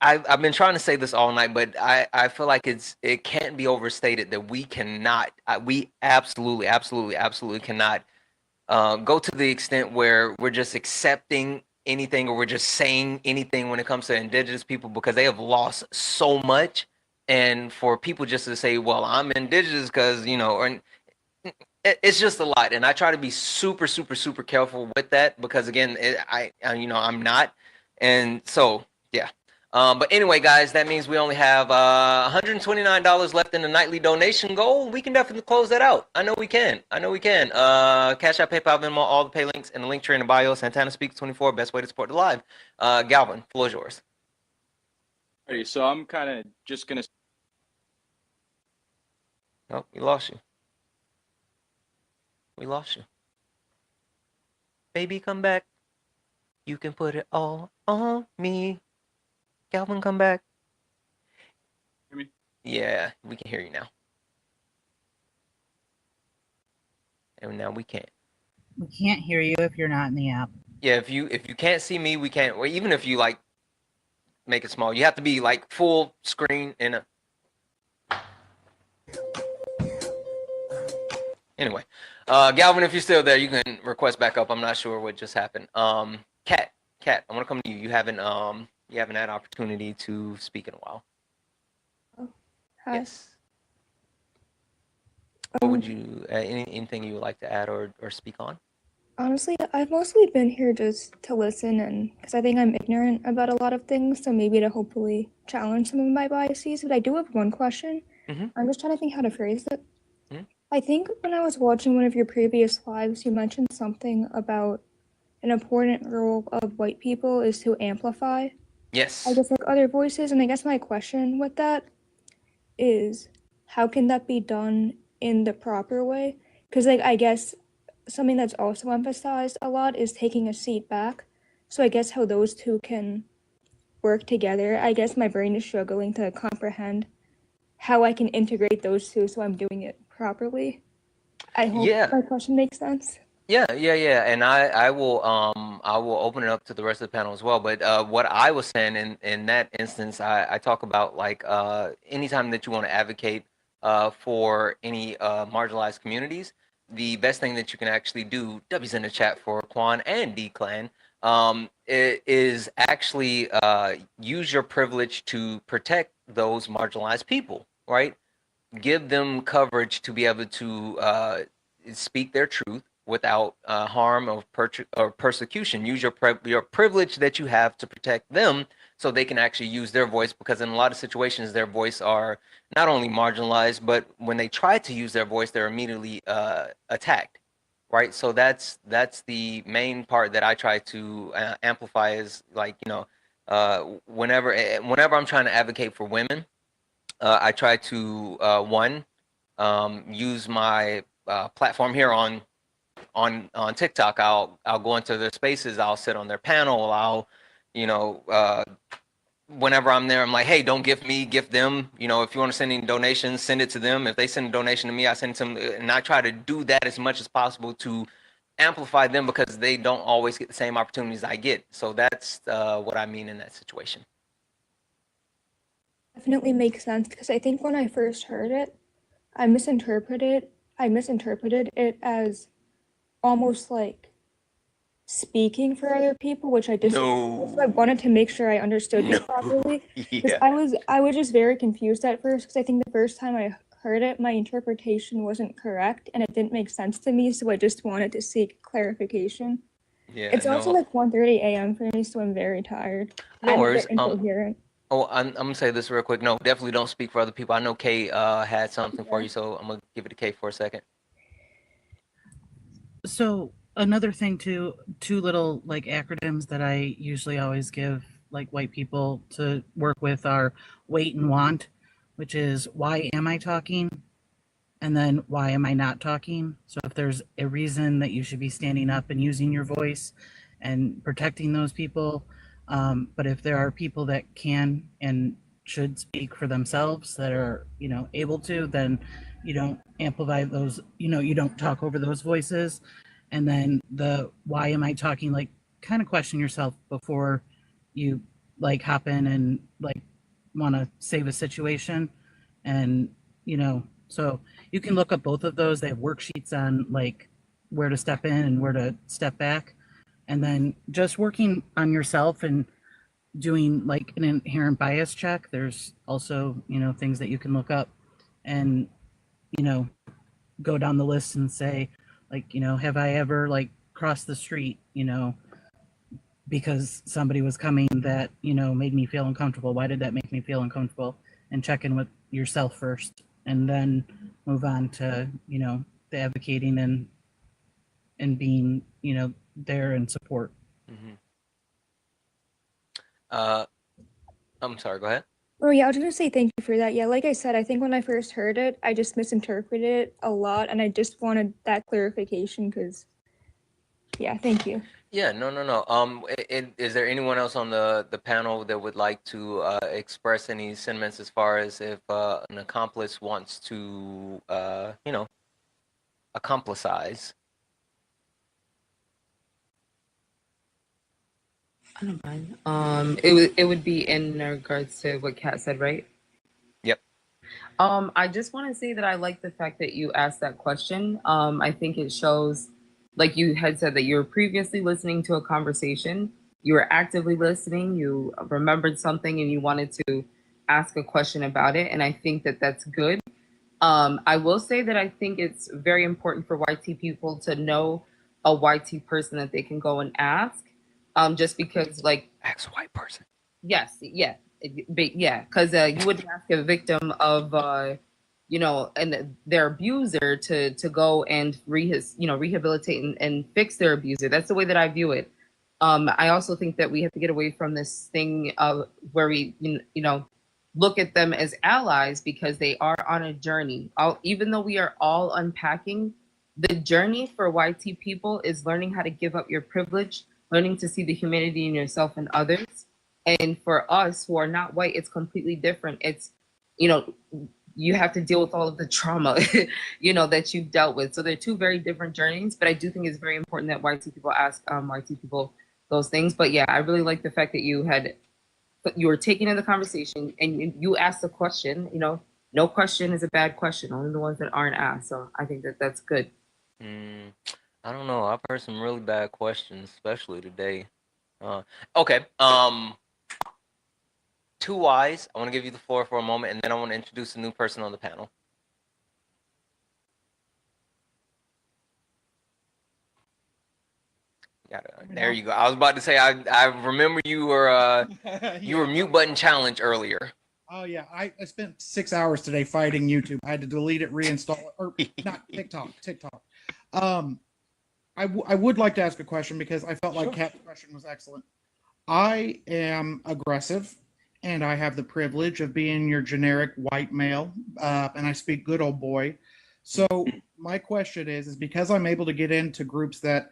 I've been trying to say this all night, but I feel like it can't be overstated that we cannot, we absolutely cannot go to the extent where we're just accepting anything or we're just saying anything when it comes to indigenous people, because they have lost so much. And for people just to say, well, I'm indigenous because, or it's just a lot. And I try to be super careful with that because, again, I'm not. And so, yeah. But anyway, guys, that means we only have $129 left in the nightly donation goal. We can definitely close that out. I know we can. Cash App, PayPal, Venmo, all the pay links in the link tree in the bio. Santana Speaks 24, best way to support the live. Galvin, floor is yours. Alrighty, so I'm kind of just going to... Oh, we lost you. Baby, come back. You can put it all on me. Galvin, come back. Hear me? Yeah, we can hear you now. And now we can't. We can't hear you if you're not in the app. Yeah, if you can't see me, we can't. Or even if you like make it small, you have to be like full screen in a. Anyway, Galvin, if you're still there, you can request back up. I'm not sure what just happened. Kat, I want to come to you. You haven't You haven't had opportunity to speak in a while. Hi. Yes. What would you, anything you would like to add or speak on? Honestly, I've mostly been here just to listen and because I think I'm ignorant about a lot of things, so maybe to hopefully challenge some of my biases. But I do have one question. Mm-hmm. I'm just trying to think how to phrase it. Mhm. I think when I was watching one of your previous lives, you mentioned something about an important role of white people is to amplify, Yes. I guess, like other voices. And I guess my question with that is, how can that be done in the proper way? Because, like, I guess something that's also emphasized a lot is taking a seat back. So I guess how those two can work together. I guess my brain is struggling to comprehend how I can integrate those two so I'm doing it properly. I hope Yeah. my question makes sense. Yeah. And I will open it up to the rest of the panel as well. But what I was saying in that instance, I talk about like anytime that you want to advocate for any marginalized communities, the best thing that you can actually do, W's in the chat for Quan and D-Clan, is actually use your privilege to protect those marginalized people, right? Give them coverage to be able to speak their truth without harm or persecution. Use your privilege that you have to protect them so they can actually use their voice, because in a lot of situations their voice are not only marginalized, but when they try to use their voice, they're immediately attacked, right? So that's the main part that I try to amplify is like, whenever I'm trying to advocate for women, I try to use my platform here on TikTok. I'll go into their spaces. I'll sit on their panel. I'll, whenever I'm there, I'm like, hey, don't gift me, gift them. If you want to send any donations, send it to them. If they send a donation to me, I send it to them. And I try to do that as much as possible to amplify them, because they don't always get the same opportunities I get. So that's what I mean in that situation. Definitely makes sense because I think when I first heard it, I misinterpreted it as almost like speaking for other people, which I disagree with. So I wanted to make sure I understood you properly because Yeah. I was just very confused at first because I think the first time I heard it, my interpretation wasn't correct and it didn't make sense to me. So I just wanted to seek clarification. Yeah. It's also No. like 1:30 a.m. for me, so I'm very tired. No I'm a worries. bit incoherent. Oh, I'm gonna say this real quick. No, definitely don't speak for other people. I know Kay had something for Yeah. you, so I'm gonna give it to Kay for a second. So another thing too, two little like acronyms that I usually always give like white people to work with are wait and want, which is why am I talking? And then why am I not talking? So if there's a reason that you should be standing up and using your voice and protecting those people, but if there are people that can and should speak for themselves that are, able to, then you don't amplify those, you don't talk over those voices. And then the why am I talking, like kind of question yourself before you like hop in and like want to save a situation. And, so you can look up both of those. They have worksheets on like where to step in and where to step back. And then just working on yourself and doing like an inherent bias check. There's also, things that you can look up and, go down the list and say, like, have I ever like crossed the street, because somebody was coming that, made me feel uncomfortable. Why did that make me feel uncomfortable? And check in with yourself first and then move on to, the advocating and being, there in support. Mm-hmm. I'm sorry, go ahead. Oh yeah, I was gonna say thank you for that. Yeah, like I said, I think when I first heard it, I just misinterpreted it a lot, and I just wanted that clarification because, yeah, thank you. Yeah, no. Is there anyone else on the panel that would like to express any sentiments as far as if an accomplice wants to, accomplicize? I don't mind. It would be in regards to what Kat said, right? Yep. I just want to say that I like the fact that you asked that question. I think it shows, like you had said, that you were previously listening to a conversation you were actively listening, you remembered something, and you wanted to ask a question about it. And I think that that's good. I will say that I think it's very important for YT people to know a YT person that they can go and ask. Just because, like, ask a white person. Yes, yeah, because you wouldn't ask a victim of, and their abuser to go and rehabilitate and fix their abuser. That's the way that I view it. I also think that we have to get away from this thing of where we, look at them as allies because they are on a journey. Even though we are all unpacking, the journey for YT people is learning how to give up your privilege, learning to see the humanity in yourself and others. And for us who are not white, it's completely different. It's, you have to deal with all of the trauma, that you've dealt with. So they're two very different journeys, but I do think it's very important that YT people ask YT people those things. But yeah, I really like the fact that you were taking in the conversation and you asked a question. No question is a bad question, only the ones that aren't asked. So I think that that's good. I don't know. I've heard some really bad questions, especially today. Okay. Two Wise, I want to give you the floor for a moment, and then I want to introduce a new person on the panel. There you go. I was about to say, I remember you were you were mute button challenge earlier. Oh yeah, I spent 6 hours today fighting YouTube. I had to delete it, reinstall it, or not TikTok. I would like to ask a question because I felt like Kat's question was excellent. I am aggressive, and I have the privilege of being your generic white male, and I speak good old boy. So my question is because I'm able to get into groups that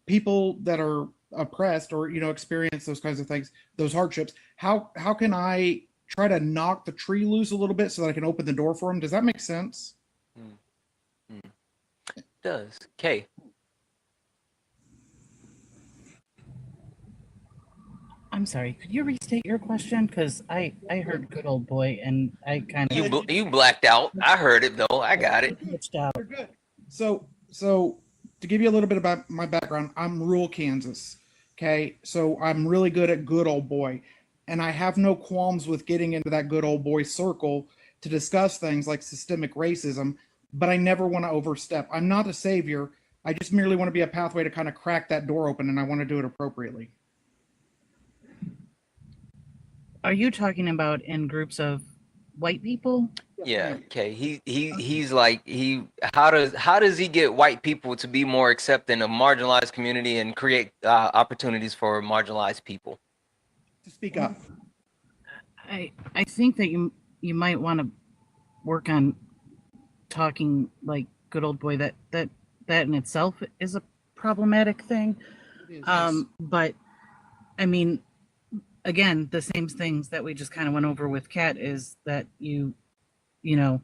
people that are oppressed or experience those kinds of things, those hardships, how can I try to knock the tree loose a little bit so that I can open the door for them? Does that make sense? It does. Kay. I'm sorry, could you restate your question? Because I heard good old boy and I kind of... You blacked out. I heard it though. I got it. You're good. So to give you a little bit about my background, I'm rural Kansas. Okay, so I'm really good at good old boy. And I have no qualms with getting into that good old boy circle to discuss things like systemic racism, but I never want to overstep. I'm not a savior. I just merely want to be a pathway to kind of crack that door open, and I want to do it appropriately. Are you talking about in groups of white people? Yeah. Okay. He's like how does he get white people to be more accepting of marginalized community and create opportunities for marginalized people? To speak up. I think that you might want to work on talking like good old boy. That in itself is a problematic thing. But I mean, again, the same things that we just kind of went over with Kat is that you know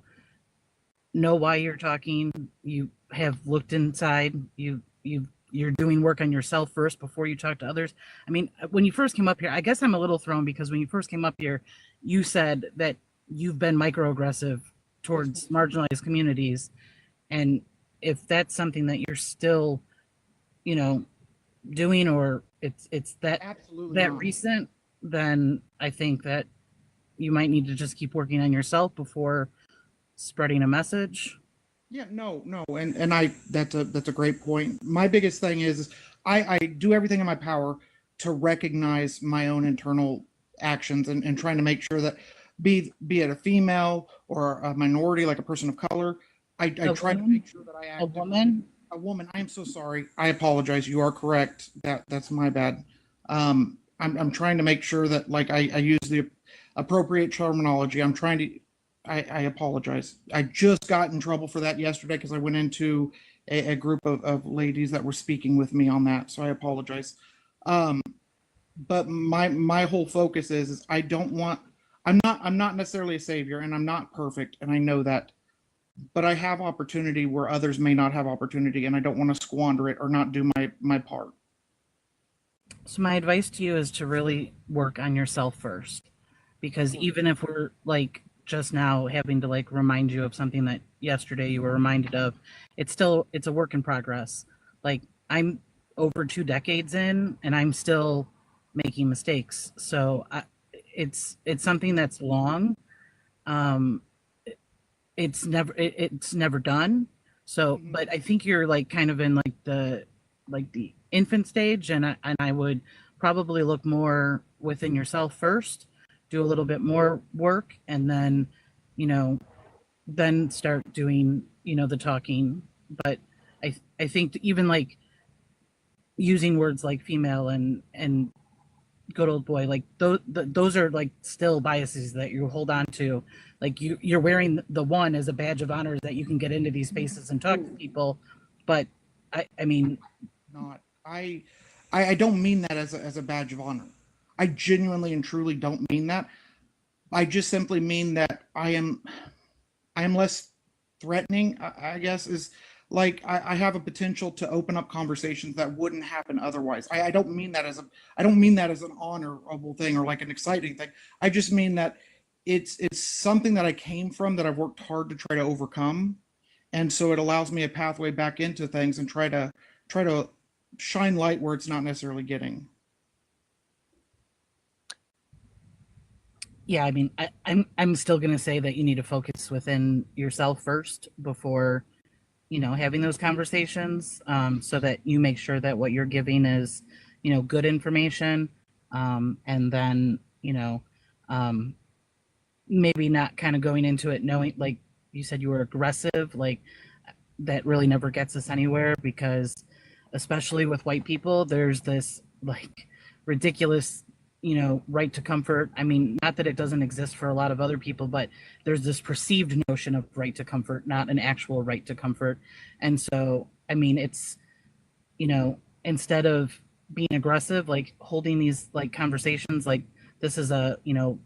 why you're talking. You have looked inside. You're doing work on yourself first before you talk to others. I mean, when you first came up here, I guess I'm a little thrown because when you first came up here, you said that you've been microaggressive towards marginalized communities. And if that's something that you're still, doing, or it's that recent, then I think that you might need to just keep working on yourself before spreading a message. Yeah, no, and that's a great point. My biggest thing is I do everything in my power to recognize my own internal actions and trying to make sure that be it a female or a minority, like a person of color, I try to make sure that I act. A woman. I am so sorry. I apologize. You are correct. That's my bad. I'm trying to make sure that I use the appropriate terminology. I'm trying to. I apologize. I just got in trouble for that yesterday because I went into a group of ladies that were speaking with me on that. So I apologize. But my whole focus is I don't want. I'm not necessarily a savior, and I'm not perfect, and I know that. But I have opportunity where others may not have opportunity, and I don't want to squander it or not do my part. So my advice to you is to really work on yourself first, because even if we're just now having to remind you of something that yesterday you were reminded of, it's a work in progress. I'm over 2 decades in, and I'm still making mistakes. So it's something that's long. Um, it's never done. So, but I think you're like kind of in like the infant stage, and I would probably look more within yourself first, do a little bit more work, and then, you know, then start doing, you know, the talking. But I think even like using words like female and good old boy, like those are like still biases that you hold on to. Like you're wearing the one as a badge of honor that you can get into these spaces and talk to people. But I mean, not I don't mean that as a badge of honor. I genuinely and truly don't mean that. I just simply mean that I am less threatening, I guess, is like I have a potential to open up conversations that wouldn't happen otherwise. I don't mean that as I don't mean that as an honorable thing or like an exciting thing. I just mean that it's something that I came from that I've worked hard to try to overcome. And so it allows me a pathway back into things and try to shine light where it's not necessarily getting. yeah, I mean, I'm still gonna say that you need to focus within yourself first before, you know, having those conversations, so that you make sure that what you're giving is, you know, good information, and then, you know, um, maybe not kind of going into it knowing, like you said, you were aggressive, like that really never gets us anywhere, because especially with white people, there's this like ridiculous, you know, right to comfort. I mean, not that it doesn't exist for a lot of other people, but there's this perceived notion of right to comfort, not an actual right to comfort. And so, I mean, it's, you know, instead of being aggressive, like holding these like conversations, like this is a, you know,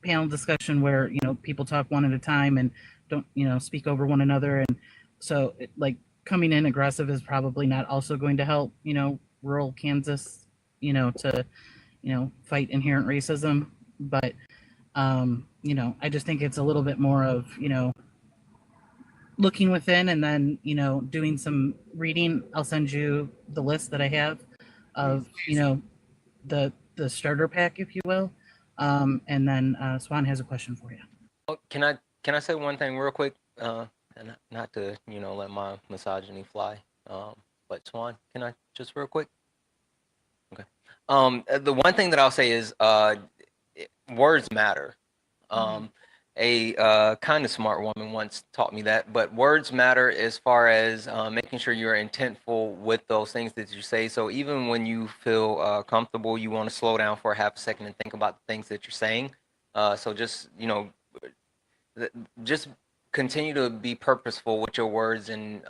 panel discussion where, you know, people talk one at a time and don't, you know, speak over one another. And so like coming in aggressive is probably not also going to help, you know, rural Kansas, you know, to, you know, fight inherent racism. But, you know, I just think it's a little bit more of, you know, looking within and then, you know, doing some reading. I'll send you the list that I have of, you know, the starter pack, if you will. And then Swan has a question for you. Oh, can I say one thing real quick? And not to, you know, let my misogyny fly. But Swan, can I just real quick? Okay. The one thing that I'll say is words matter. A kind of smart woman once taught me that, but words matter as far as making sure you're intentful with those things that you say. So even when you feel comfortable, you want to slow down for a half a second and think about the things that you're saying. So just, you know, just continue to be purposeful with your words and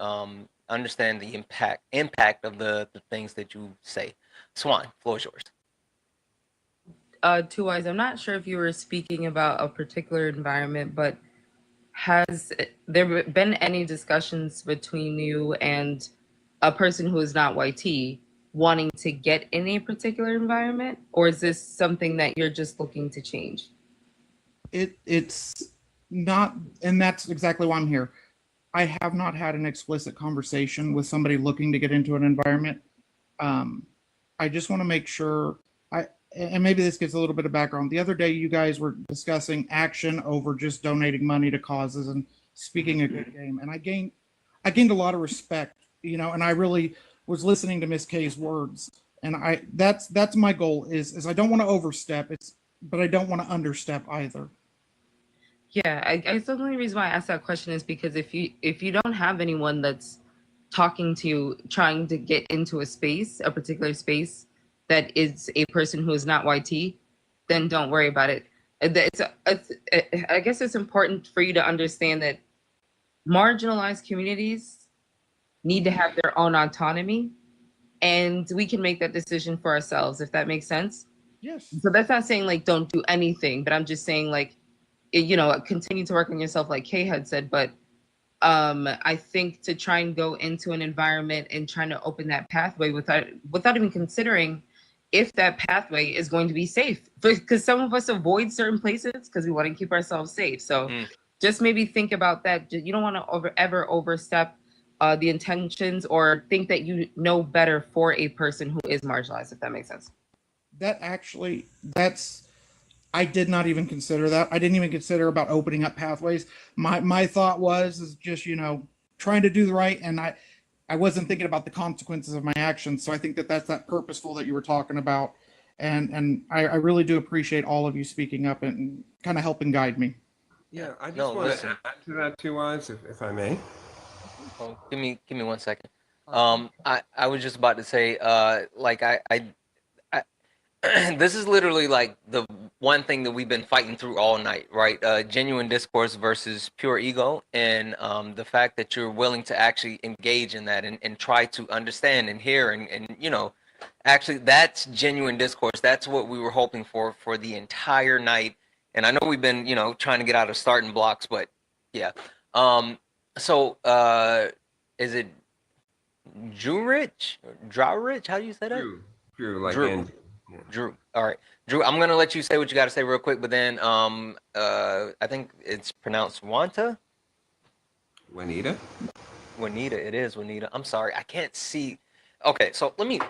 understand the impact of the things that you say. Swan, floor is yours. Two Eyes, I'm not sure if you were speaking about a particular environment, but has there been any discussions between you and a person who is not YT wanting to get in a particular environment? Or is this something that you're just looking to change? It's not, and that's exactly why I'm here. I have not had an explicit conversation with somebody looking to get into an environment. I just want to make sure and maybe this gets a little bit of background. The other day, you guys were discussing action over just donating money to causes and speaking a good game. And I gained a lot of respect, you know, and I really was listening to Miss K's words. And that's my goal is I don't want to overstep, but I don't want to understep either. Yeah, I guess the only reason why I asked that question is because if you don't have anyone that's talking to you, trying to get into a particular space that is a person who is not YT, then don't worry about it. I guess it's important for you to understand that marginalized communities need to have their own autonomy, and we can make that decision for ourselves, if that makes sense. Yes. So that's not saying like don't do anything, but I'm just saying like, you know, continue to work on yourself, like Kay had said. But I think to try and go into an environment and trying to open that pathway without even considering if that pathway is going to be safe, because some of us avoid certain places because we want to keep ourselves safe. So just maybe think about that. You don't want to ever overstep the intentions or think that you know better for a person who is marginalized, if that makes sense. that actually, I did not even consider that. I didn't even consider about opening up pathways. My thought is just, trying to do the right, and I wasn't thinking about the consequences of my actions. So I think that's that purposeful that you were talking about. And I really do appreciate all of you speaking up and kind of helping guide me. Yeah, I just No, want listen. to add to that too, Wise, if I may. Oh, give me 1 second. I was just about to say, like I this is literally like the one thing that we've been fighting through all night, right? Genuine discourse versus pure ego, and the fact that you're willing to actually engage in that and try to understand and hear and actually that's genuine discourse. That's what we were hoping for the entire night. And I know we've been trying to get out of starting blocks, but yeah. So is it Drowrich? How do you say that? Drew, like Drew. Andy. Yeah. Drew. All right. Drew, I'm gonna let you say what you gotta say real quick, but then I think it's pronounced Wanta. Juanita? Juanita, it is Juanita. I'm sorry, I can't see. Okay, so let me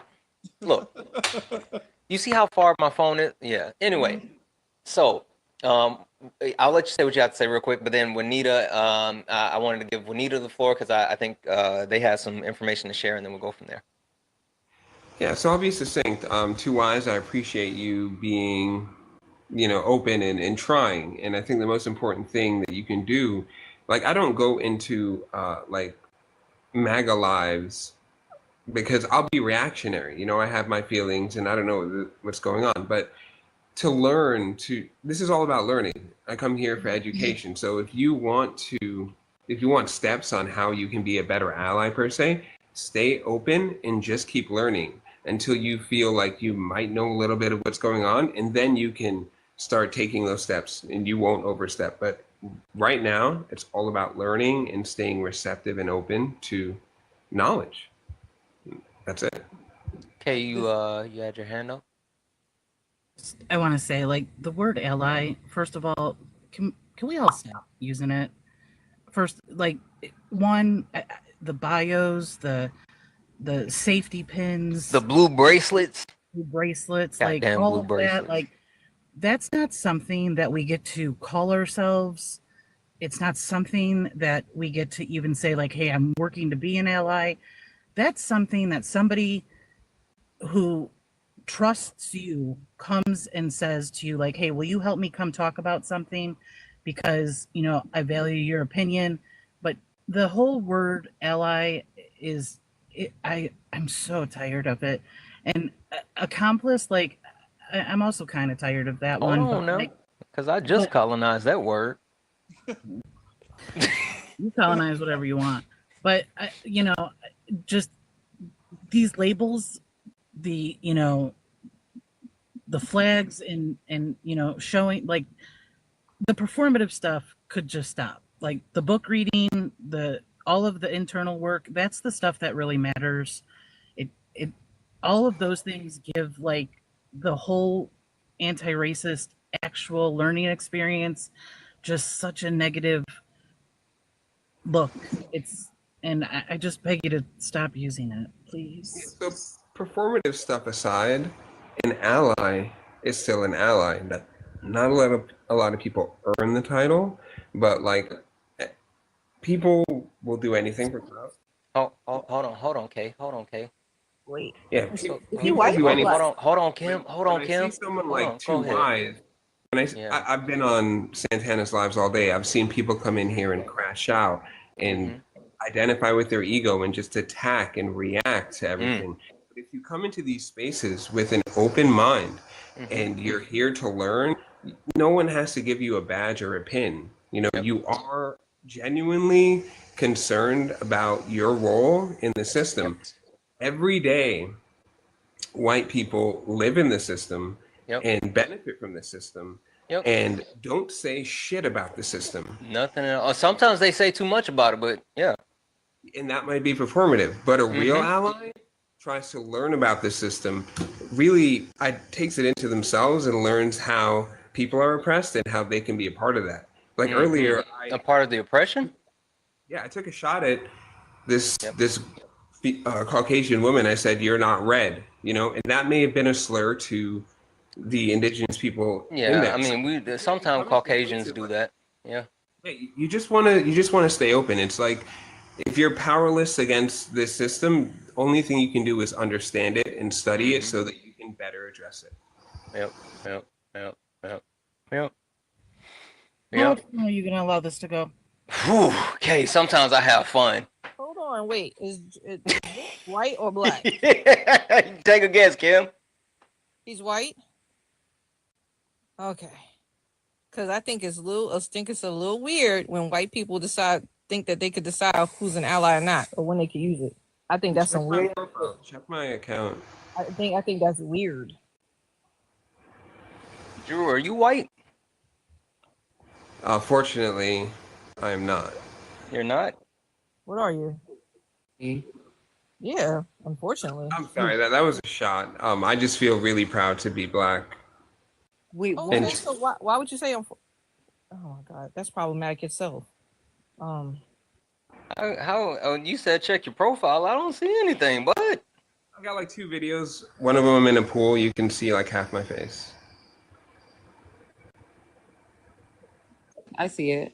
look. You see how far my phone is? Yeah. Anyway, so I'll let you say what you have to say real quick, but then Juanita, I wanted to give Juanita the floor because I think they have some information to share, and then we'll go from there. Yeah, so I'll be succinct. Too Wise, I appreciate you being, open and trying. And I think the most important thing that you can do, like, I don't go into like MAGA lives because I'll be reactionary. I have my feelings and I don't know what's going on. But this is all about learning. I come here for education. So if you want steps on how you can be a better ally per se, stay open and just keep learning until you feel like you might know a little bit of what's going on, and then you can start taking those steps and you won't overstep. But right now, it's all about learning and staying receptive and open to knowledge. That's it. Okay, you had your hand up. I want to say, like, the word ally, first of all, can we all stop using it? First, like, the bios, the safety pins, the blue bracelets, like goddamn all blue of bracelets. that, like, that's not something that we get to call ourselves. It's not something that we get to even say, like, hey, I'm working to be an ally. That's something that somebody who trusts you comes and says to you, like, hey, will you help me come talk about something because I value your opinion. But the whole word ally I'm so tired of it. And accomplice, like, I'm also kind of tired of that one. Hold on now, because I just colonized that word. You colonize whatever you want, but just these labels, the flags and showing, like, the performative stuff could just stop. Like the book reading, all of the internal work, that's the stuff that really matters. It all of those things give, like, the whole anti-racist actual learning experience just such a negative look. And I just beg you to stop using it, please. So performative stuff aside, an ally is still an ally. Not a lot of people earn the title, but like people will do anything for clout. Hold on, Kay. Wait. Yeah, So, people do anything. Hold on, Kim. When I see someone like Too Wise, I've been on Santana's lives all day. I've seen people come in here and crash out and identify with their ego and just attack and react to everything. But if you come into these spaces with an open mind and you're here to learn, no one has to give you a badge or a pin. You are genuinely concerned about your role in the system. Every day, white people live in the system and benefit from the system and don't say shit about the system. Nothing at all. Sometimes they say too much about it, but yeah. And that might be performative, but a real ally tries to learn about the system, really takes it into themselves and learns how people are oppressed and how they can be a part of that. Like earlier, a part of the oppression? Yeah, I took a shot at this Caucasian woman. I said, "You're not red," and that may have been a slur to the indigenous people in Yeah, there. I mean, we sometimes Caucasians do that. Yeah. You just want to stay open. It's like if you're powerless against this system, only thing you can do is understand it and study it so that you can better address it. Yep. Yep. How much more are you gonna allow this to go? Whew, okay, sometimes I have fun. Hold on, wait. Is white or black? Take a guess, Kim. He's white. Okay. Because I think it's a little weird when white people think that they could decide who's an ally or not, or when they can use it. I think that's some weird. Check my account. I think that's weird. Drew, are you white? Fortunately, I am not. You're not? What are you? Yeah, unfortunately. I'm sorry, that was a shot. I just feel really proud to be black. Okay, so why would you say I'm? Oh my God, that's problematic itself. How you said check your profile? I don't see anything, but I've got like 2 videos. One of them in a pool. You can see like half my face. I see it.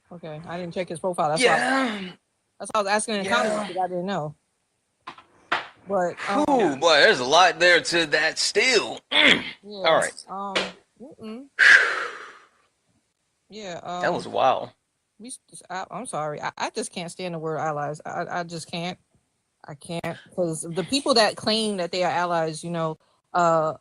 Okay, I didn't check his profile. That's yeah. That's why I was asking in the comments because I didn't know. But Ooh, boy, there's a lot there to that still. Yeah, all right. Yeah. That was wild. I'm sorry. I just can't stand the word allies. I just can't. I can't, because the people that claim that they are allies,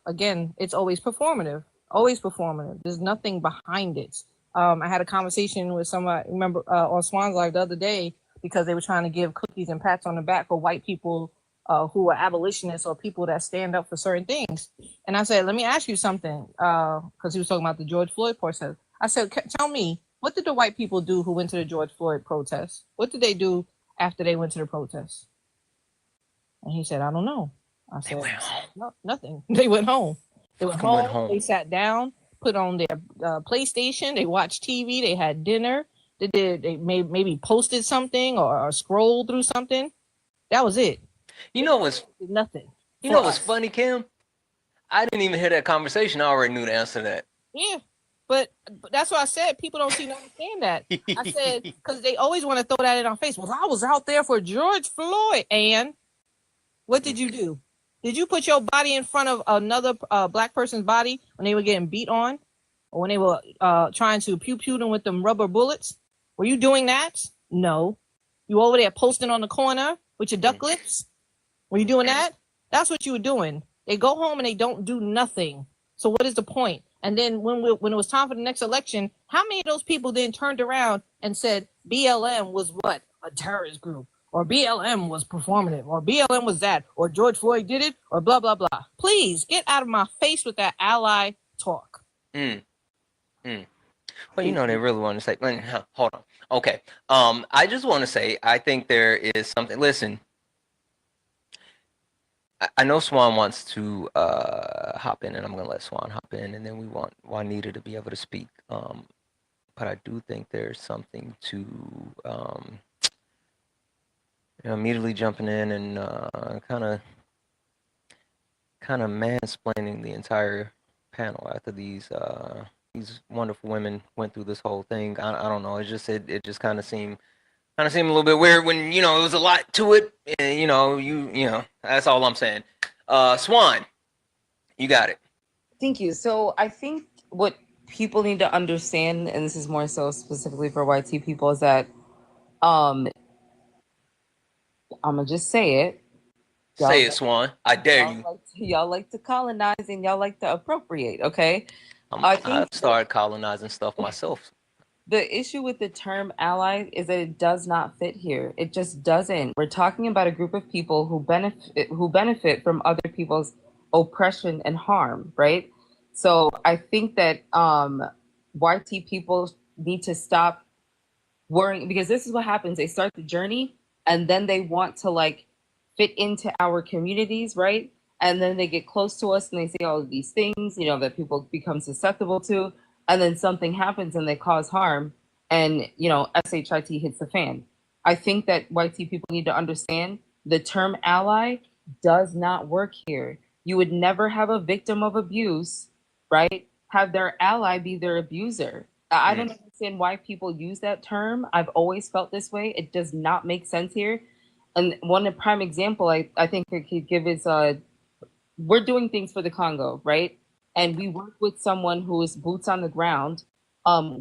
again, it's always performative. Always performative. There's nothing behind it. I had a conversation with somebody, remember, on Swan's Live the other day, because they were trying to give cookies and pats on the back for white people who are abolitionists or people that stand up for certain things. And I said, let me ask you something, because he was talking about the George Floyd protest. I said, tell me, what did the white people do who went to the George Floyd protest? What did they do after they went to the protest? And he said, I don't know. I said, no, nothing. They went home. They went home. They sat down, put on their PlayStation. They watched TV. They had dinner. They maybe posted something or scrolled through something. That was it. You know what's nothing. You know what's funny, Kim? I didn't even hear that conversation. I already knew the answer to that. Yeah, but that's what I said. People don't seem to understand that. I said because they always want to throw that in our face. Well, I was out there for George Floyd, and what did you do? Did you put your body in front of another black person's body when they were getting beat on, or when they were trying to pew them with them rubber bullets? Were you doing that? No. You over there posting on the corner with your duck lips? Were you doing that? That's what you were doing. They go home and they don't do nothing. So what is the point? And then when it was time for the next election, how many of those people then turned around and said BLM was what? A terrorist group. Or BLM was performative, or BLM was that, or George Floyd did it, or blah, blah, blah. Please get out of my face with that ally talk. Well, you know, they really want to say, hold on. Okay. I just want to say, I think there is something, listen, I know Swan wants to hop in, and I'm going to let Swan hop in, and then we want Juanita to be able to speak. But I do think there's something to... immediately jumping in and kind of mansplaining the entire panel after these wonderful women went through this whole thing. I don't know. It just kind of seemed a little bit weird when it was a lot to it. And, you know that's all I'm saying. Swan, you got it. Thank you. So I think what people need to understand, and this is more so specifically for YT people, is that I'm gonna just say it. Say it, Swan. I dare you. Y'all like to colonize and y'all like to appropriate. Okay. I've started colonizing stuff myself. The issue with the term ally is that it does not fit here. It just doesn't. We're talking about a group of people who benefit from other people's oppression and harm, right? So I think that YT people need to stop worrying, because this is what happens. They start the journey and then they want to like fit into our communities, right? And then they get close to us and they say all of these things, that people become susceptible to. And then something happens and they cause harm, and SHIT hits the fan. I think that YT people need to understand the term ally does not work here. You would never have a victim of abuse, right, have their ally be their abuser. I don't understand why people use that term. I've always felt this way. It does not make sense here. And one prime example I think I could give is we're doing things for the Congo, right? And we work with someone who is boots on the ground.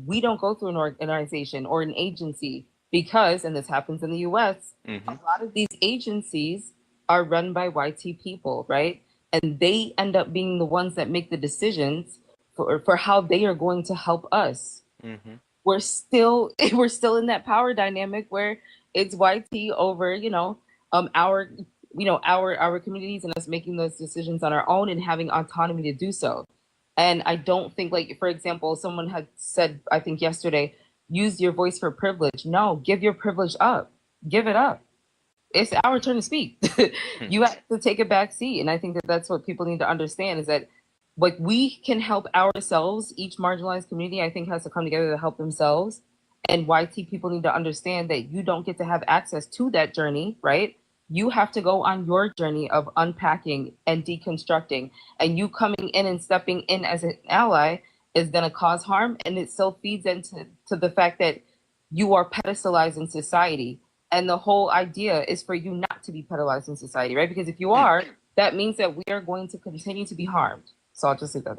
We don't go through an organization or an agency because, and this happens in the US, a lot of these agencies are run by YT people, right? And they end up being the ones that make the decisions for how they are going to help us. We're still in that power dynamic where it's YT over, our communities and us making those decisions on our own and having autonomy to do so. And I don't think, like, for example, someone had said, I think yesterday, use your voice for privilege. No, give your privilege up. Give it up. It's our turn to speak. You have to take a back seat. And I think that that's what people need to understand is that, like, we can help ourselves. Each marginalized community, I think, has to come together to help themselves. And YT people need to understand that you don't get to have access to that journey, right? You have to go on your journey of unpacking and deconstructing. And you coming in and stepping in as an ally is going to cause harm. And it still feeds into the fact that you are pedestalized in society. And the whole idea is for you not to be pedestalized in society, right? Because if you are, that means that we are going to continue to be harmed. So I'll just leave that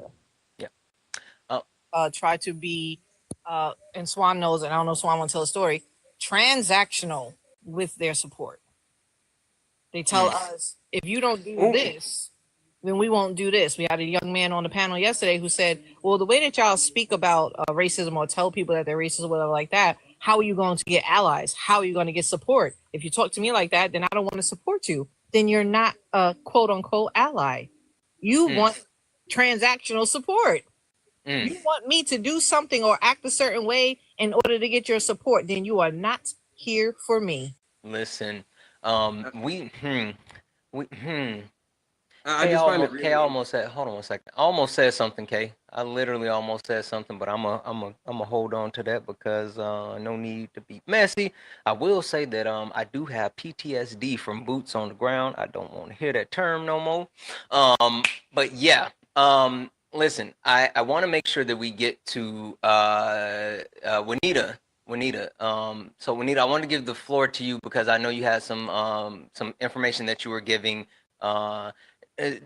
there. Try to be, and Swan knows, and I don't know if Swan want to tell a story, transactional with their support. They tell us, if you don't do this, then we won't do this. We had a young man on the panel yesterday who said, well, the way that y'all speak about racism or tell people that they're racist or whatever like that, how are you going to get allies? How are you going to get support? If you talk to me like that, then I don't want to support you. Then you're not a quote unquote ally. You want transactional support. You want me to do something or act a certain way in order to get your support, then you are not here for me. Listen, I just find it really... Kay almost said, hold on one second. I almost said something, Kay. I literally almost said something, but I'm a hold on to that because no need to be messy. I will say that I do have PTSD from boots on the ground. I don't want to hear that term no more. But yeah, listen, I want to make sure that we get to Juanita. So Juanita, I want to give the floor to you because I know you had some information that you were giving.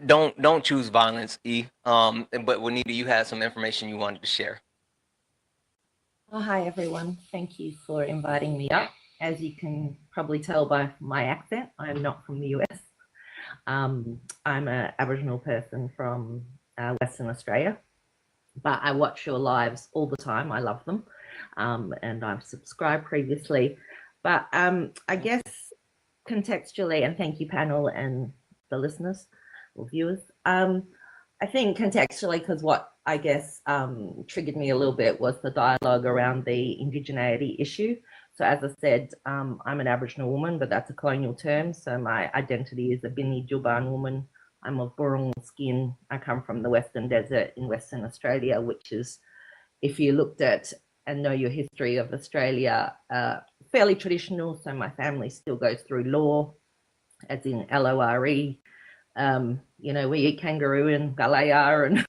Don't choose violence, E. But Juanita, you had some information you wanted to share. Oh, hi, everyone. Thank you for inviting me up. As you can probably tell by my accent, I'm not from the US. I'm an Aboriginal person from Western Australia, but I watch your lives all the time. I love them. And I've subscribed previously. But I guess contextually, and thank you, panel and the listeners or viewers. I think contextually, because what I guess triggered me a little bit was the dialogue around the indigeneity issue. So as I said, I'm an Aboriginal woman, but that's a colonial term. So my identity is a Bini Juban woman. I'm of Burung skin. I come from the Western Desert in Western Australia, which is, if you looked at and know your history of Australia, fairly traditional. So my family still goes through law, as in LORE. We eat kangaroo and galaya and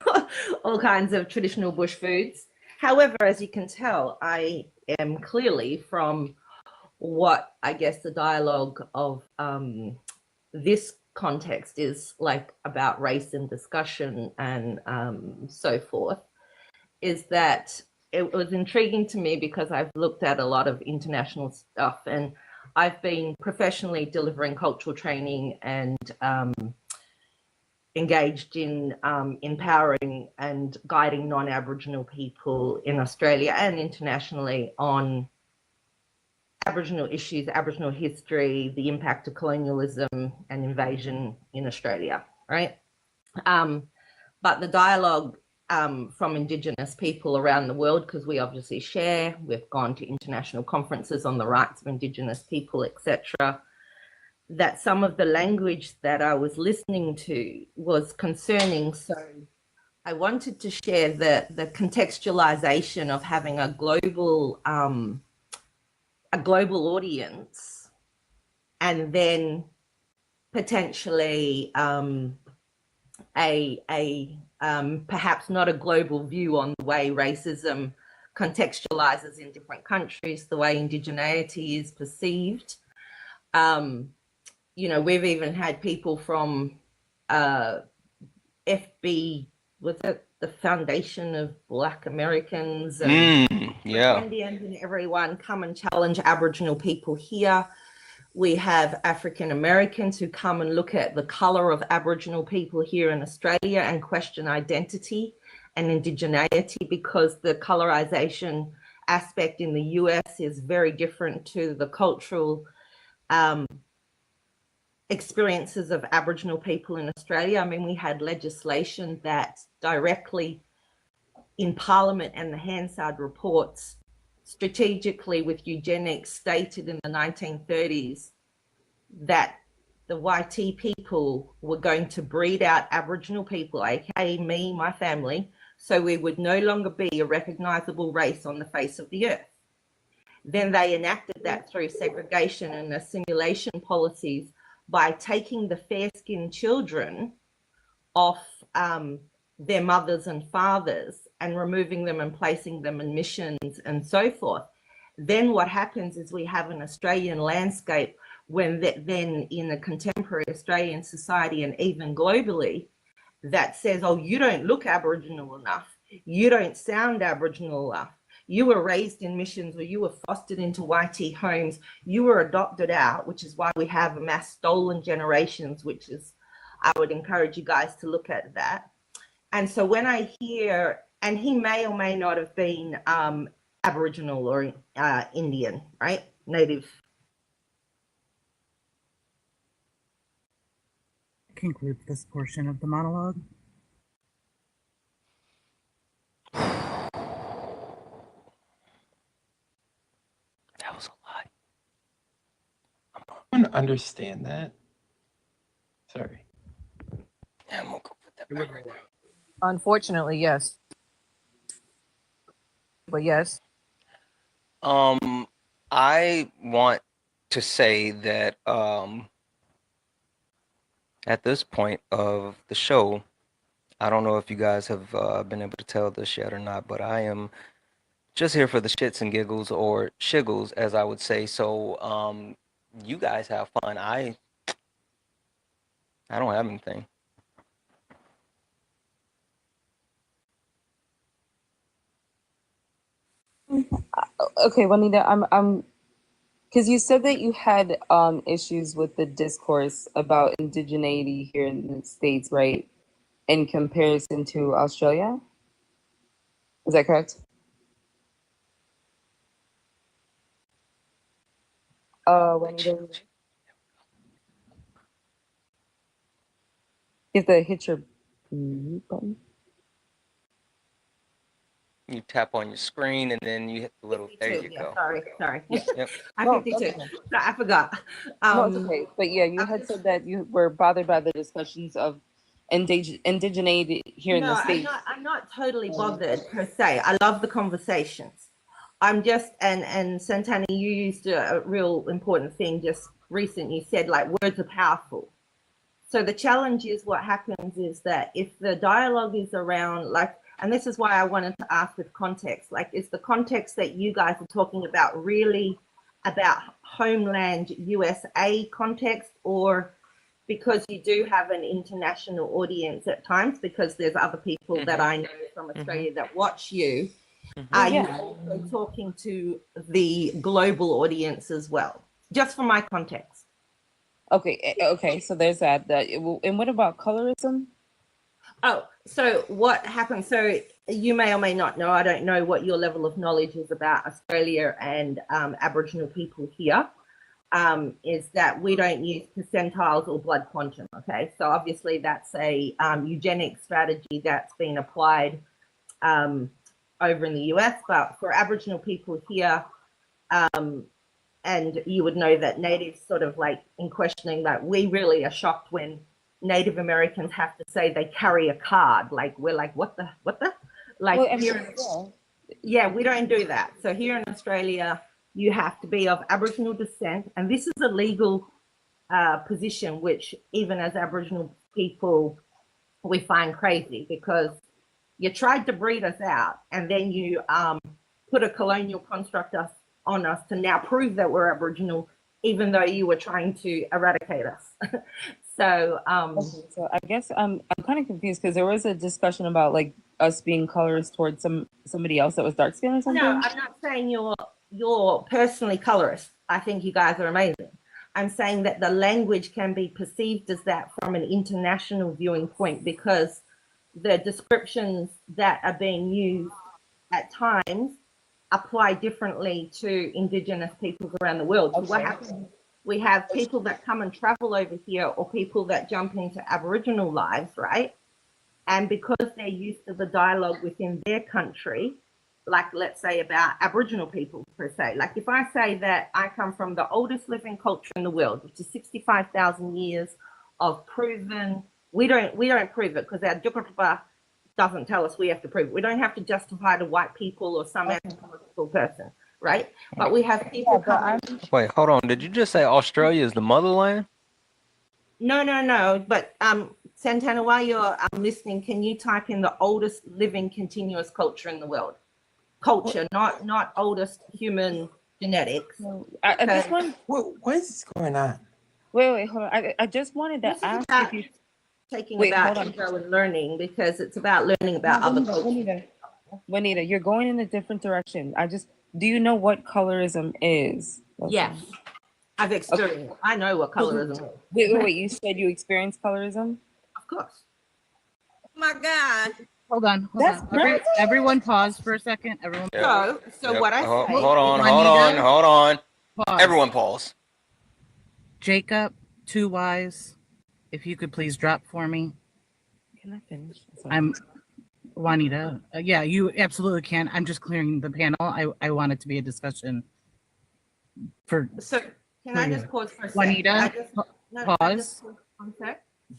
all kinds of traditional bush foods. However, as you can tell, I am clearly from what I guess the dialogue of this context is like about race and discussion and so forth, is that it was intriguing to me because I've looked at a lot of international stuff and I've been professionally delivering cultural training and engaged in empowering and guiding non-Aboriginal people in Australia and internationally on Aboriginal issues, Aboriginal history, the impact of colonialism and invasion in Australia, right? But the dialogue from Indigenous people around the world, because we obviously share, we've gone to international conferences on the rights of Indigenous people, etc., that some of the language that I was listening to was concerning. So I wanted to share the contextualization of having a global audience and then potentially perhaps not a global view on the way racism contextualizes in different countries, the way indigeneity is perceived. You know, we've even had people from FB, was it the Foundation of Black Americans and Indians and everyone come and challenge Aboriginal people here. We have African Americans who come and look at the color of Aboriginal people here in Australia and question identity and indigeneity, because the colorization aspect in the US is very different to the cultural experiences of Aboriginal people in Australia. I mean, we had legislation that directly in Parliament and the Hansard reports strategically with eugenics stated in the 1930s that the YT people were going to breed out Aboriginal people, aka me, my family, so we would no longer be a recognizable race on the face of the earth. Then they enacted that through segregation and assimilation policies by taking the fair-skinned children off their mothers and fathers and removing them and placing them in missions and so forth. Then what happens is we have an Australian landscape when then in a contemporary Australian society and even globally that says, oh, you don't look Aboriginal enough, you don't sound Aboriginal enough, you were raised in missions or you were fostered into YT homes, you were adopted out, which is why we have mass stolen generations, which is, I would encourage you guys to look at that. And so when I hear, and he may or may not have been Aboriginal or Indian, right? Native. Conclude this portion of the monologue. That was a lot. I want to understand that. Sorry. Yeah, I'm gonna go put that back right there. Unfortunately, yes. But yes. I want to say that at this point of the show, I don't know if you guys have been able to tell this yet or not, but I am just here for the shits and giggles, or shiggles, as I would say. So you guys have fun. I don't have anything. Okay, Juanita, I'm because you said that you had issues with the discourse about indigeneity here in the States, right? In comparison to Australia? Is that correct? Juanita, you have to hit your mute button. You tap on your screen and then you hit the little. There you go. Sorry. Yep. I'm 52. No, I forgot. No, it's okay. But yeah, you had said that you were bothered by the discussions of indigeneity here in the States. I'm not totally bothered per se. I love the conversations. I'm just, and Santana, you used a real important thing just recent. You said like words are powerful. So the challenge is what happens is that if the dialogue is around like, and this is why I wanted to ask with context, like is the context that you guys are talking about really about homeland USA context, or because you do have an international audience at times because there's other people that I know from Australia that watch you, are you also talking to the global audience as well? Just for my context. Okay, so there's that. And what about colorism? Oh, so what happens? So you may or may not know, I don't know what your level of knowledge is about Australia and Aboriginal people here, is that we don't use percentiles or blood quantum, okay? So obviously that's a eugenic strategy that's been applied over in the US, but for Aboriginal people here, and you would know that natives sort of like in questioning that we really are shocked when Native Americans have to say they carry a card. Like we're like, what the? Like well, here, we don't do that. So here in Australia, you have to be of Aboriginal descent, and this is a legal position, which even as Aboriginal people we find crazy, because you tried to breed us out and then you put a colonial construct on us to now prove that we're Aboriginal, even though you were trying to eradicate us. So so I guess I'm kind of confused, because there was a discussion about like us being colorist towards somebody else that was dark skinned or something. No, I'm not saying you're personally colorist. I think you guys are amazing. I'm saying that the language can be perceived as that from an international viewing point, because the descriptions that are being used at times apply differently to Indigenous peoples around the world. So what happens, we have people that come and travel over here, or people that jump into Aboriginal lives, right? And because they're used to the dialogue within their country, like let's say about Aboriginal people per se, like if I say that I come from the oldest living culture in the world, which is 65,000 years of proven, we don't prove it, because our geographer doesn't tell us we have to prove it. We don't have to justify to white people or some anthropological person, right? But we have people come. Wait, hold on. Did you just say Australia is the motherland? No. But Santana, while you're listening, can you type in the oldest living continuous culture in the world? Culture, not oldest human genetics. I just want. What is going on? Wait, hold on. I just wanted to ask if you taking about ego and learning, because it's about learning about other cultures. Juanita, you're going in a different direction. Do you know what colorism is? Yes, I've experienced. I know what colorism is. Wait, you said you experienced colorism? Of course. Oh my God. Hold on. Everyone pause for a second. Everyone. So what I say. Hold on. Pause. Everyone pause. Jacob, 2 Ys, if you could please drop for me. Can I finish? I'm Juanita. Yeah, you absolutely can. I'm just clearing the panel. I want it to be a discussion. So can I just pause for a second? Juanita, pause.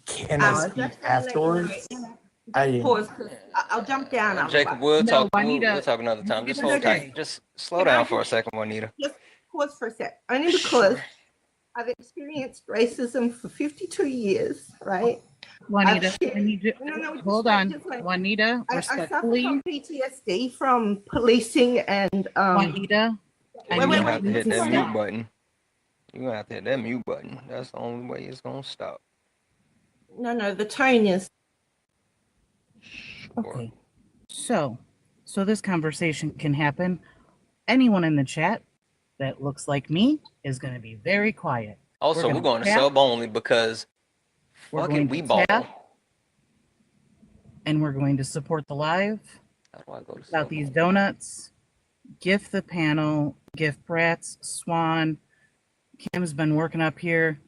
Can I speak afterwards? Pause. I'll jump down. Jacob, we'll talk another time. Just hold tight. Just slow down for a second, Juanita. Just pause for a sec. Only because I've experienced racism for 52 years, right? Juanita, I need you. Hold on. Juanita, I suffer respectfully. from PTSD from policing and Juanita, You're gonna have to hit that mute button. You're gonna have to hit that mute button. That's the only way it's gonna stop. No, the tone is. Okay. So this conversation can happen. Anyone in the chat that looks like me is going to be very quiet. Also, we're going to sub only because we ball. And we're going to support the live. How do I go to about these donuts? Gift the panel, gift Brats, Swan. Kim's been working up here.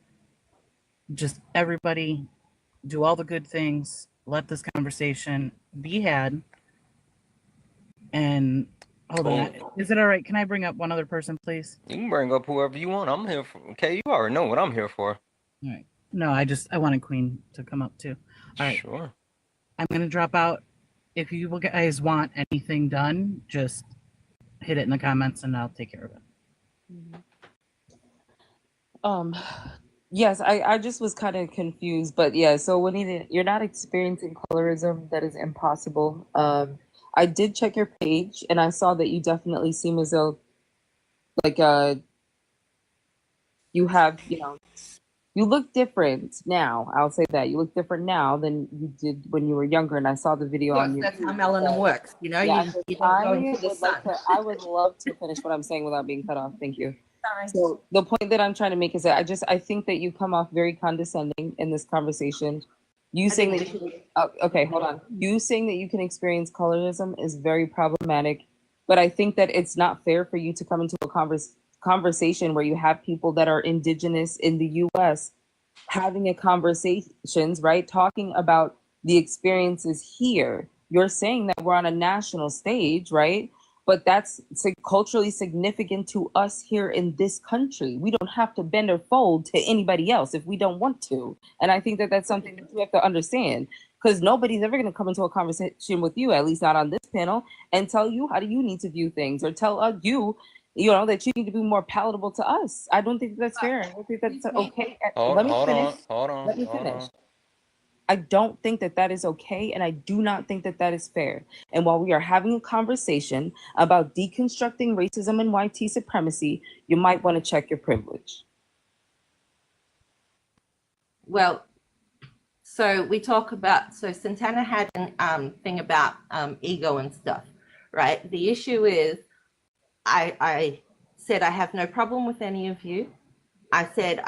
Just everybody do all the good things. Let this conversation be had. And hold on. Is it all right? Can I bring up one other person, please? You can bring up whoever you want. I'm here for. Okay, you already know what I'm here for. All right. No, I wanted Queen to come up too. All right. Sure. I'm gonna drop out. If you guys want anything done, just hit it in the comments and I'll take care of it. Yes, I just was kind of confused, but yeah, so when you're not experiencing colorism, that is impossible. I did check your page and I saw that you definitely seem as though like you have, you look different now. I'll say that. You look different now than you did when you were younger, and I saw the video on you. That's how melanin works, Yeah, I would love to finish what I'm saying without being cut off. Thank you. Sorry. So the point that I'm trying to make is that I think that you come off very condescending in this conversation. You saying that okay, hold on. You saying that you can experience colorism is very problematic, but I think that it's not fair for you to come into a conversation where you have people that are indigenous in the U.S. having a conversations, right? Talking about the experiences here. You're saying that we're on a national stage, right? But that's culturally significant to us here in this country. We don't have to bend or fold to anybody else if we don't want to. And I think that that's something that you have to understand, because nobody's ever going to come into a conversation with you, at least not on this panel, and tell you how do you need to view things, or tell you that you need to be more palatable to us. I don't think that's fair. I don't think that's okay. Hold on. Let me finish. I don't think that that is okay, and I do not think that that is fair. And while we are having a conversation about deconstructing racism and white supremacy, you might want to check your privilege. Well, so we talk about, so Santana had an thing about ego and stuff, right? The issue is, I said I have no problem with any of you. I said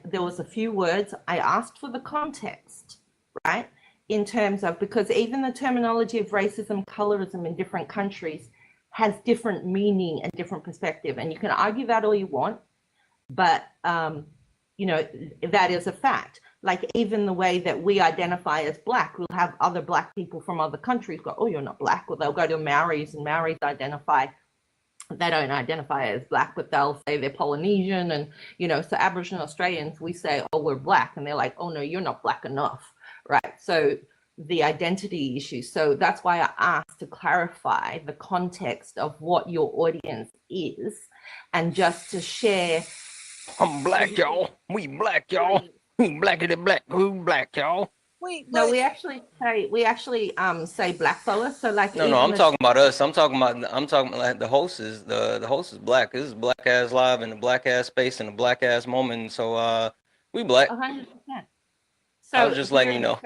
there was a few words, I asked for the context, right? In terms of, because even the terminology of racism, colorism in different countries has different meaning and different perspective. And you can argue that all you want, but you know, that is a fact. Like even the way that we identify as Black, we'll have other Black people from other countries go, oh, you're not Black. Or they'll go to Maoris and Maoris they don't identify as Black, but they'll say they're Polynesian. And, you know, so Aboriginal Australians, we say, oh, we're Black. And they're like, oh, no, you're not Black enough, right? So the identity issue. So that's why I asked to clarify the context of what your audience is, and just to share. I'm Black, y'all. We Black, y'all. Who blackity black? Who Black, y'all? Wait, no, we actually say Black fella. So like, No, I'm talking about us. I'm talking like the host is the host is Black. This is Black Ass Live in the Black Ass space and the Black Ass moment. So we Black. 100%. So I was just letting you know.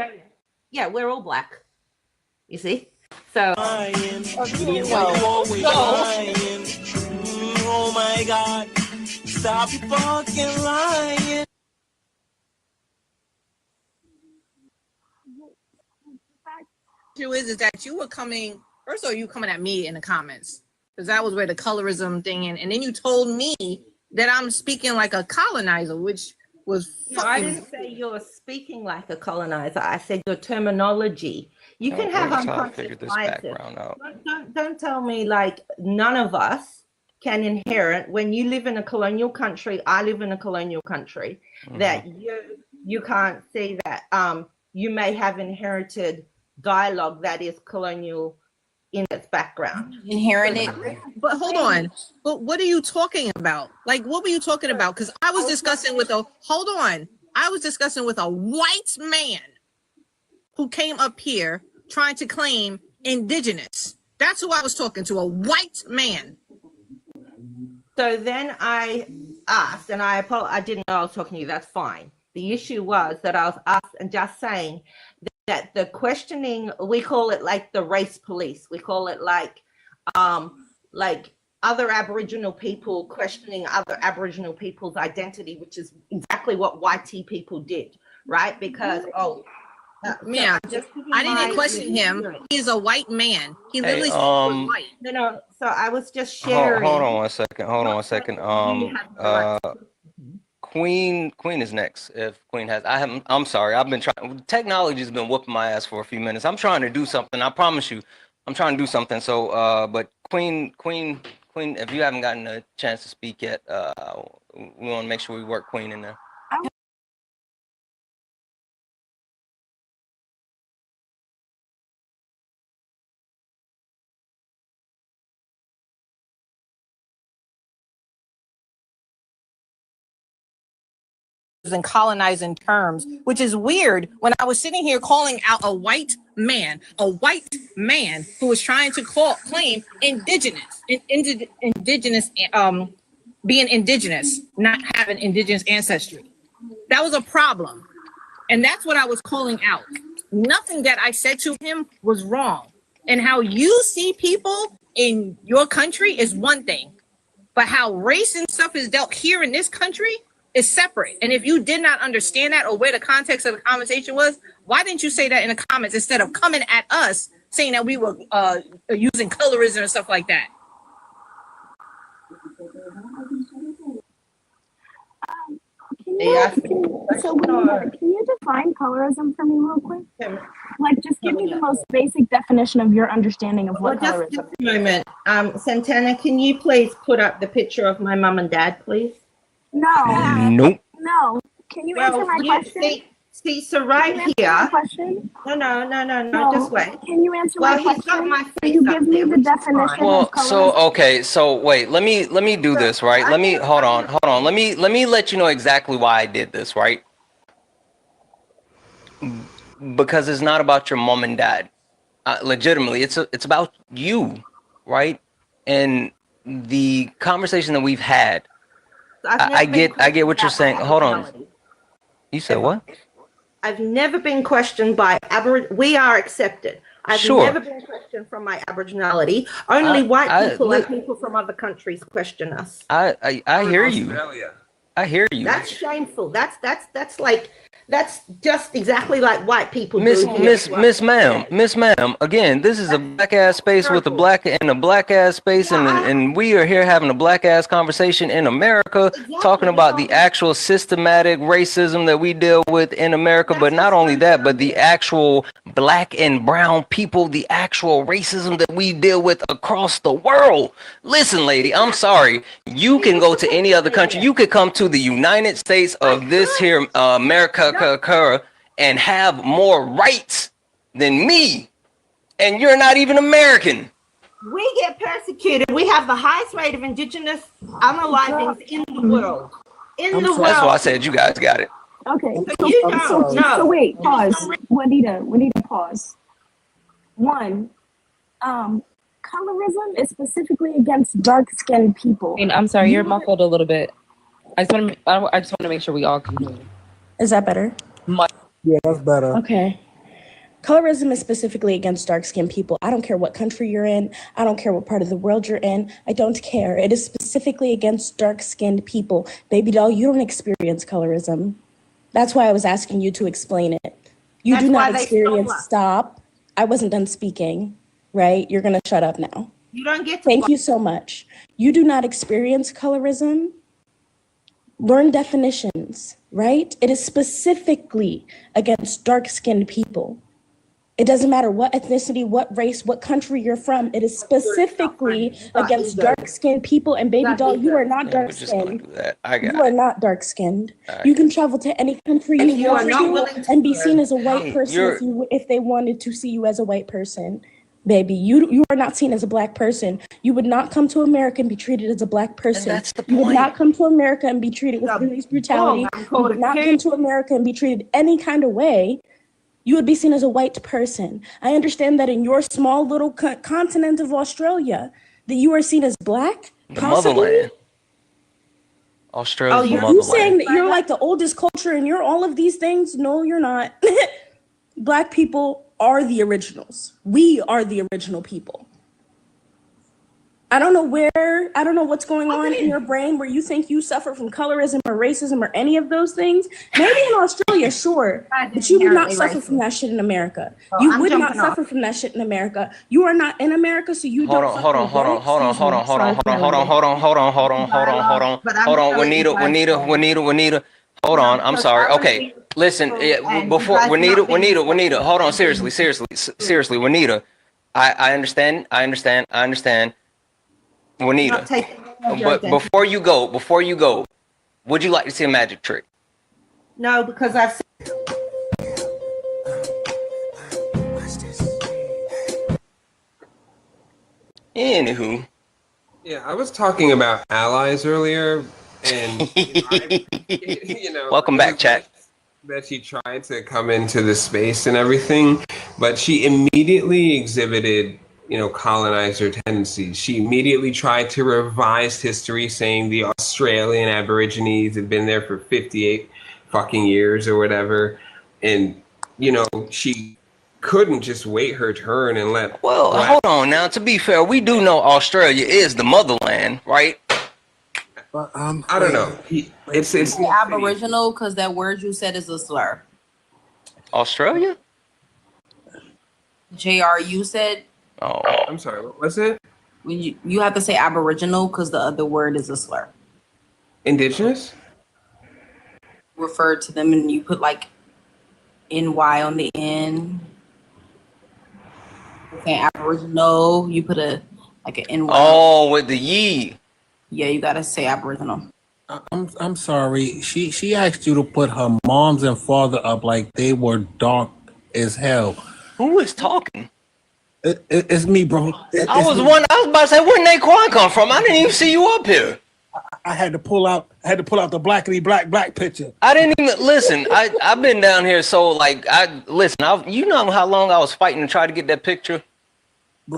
Yeah, we're all Black. You see? So oh my God, stop your fucking lying. Issue is that you were coming, first of all, you coming at me in the comments, because that was where the colorism thing in, and then you told me that I'm speaking like a colonizer, which was fucking... I didn't say you're speaking like a colonizer. I said your terminology. You can have unconscious biases. Don't tell me like none of us can inherit, when you live in a colonial country, I live in a colonial country, that you can't see that you may have inherited dialogue that is colonial in its background. Inherent. But hold on. But what are you talking about? Like, what were you talking about? Because I was discussing with a white man who came up here trying to claim indigenous. That's who I was talking to, a white man. So then I asked, and I didn't know I was talking to you. That's fine. The issue was that I was asked and just saying that the questioning, we call it like the race police. We call it like other Aboriginal people questioning other Aboriginal people's identity, which is exactly what YT people did, right? Because, I didn't question him. He's a white man. He literally said he was white. No. So I was just sharing. Hold on one second. Queen is next. If Queen has, I'm sorry. I've been trying. Technology's been whooping my ass for a few minutes. I'm trying to do something. I promise you, I'm trying to do something. So, but Queen, if you haven't gotten a chance to speak yet, we want to make sure we work Queen in there. And colonizing terms, which is weird when I was sitting here calling out a white man who was trying to claim indigenous, being indigenous, not having indigenous ancestry. That was a problem. And that's what I was calling out. Nothing that I said to him was wrong. And how you see people in your country is one thing, but how race and stuff is dealt here in this country is separate. And if you did not understand that or where the context of the conversation was, why didn't you say that in the comments instead of coming at us saying that we were using colorism and stuff like that? Can you define colorism for me real quick? Like, just give me the most basic definition of your understanding of what colorism is. Just a moment. Santana, can you please put up the picture of my mum and dad, please? No. Nope. No. Can you answer my question? See, so right here. No, just wait. Can you answer my question? Got my Can you give me the definition of colorism? So wait, let me do this, right? Let me hold on. Let me let you know exactly why I did this, right? because it's not about your mom and dad. Legitimately, it's about you, right? And the conversation that we've had, I get what you're saying. Hold on. You said what? I've never been questioned by we are accepted. I've never been questioned from my Aboriginality. Only white people and people from other countries question us. I hear you. I hear you. That's shameful. That's just exactly like white people Miss do here. Miss Ma'am. Again, this is a black ass space with a black ass space, and we are here having a black ass conversation in America, talking about the actual systematic racism that we deal with in America. But not only that, but the actual black and brown people, the actual racism that we deal with across the world. Listen, lady, I'm sorry. You can go to any other country. You could come to the United States of this here America and have more rights than me, and you're not even American. We get persecuted. We have the highest rate of indigenous unalivings in the world. That's why I said you guys got it. Okay. So wait, pause. Juanita, pause. One, colorism is specifically against dark-skinned people. I'm sorry, you're muffled a little bit. I just want to make sure we all can hear you. Is that better? Yeah, that's better. Okay. Colorism is specifically against dark-skinned people. I don't care what country you're in. I don't care what part of the world you're in. I don't care. It is specifically against dark-skinned people. Baby doll, you don't experience colorism. That's why I was asking you to explain it. You do not experience. Stop. I wasn't done speaking, right? You're going to shut up now. You don't get to. Thank you so much. You do not experience colorism. Learn definitions, right? It is specifically against dark-skinned people. It doesn't matter what ethnicity, what race, what country you're from. It is specifically against dark-skinned people. And baby doll, you are not dark-skinned. You are not dark-skinned. You can travel to any country you want to and be seen as a white person if they wanted to see you as a white person. Baby, you are not seen as a black person. You would not come to America and be treated as a black person. And that's the point. You would not come to America and be treated with police brutality. You would not come to America and be treated any kind of way. You would be seen as a white person. I understand that in your small little continent of Australia, that you are seen as black. The motherland. Australia. You saying that you're like the oldest culture and you're all of these things? No, you're not. Black people are the originals. We are the original people. I don't know what's going on in your brain where you think you suffer from colorism or racism or any of those things. Maybe in Australia, sure, but you would not suffer from that shit in America. You would not suffer from that shit in America. You are not in America, so you don't. Hold on. Juanita. Hold on. I'm sorry. Okay. Listen, before Juanita, hold on. Seriously, Juanita. I understand. Juanita. But before you go, would you like to see a magic trick? No, because I've Anywho. Yeah, I was talking about allies earlier, and welcome back, chat. That she tried to come into the space and everything, but she immediately exhibited, colonizer tendencies. She immediately tried to revise history, saying the Australian Aborigines had been there for 58 fucking years or whatever, and she couldn't just wait her turn and let. Well, hold on now. To be fair, we do know Australia is the motherland, right? I don't know. It's Aboriginal because that word you said is a slur. Australia? JR, you said. Oh, I'm sorry. What was it? When you have to say Aboriginal because the other word is a slur. Indigenous? Refer to them and you put like NY on the end. Okay, Aboriginal. You put an NY. Oh, with the ye. Yeah, you gotta say Aboriginal. I'm sorry. She asked you to put her moms and father up like they were dark as hell. Who is talking? It's me, bro. I was about to say, where did Naquan come from? I didn't even see you up here. I had to pull out the blackity black picture. I didn't even listen. I've been down here, so like you know how long I was fighting to try to get that picture.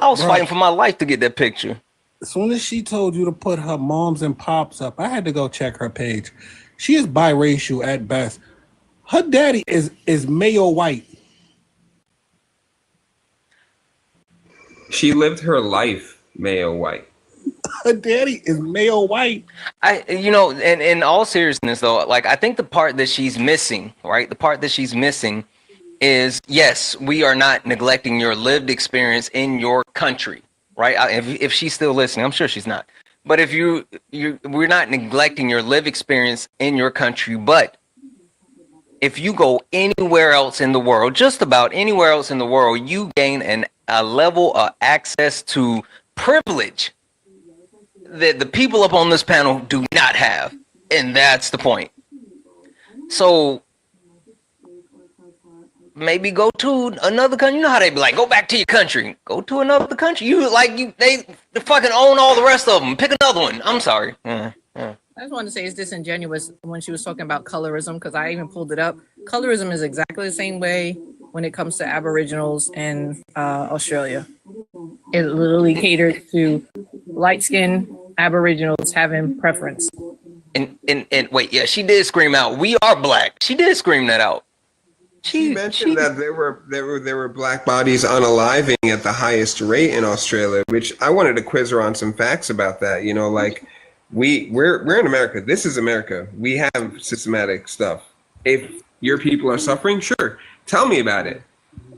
I was fighting for my life to get that picture. As soon as she told you to put her moms and pops up, I had to go check her page. She is biracial at best. Her daddy is Mayo white. She lived her life Mayo white. Her daddy is Mayo white. In all seriousness though, like I think the part that she's missing, right? The part that she's missing is, yes, we are not neglecting your lived experience in your country, right? If she's still listening, I'm sure she's not. But if we're not neglecting your lived experience in your country, but if you go anywhere else in the world, just about anywhere else in the world, you gain a level of access to privilege that the people up on this panel do not have. And that's the point. So maybe go to another country. You know how they be like, go back to your country. Go to another country. They fucking own all the rest of them. Pick another one. I'm sorry. I just wanted to say it's disingenuous when she was talking about colorism, because I even pulled it up. Colorism is exactly the same way when it comes to Aboriginals in Australia. It literally caters to light-skinned Aboriginals having preference. And wait, yeah, she did scream out, "We are black." She did scream that out. She mentioned that there were black bodies unaliving at the highest rate in Australia, which I wanted to quiz her on some facts about that. You know, like we're in America. This is America. We have systematic stuff. If your people are suffering, sure, tell me about it.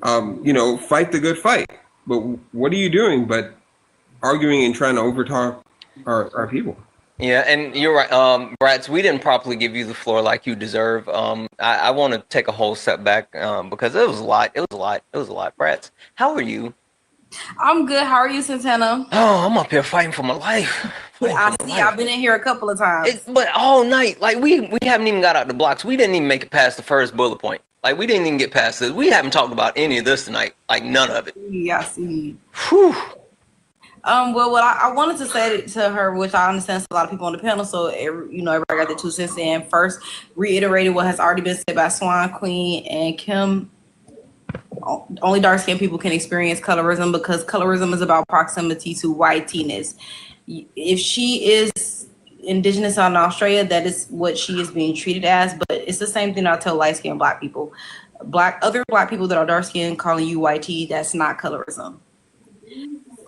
Fight the good fight. But what are you doing but arguing and trying to overtalk our people? Yeah, and you're right. Brats, we didn't properly give you the floor like you deserve. I want to take a whole step back because it was a lot. It was a lot. Brats, how are you? I'm good. How are you, Santana? Oh, I'm up here fighting for my life. I've been in here a couple of times. But all night, like we haven't even got out the blocks. We didn't even make it past the first bullet point. Like we didn't even get past this. We haven't talked about any of this tonight. Like none of it. Yeah, I see. Whew. Well, what I wanted to say to her, which I understand a lot of people on the panel, so everybody got their 2 cents in. First, reiterated what has already been said by Swan, Queen, and Kim. Only dark-skinned people can experience colorism because colorism is about proximity to whiteness. If she is indigenous in Australia, that is what she is being treated as. But it's the same thing I tell light-skinned black people. Other black people that are dark-skinned calling you white, that's not colorism.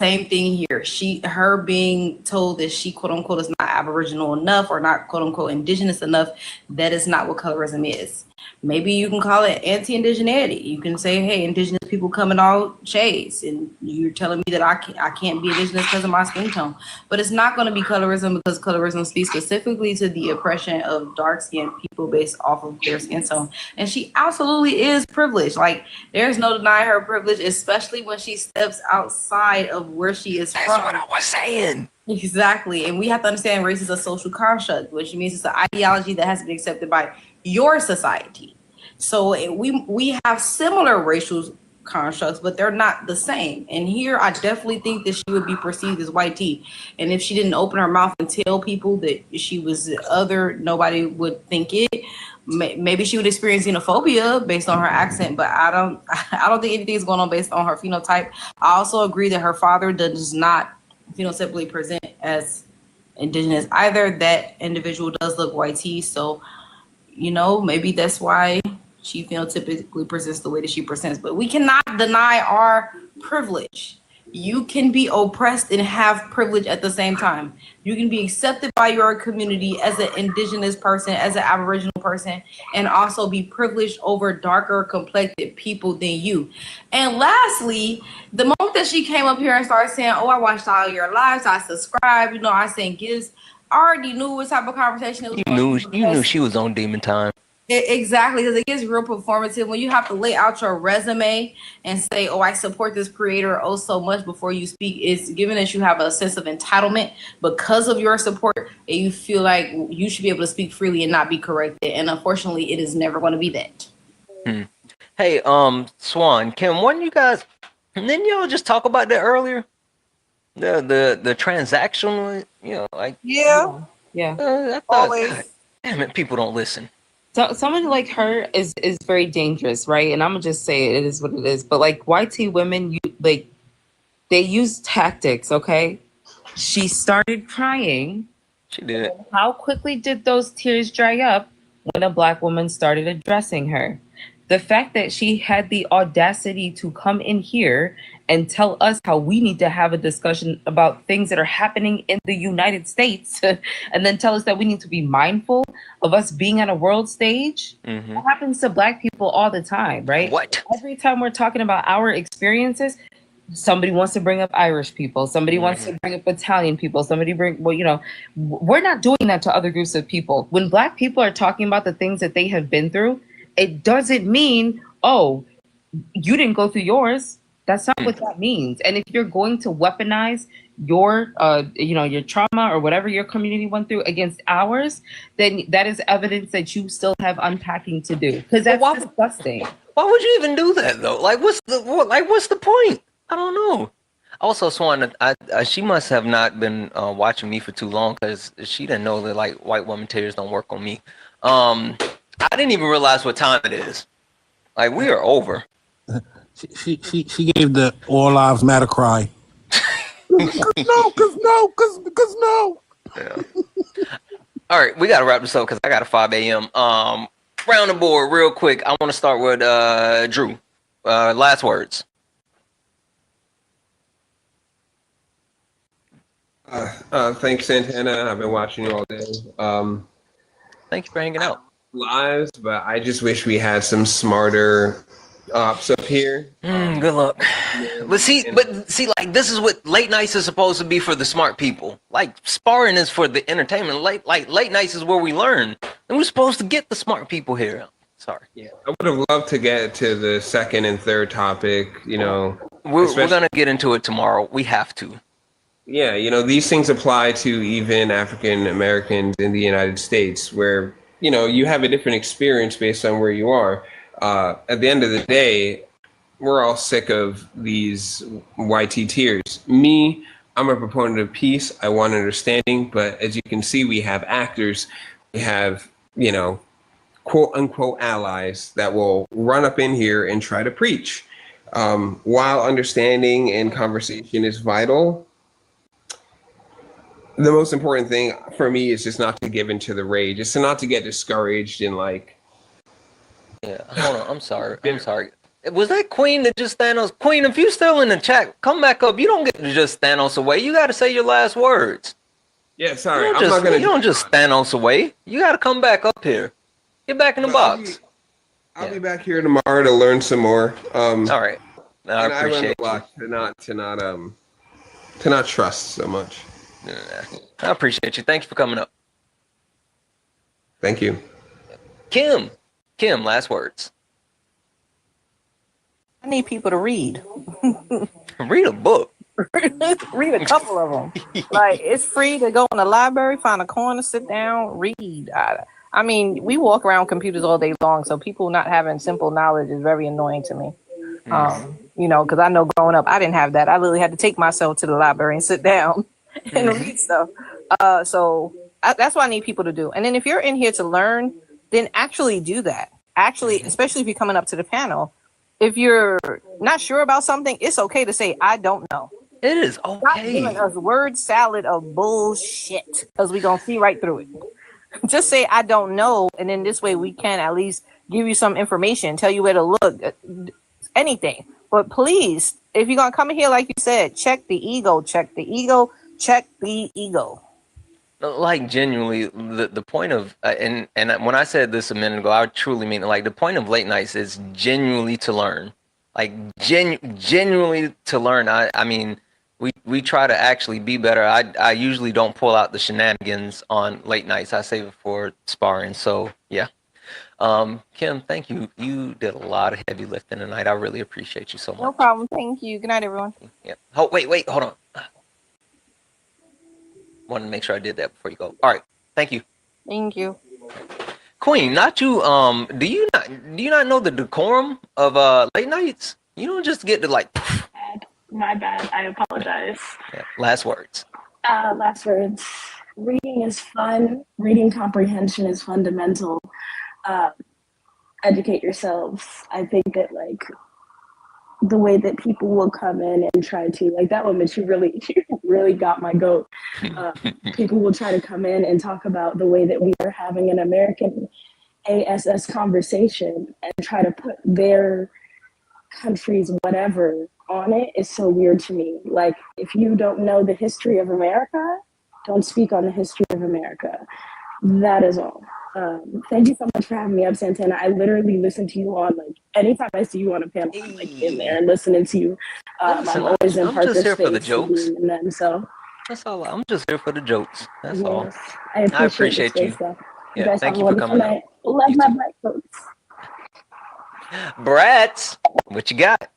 Same thing here. Her being told that she quote unquote is not Aboriginal enough or not quote unquote indigenous enough, that is not what colorism is. Maybe you can call it anti-indigeneity. You can say, hey, indigenous people come in all shades, and you're telling me that I can't be indigenous because of my skin tone. But it's not going to be colorism because colorism speaks specifically to the oppression of dark-skinned people based off of their skin tone. And she absolutely is privileged. Like, there's no denying her privilege, especially when she steps outside of where she is from. That's what I was saying. Exactly. And we have to understand race is a social construct, which means it's an ideology that has been accepted by your society. So we have similar racial constructs, but they're not the same. And here I definitely think that she would be perceived as white tea. And if she didn't open her mouth and tell people that she was other, nobody would think it. Maybe she would experience xenophobia based on her accent, but I don't think anything is going on based on her phenotype. I also agree that her father does not phenotypically present as indigenous either. That individual does look white tea, so maybe that's why she phenotypically presents the way that she presents. But we cannot deny our privilege. You can be oppressed and have privilege at the same time. You can be accepted by your community as an indigenous person, as an Aboriginal person, and also be privileged over darker complected people than you. And lastly, the moment that she came up here and started saying, oh, I watched all your lives, I subscribed, I sent gifts, I already knew what type of conversation it was. You knew she was on demon time. Exactly, because it gets real performative when you have to lay out your resume and say, oh, I support this creator oh so much before you speak. It's given that you have a sense of entitlement because of your support, and you feel like you should be able to speak freely and not be corrected. And unfortunately, it is never going to be that. Hey, Swan, Kim, weren't you guys, didn't y'all just talk about that earlier? The transactional, Yeah. Yeah. God, damn it, people don't listen. So someone like her is very dangerous, right? And I'm gonna just say it is what it is. But like YT women, they use tactics. Okay, she started crying. She did. How quickly did those tears dry up when a Black woman started addressing her? The fact that she had the audacity to come in here and tell us how we need to have a discussion about things that are happening in the United States and then tell us that we need to be mindful of us being on a world stage. Mm-hmm. That happens to Black people all the time, right? What? Every time we're talking about our experiences, somebody wants to bring up Irish people, somebody wants to bring up Italian people, we're not doing that to other groups of people. When Black people are talking about the things that they have been through, it doesn't mean, oh, you didn't go through yours. That's not what that means. And if you're going to weaponize your your trauma or whatever your community went through against ours, then that is evidence that you still have unpacking to do, because that's disgusting. Why would you even do that though? Like, what's the point? I don't know. Also, Swan, she must have not been watching me for too long, because she didn't know that like white woman tears don't work on me. I didn't even realize what time it is. Like, we are over. She gave the All Lives Matter cry. Because no. Yeah. All right, we gotta wrap this up because I got a 5 a.m. Round the board real quick. I want to start with Drew. Last words. Thanks, Santana. I've been watching you all day. Thank you for hanging out. Lives, but I just wish we had some smarter ops up here. Good luck. But see, like, this is what late nights is supposed to be for the smart people. Like, sparring is for the entertainment. Late nights is where we learn, and we're supposed to get the smart people here. Sorry. Yeah, I would have loved to get to the second and third topic. We're gonna get into it tomorrow. We have to. Yeah, these things apply to even African Americans in the United States, where you have a different experience based on where you are. At the end of the day, we're all sick of these YT tears. Me, I'm a proponent of peace. I want understanding, but as you can see, we have actors, we have, quote unquote allies that will run up in here and try to preach. While understanding and conversation is vital, the most important thing for me is just not to give into the rage. It's not to get discouraged and like. Yeah, hold on. I'm sorry. Was that Queen that just Thanos? Queen, if you're still in the chat, come back up. You don't get to just Thanos away. You got to say your last words. Yeah, sorry. You don't just Thanos away. You got to come back up here. Get back in the box. I'll be back here tomorrow to learn some more. All right. I appreciate to not trust so much. I appreciate you. Thank you for coming up. Thank you. Kim, last words. I need people to read. Read a book. Read a couple of them. Like, it's free to go in the library, find a corner, sit down, read. I mean, we walk around computers all day long, so people not having simple knowledge is very annoying to me. Because I know growing up, I didn't have that. I literally had to take myself to the library and sit down and read stuff. So that's what I need people to do. And then if you're in here to learn, then actually do that. Actually, especially if you're coming up to the panel, if you're not sure about something, it's okay to say, I don't know. It is okay. Stop giving us word salad of bullshit, because we're going to see right through it. Just say, I don't know. And then this way we can at least give you some information, tell you where to look, anything. But please, if you're going to come in here, like you said, check the ego. Like, genuinely, the point of, and when I said this a minute ago, I truly mean it. Like, the point of late nights is genuinely to learn. Like, genuinely to learn. I mean, we try to actually be better. I usually don't pull out the shenanigans on late nights. I save it for sparring. So, yeah. Kim, thank you. You did a lot of heavy lifting tonight. I really appreciate you so much. No problem. Thank you. Good night, everyone. Yeah. Oh, wait, hold on. Wanted to make sure I did that before you go. All right. Thank you. Thank you. Queen, not you. Do you not know the decorum of late nights? You don't just get to like. My bad. I apologize. Yeah. Last words. Last words. reading is fun. Reading comprehension is fundamental. Educate yourselves. I think that like the way that people will come in and try to like that one, but you really got my goat. People will try to come in and talk about the way that we are having an American ASS conversation and try to put their country's whatever on it is so weird to me. Like, if you don't know the history of America, don't speak on the history of America. That is all. Thank you so much for having me up, Santana. I literally listen to you on like anytime I see you on a panel, I'm like in there and listening to you. I'm always in I'm just here for the space jokes. and then so that's all. I'm just here for the jokes. That's yes, all. I appreciate you. Though. Yeah, You guys thank have you a for wonderful coming night. out. Love my black folks. Brats, what you got?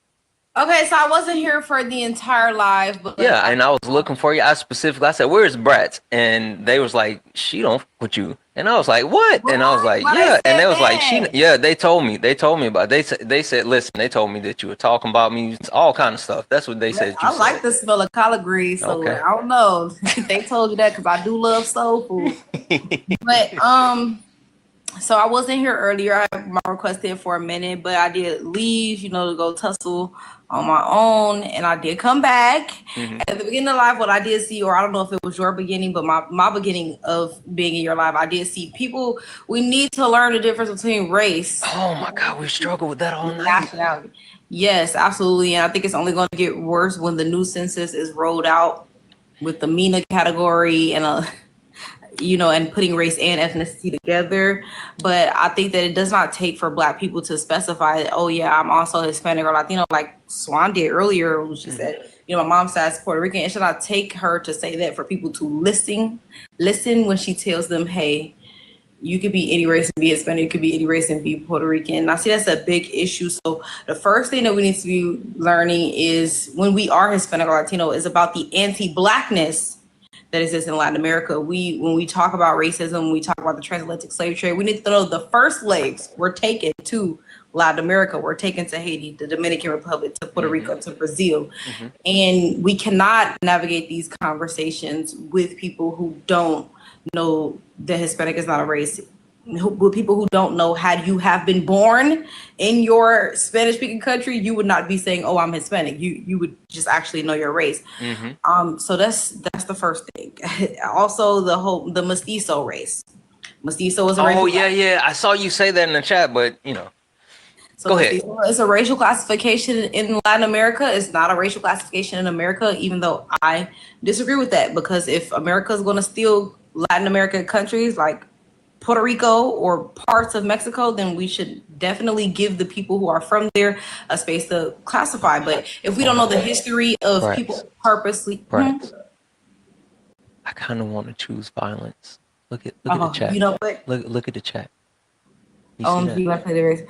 Okay, so I wasn't here for the entire live, but Yeah, and I was looking for you. I said, "Where's Brats?" And they was like, "She don't f with you." And I was like, "What?" And I was like, "Yeah." And they was like, "She." Yeah, they told me. They told me about. They said, "Listen." They told me that you were talking about me, all kind of stuff. That's what they said. You I like the smell of collard greens, so Okay. I don't know. They told you that because I do love soul food. But so I wasn't here earlier. I have my request in for a minute, but I did leave, to go tussle on my own, and I did come back. At the beginning of life, what I did see, or I don't know if it was your beginning, but my beginning of being in your life, I did see people. We need to learn the difference between race. Oh my God, we struggle with that all night. Nationality. Yes, absolutely, and I think it's only going to get worse when the new census is rolled out with the MENA category and and putting race and ethnicity together. But I think that it does not take for Black people to specify, oh yeah, I'm also Hispanic or Latino, like Swan did earlier when she said, my mom's side is Puerto Rican. It should not take her to say that for people to listen when she tells them, hey, you could be any race and be Hispanic, you could be any race and be Puerto Rican. And I see that's a big issue. So the first thing that we need to be learning is when we are Hispanic or Latino is about the anti-Blackness that exists in Latin America. When we talk about racism, when we talk about the transatlantic slave trade, we need to know the first slaves were taken to Latin America, were taken to Haiti, the Dominican Republic, to Puerto Rico, to Brazil. And we cannot navigate these conversations with people who don't know that Hispanic is not a race. With people who don't know, had you have been born in your Spanish speaking country, you would not be saying, oh, I'm Hispanic. You would just actually know your race. So that's the first thing. Also the mestizo race. Mestizo is a racial yeah. I saw you say that in the chat, but So go ahead. It's a racial classification in Latin America. It's not a racial classification in America, even though I disagree with that, because if America is going to steal Latin American countries like Puerto Rico or parts of Mexico, then we should definitely give the people who are from there a space to classify. But if we don't know the history of people purposely, I kind of want to choose violence. Look at the chat. You know what? Look at the chat. You You want to play the race?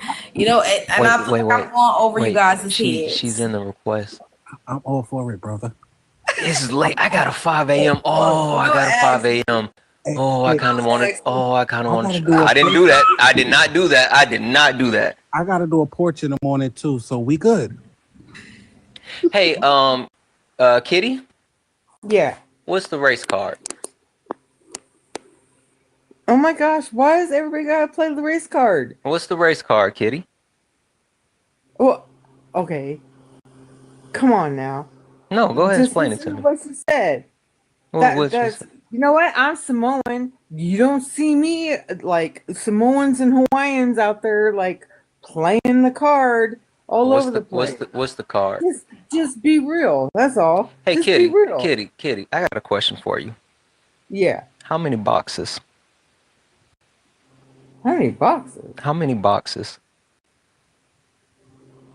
I'm going over you guys' heads. She's in the request. I'm all for it, brother. It's late. I got a 5 a.m. Oh, I got a 5 a.m. Oh, I kind of wanted. Oh, I kind of wanted. I didn't do that. I did not do that. I did not do that. I got to do a porch in the morning too, so we good. Hey, Kitty. Yeah. What's the race card? Oh my gosh! Why does everybody gotta play the race card? What's the race card, Kitty? Well, okay. Come on now. No, go ahead and explain it to me. What you said. You know what? I'm Samoan. You don't see me like Samoans and Hawaiians out there like playing the card all over the place. What's the card? Just be real. That's all. Hey, just Kitty. Be real. Kitty. I got a question for you. Yeah. How many boxes? How many boxes? How many boxes?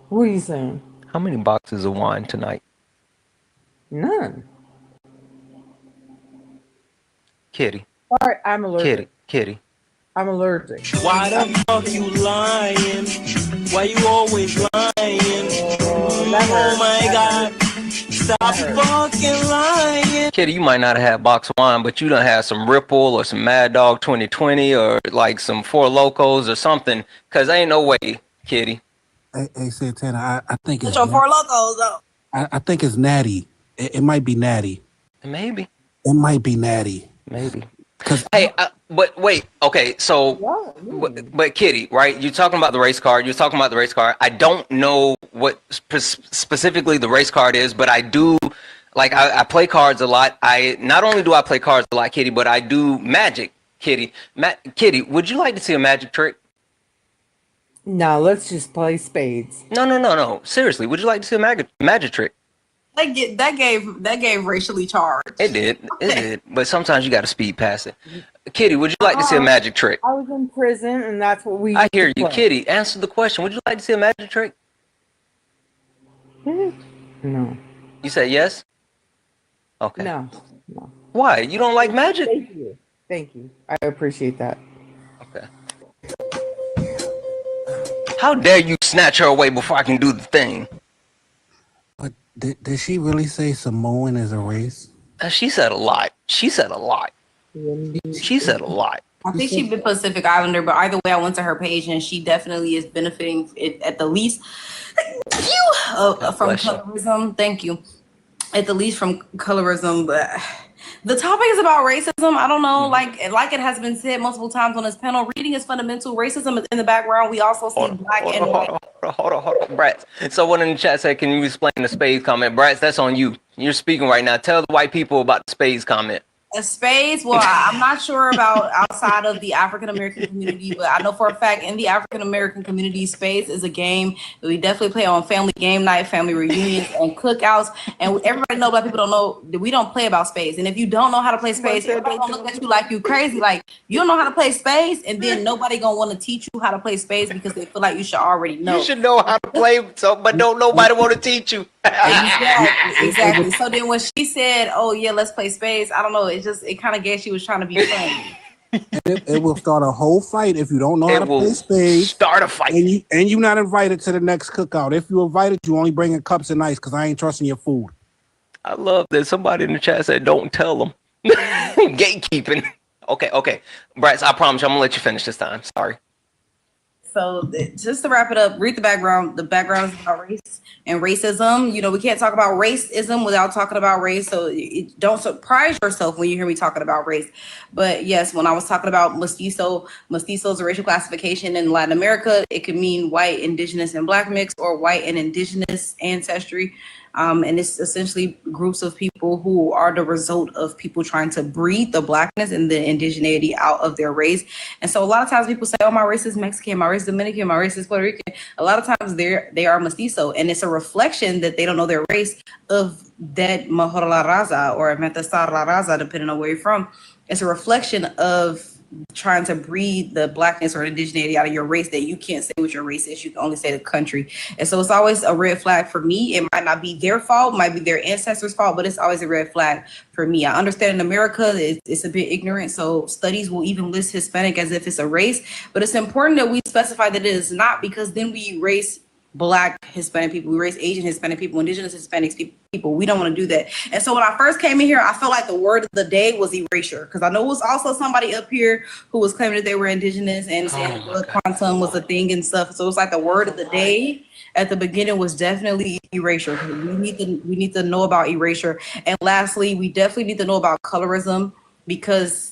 What are you saying? How many boxes of wine tonight? None. Kitty. Sorry, I'm allergic. Kitty. I'm allergic. Why the fuck you lying? Why you always lying? Oh my God. Stop fucking lying. Kitty, you might not have had box of wine, but you done had some Ripple or some Mad Dog 2020 or like some Four Locos or something. Cause ain't no way, Kitty. Hey Santana, I think it's Four Locos though. I think it's Natty. It might be Natty. Maybe. It might be Natty. Maybe. Hey, but wait. Okay, so, but Kitty, right? You're talking about the race card. You're talking about the race card. I don't know what specifically the race card is, but I do. Like I play cards a lot. I not only do I play cards a lot, Kitty, but I do magic, Kitty. Kitty, would you like to see a magic trick? No, let's just play spades. No. Seriously, would you like to see a magic trick? That gave racially charged. It did. But sometimes you got to speed past it. Kitty, would you like to see a magic trick? I was in prison, and that's what we. I hear you, Kitty. Answer the question. Would you like to see a magic trick? No. You said yes. Okay. No. Why? You don't like magic? Thank you. I appreciate that. Okay. How dare you snatch her away before I can do the thing? But did she really say Samoan is a race? She said a lot. She said a lot. I think she's been Pacific Islander, but either way, I went to her page and she definitely is benefiting at the least from colorism. Thank you. At the least from colorism, but the topic is about racism. I don't know, like it has been said multiple times on this panel, reading is fundamental. Racism is in the background. We also see black and white. Hold on, Bratz. Someone in the chat said, can you explain the spades comment? Bratz, that's on you. You're speaking right now. Tell the white people about the spades comment. Spades, well, I'm not sure about outside of the African American community, but I know for a fact in the African American community, spades is a game that we definitely play on family game night, family reunions, and cookouts. And everybody know, black people don't know that we don't play about spades. And if you don't know how to play spades, everybody gonna look at you like you crazy, like you don't know how to play spades, and then nobody gonna want to teach you how to play spades because they feel like you should already know. You should know how to play, but don't nobody want to teach you. Exactly. So then when she said, "Oh yeah, let's play spades," I don't know. It kind of guessed she was trying to be funny. It will start a whole fight if you don't know how to play spades. Start a fight. And you're not invited to the next cookout. If you're invited, you only bring in cups and ice because I ain't trusting your food. I love that somebody in the chat said, "Don't tell them." Gatekeeping. Okay. Bratz, I promise you, I'm gonna let you finish this time. Sorry. So just to wrap it up, read the background. The background is about race and racism. You know, we can't talk about racism without talking about race. So don't surprise yourself when you hear me talking about race. But yes, when I was talking about mestizo is a racial classification in Latin America. It could mean white, indigenous, and black mix, or white and indigenous ancestry. And it's essentially groups of people who are the result of people trying to breed the blackness and the indigeneity out of their race. And so a lot of times people say, "Oh, my race is Mexican, my race is Dominican, my race is Puerto Rican." A lot of times they are mestizo, and it's a reflection that they don't know their race of that mejor la raza or metastar la raza, depending on where you're from. It's a reflection of trying to breed the blackness or indigeneity out of your race that you can't say what your race is. You can only say the country. And so it's always a red flag for me. It might not be their fault, might be their ancestors' fault, but it's always a red flag for me. I understand in America it's a bit ignorant, so studies will even list Hispanic as if it's a race, but it's important that we specify that it is not, because then we erase Black Hispanic people, we raise Asian Hispanic people, indigenous Hispanic people. We don't want to do that. And so when I first came in here, I felt like the word of the day was erasure, because I know it was also somebody up here who was claiming that they were indigenous and saying blood quantum was a thing and stuff. So it's like the word of the day at the beginning was definitely erasure. We need to know about erasure. And lastly, we definitely need to know about colorism, because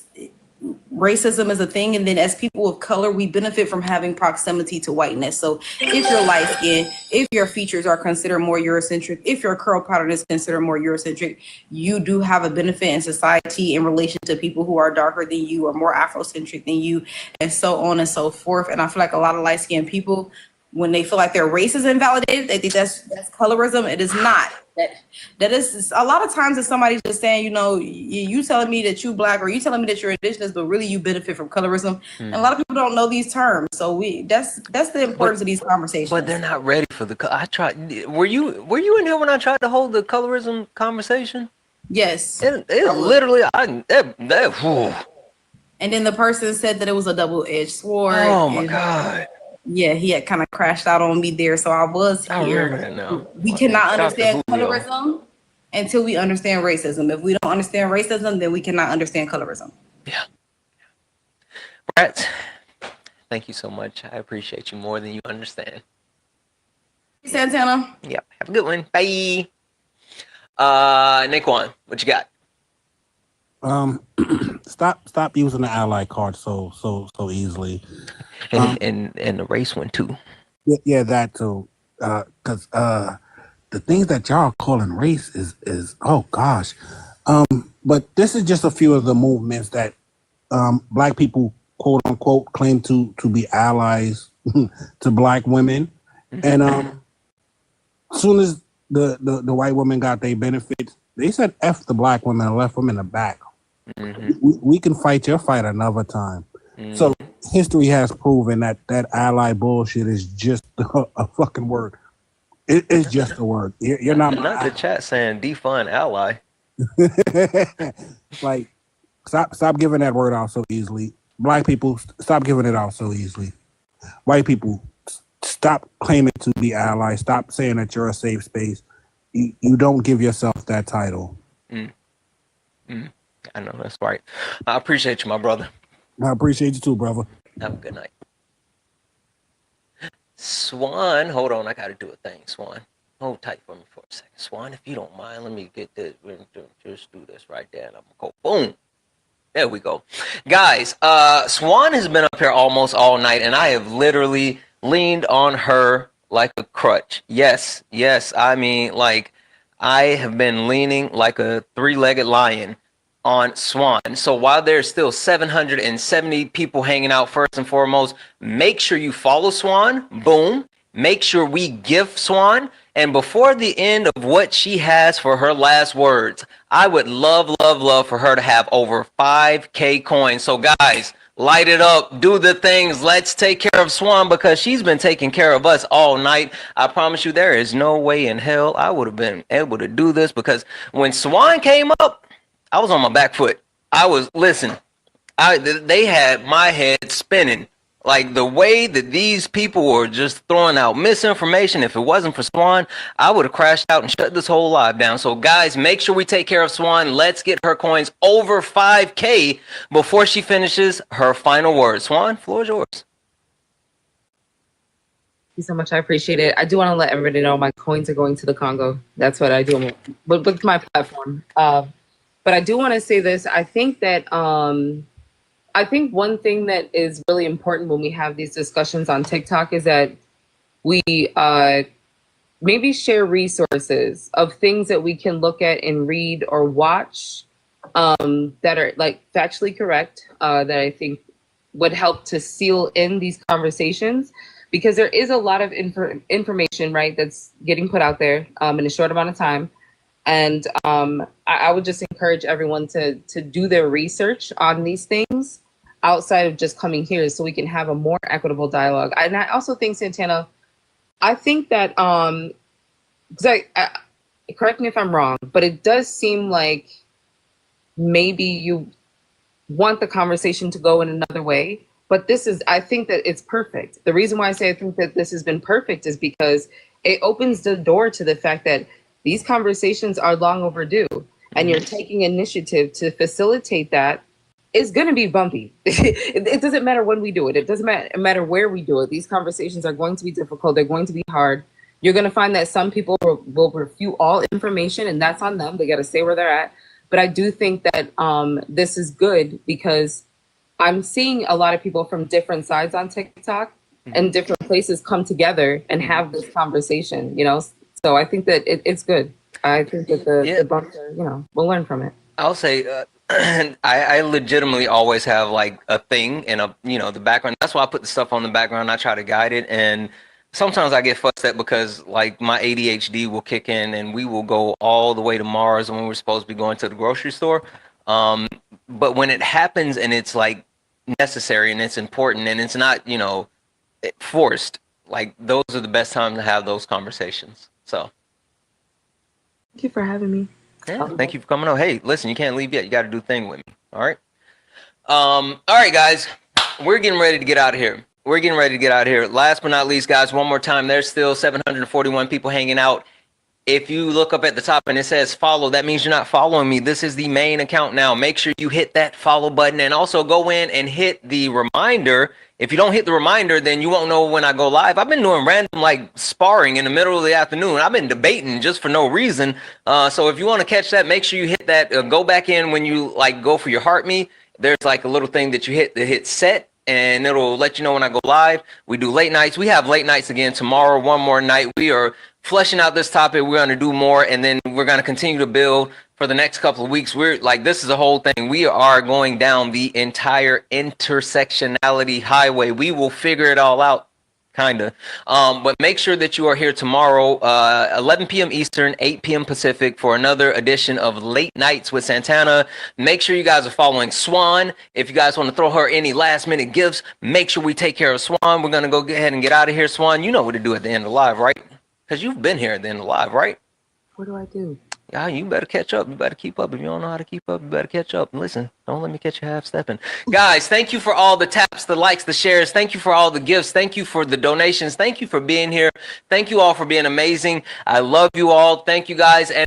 racism is a thing, and then as people of color, we benefit from having proximity to whiteness. So if you're light skinned, if your features are considered more Eurocentric, if your curl pattern is considered more Eurocentric, you do have a benefit in society in relation to people who are darker than you or more Afrocentric than you, and so on and so forth. And I feel like a lot of light skinned people, when they feel like their race is invalidated, they think that's colorism. It is not. That is a lot of times it's somebody just saying, you know, you telling me that you Black, or you telling me that you're indigenous, but really you benefit from colorism. And a lot of people don't know these terms. So that's the importance of these conversations. But they're not ready for the. I tried. Were you in here when I tried to hold the colorism conversation? Yes. It literally. And then the person said that it was a double-edged sword. Oh my God. Yeah, he had kind of crashed out on me there, so I was here. I remember that now. We cannot understand colorism until we understand racism. If we don't understand racism, then we cannot understand colorism. Yeah. Bratz, thank you so much. I appreciate you more than you understand. Santana. Yep. Have a good one. Bye. Naquan, what you got? stop using the ally card so easily. And the race one too. Yeah, that too. Because the things that y'all are calling race is oh gosh. But this is just a few of the movements that Black people, quote unquote, claim to be allies to Black women, and as soon as the white women got their benefits, they said F the Black women and left them in the back. We can fight your fight another time. So history has proven that ally bullshit is just a fucking word. It's just a word. You're not the chat saying defund ally. Like, stop giving that word out so easily. Black people, stop giving it out so easily. White people, stop claiming to be allies. Stop saying that you're a safe space. You don't give yourself that title. I know, that's right. I appreciate you, my brother. I appreciate you too, brother. Have a good night. Swan, hold on, I gotta do a thing, Swan. Hold tight for me for a second. Swan, if you don't mind, let me get this. Just do this right there, and I'm gonna go boom. There we go. Guys, Swan has been up here almost all night, and I have literally leaned on her like a crutch. Yes, I mean, like, I have been leaning like a three-legged lion on Swan. So while there's still 770 people hanging out, first and foremost, make sure you follow Swan. Boom. Make sure we gift Swan. And before the end of what she has for her last words, I would love for her to have over 5K coins. So guys, light it up, do the things. Let's take care of Swan because she's been taking care of us all night. I promise you, there is no way in hell I would have been able to do this because when Swan came up, I was on my back foot. They had my head spinning. Like the way that these people were just throwing out misinformation. If it wasn't for Swan, I would have crashed out and shut this whole live down. So guys, make sure we take care of Swan. Let's get her coins over 5K before she finishes her final words. Swan, floor is yours. Thank you so much. I appreciate it. I do want to let everybody know my coins are going to the Congo. That's what I do with my platform. But I do want to say this. I think that I think one thing that is really important when we have these discussions on TikTok is that we maybe share resources of things that we can look at and read or watch that are like factually correct, that I think would help to seal in these conversations, because there is a lot of information, right, that's getting put out there in a short amount of time. And I would just encourage everyone to do their research on these things outside of just coming here so we can have a more equitable dialogue. And I also think, Santana, I think that, correct me if I'm wrong, but it does seem like maybe you want the conversation to go in another way. But I think that it's perfect. The reason why I say I think that this has been perfect is because it opens the door to the fact that these conversations are long overdue, and you're taking initiative to facilitate that. It's going to be bumpy. It doesn't matter when we do it. It doesn't matter where we do it. These conversations are going to be difficult. They're going to be hard. You're going to find that some people will refute all information, and that's on them. They got to stay where they're at. But I do think that this is good because I'm seeing a lot of people from different sides on TikTok and different places come together and have this conversation, you know? So I think that it's good. I think that the bumps are, you know, we'll learn from it. I'll say, I legitimately always have like a thing in the background. That's why I put the stuff on the background. I try to guide it. And sometimes I get fussed at because like my ADHD will kick in and we will go all the way to Mars when we're supposed to be going to the grocery store. But when it happens and it's like necessary and it's important and it's not, forced, like those are the best times to have those conversations. So thank you for having me. Yeah, thank you for coming on. Hey, listen, you can't leave yet. You got to do the thing with me. All right. All right, guys, we're getting ready to get out of here. Last but not least, guys, one more time, there's still 741 people hanging out. if you look up at the top and it says follow, that means you're not following me. This is the main account now. Make sure you hit that follow button, and also go in and hit the reminder. If you don't hit the reminder, then you won't know when I go live. I've been doing random like sparring in the middle of the afternoon. I've been debating just for no reason. So if you want to catch that, make sure you hit that. Go back in when you like go for your heart me. There's like a little thing that you hit that hit set, and it'll let you know when I go live. We do late nights. We have late nights again tomorrow, one more night. We are fleshing out this topic. We're going to do more, and then we're going to continue to build for the next couple of weeks. We're like, this is a whole thing. We are going down the entire intersectionality highway. We will figure it all out. Kind of. But make sure that you are here tomorrow, 11 p.m. Eastern, 8 p.m. Pacific, for another edition of Late Nights with Santana. Make sure you guys are following Swan. If you guys want to throw her any last minute gifts, make sure we take care of Swan. We're going to go ahead and get out of here. Swan, you know what to do at the end of live, right? Because you've been here at the end of live, right? What do I do? Yeah, you better catch up. You better keep up. If you don't know how to keep up, you better catch up. Listen, don't let me catch you half stepping. Guys, thank you for all the taps, the likes, the shares. Thank you for all the gifts. Thank you for the donations. Thank you for being here. Thank you all for being amazing. I love you all. Thank you guys. And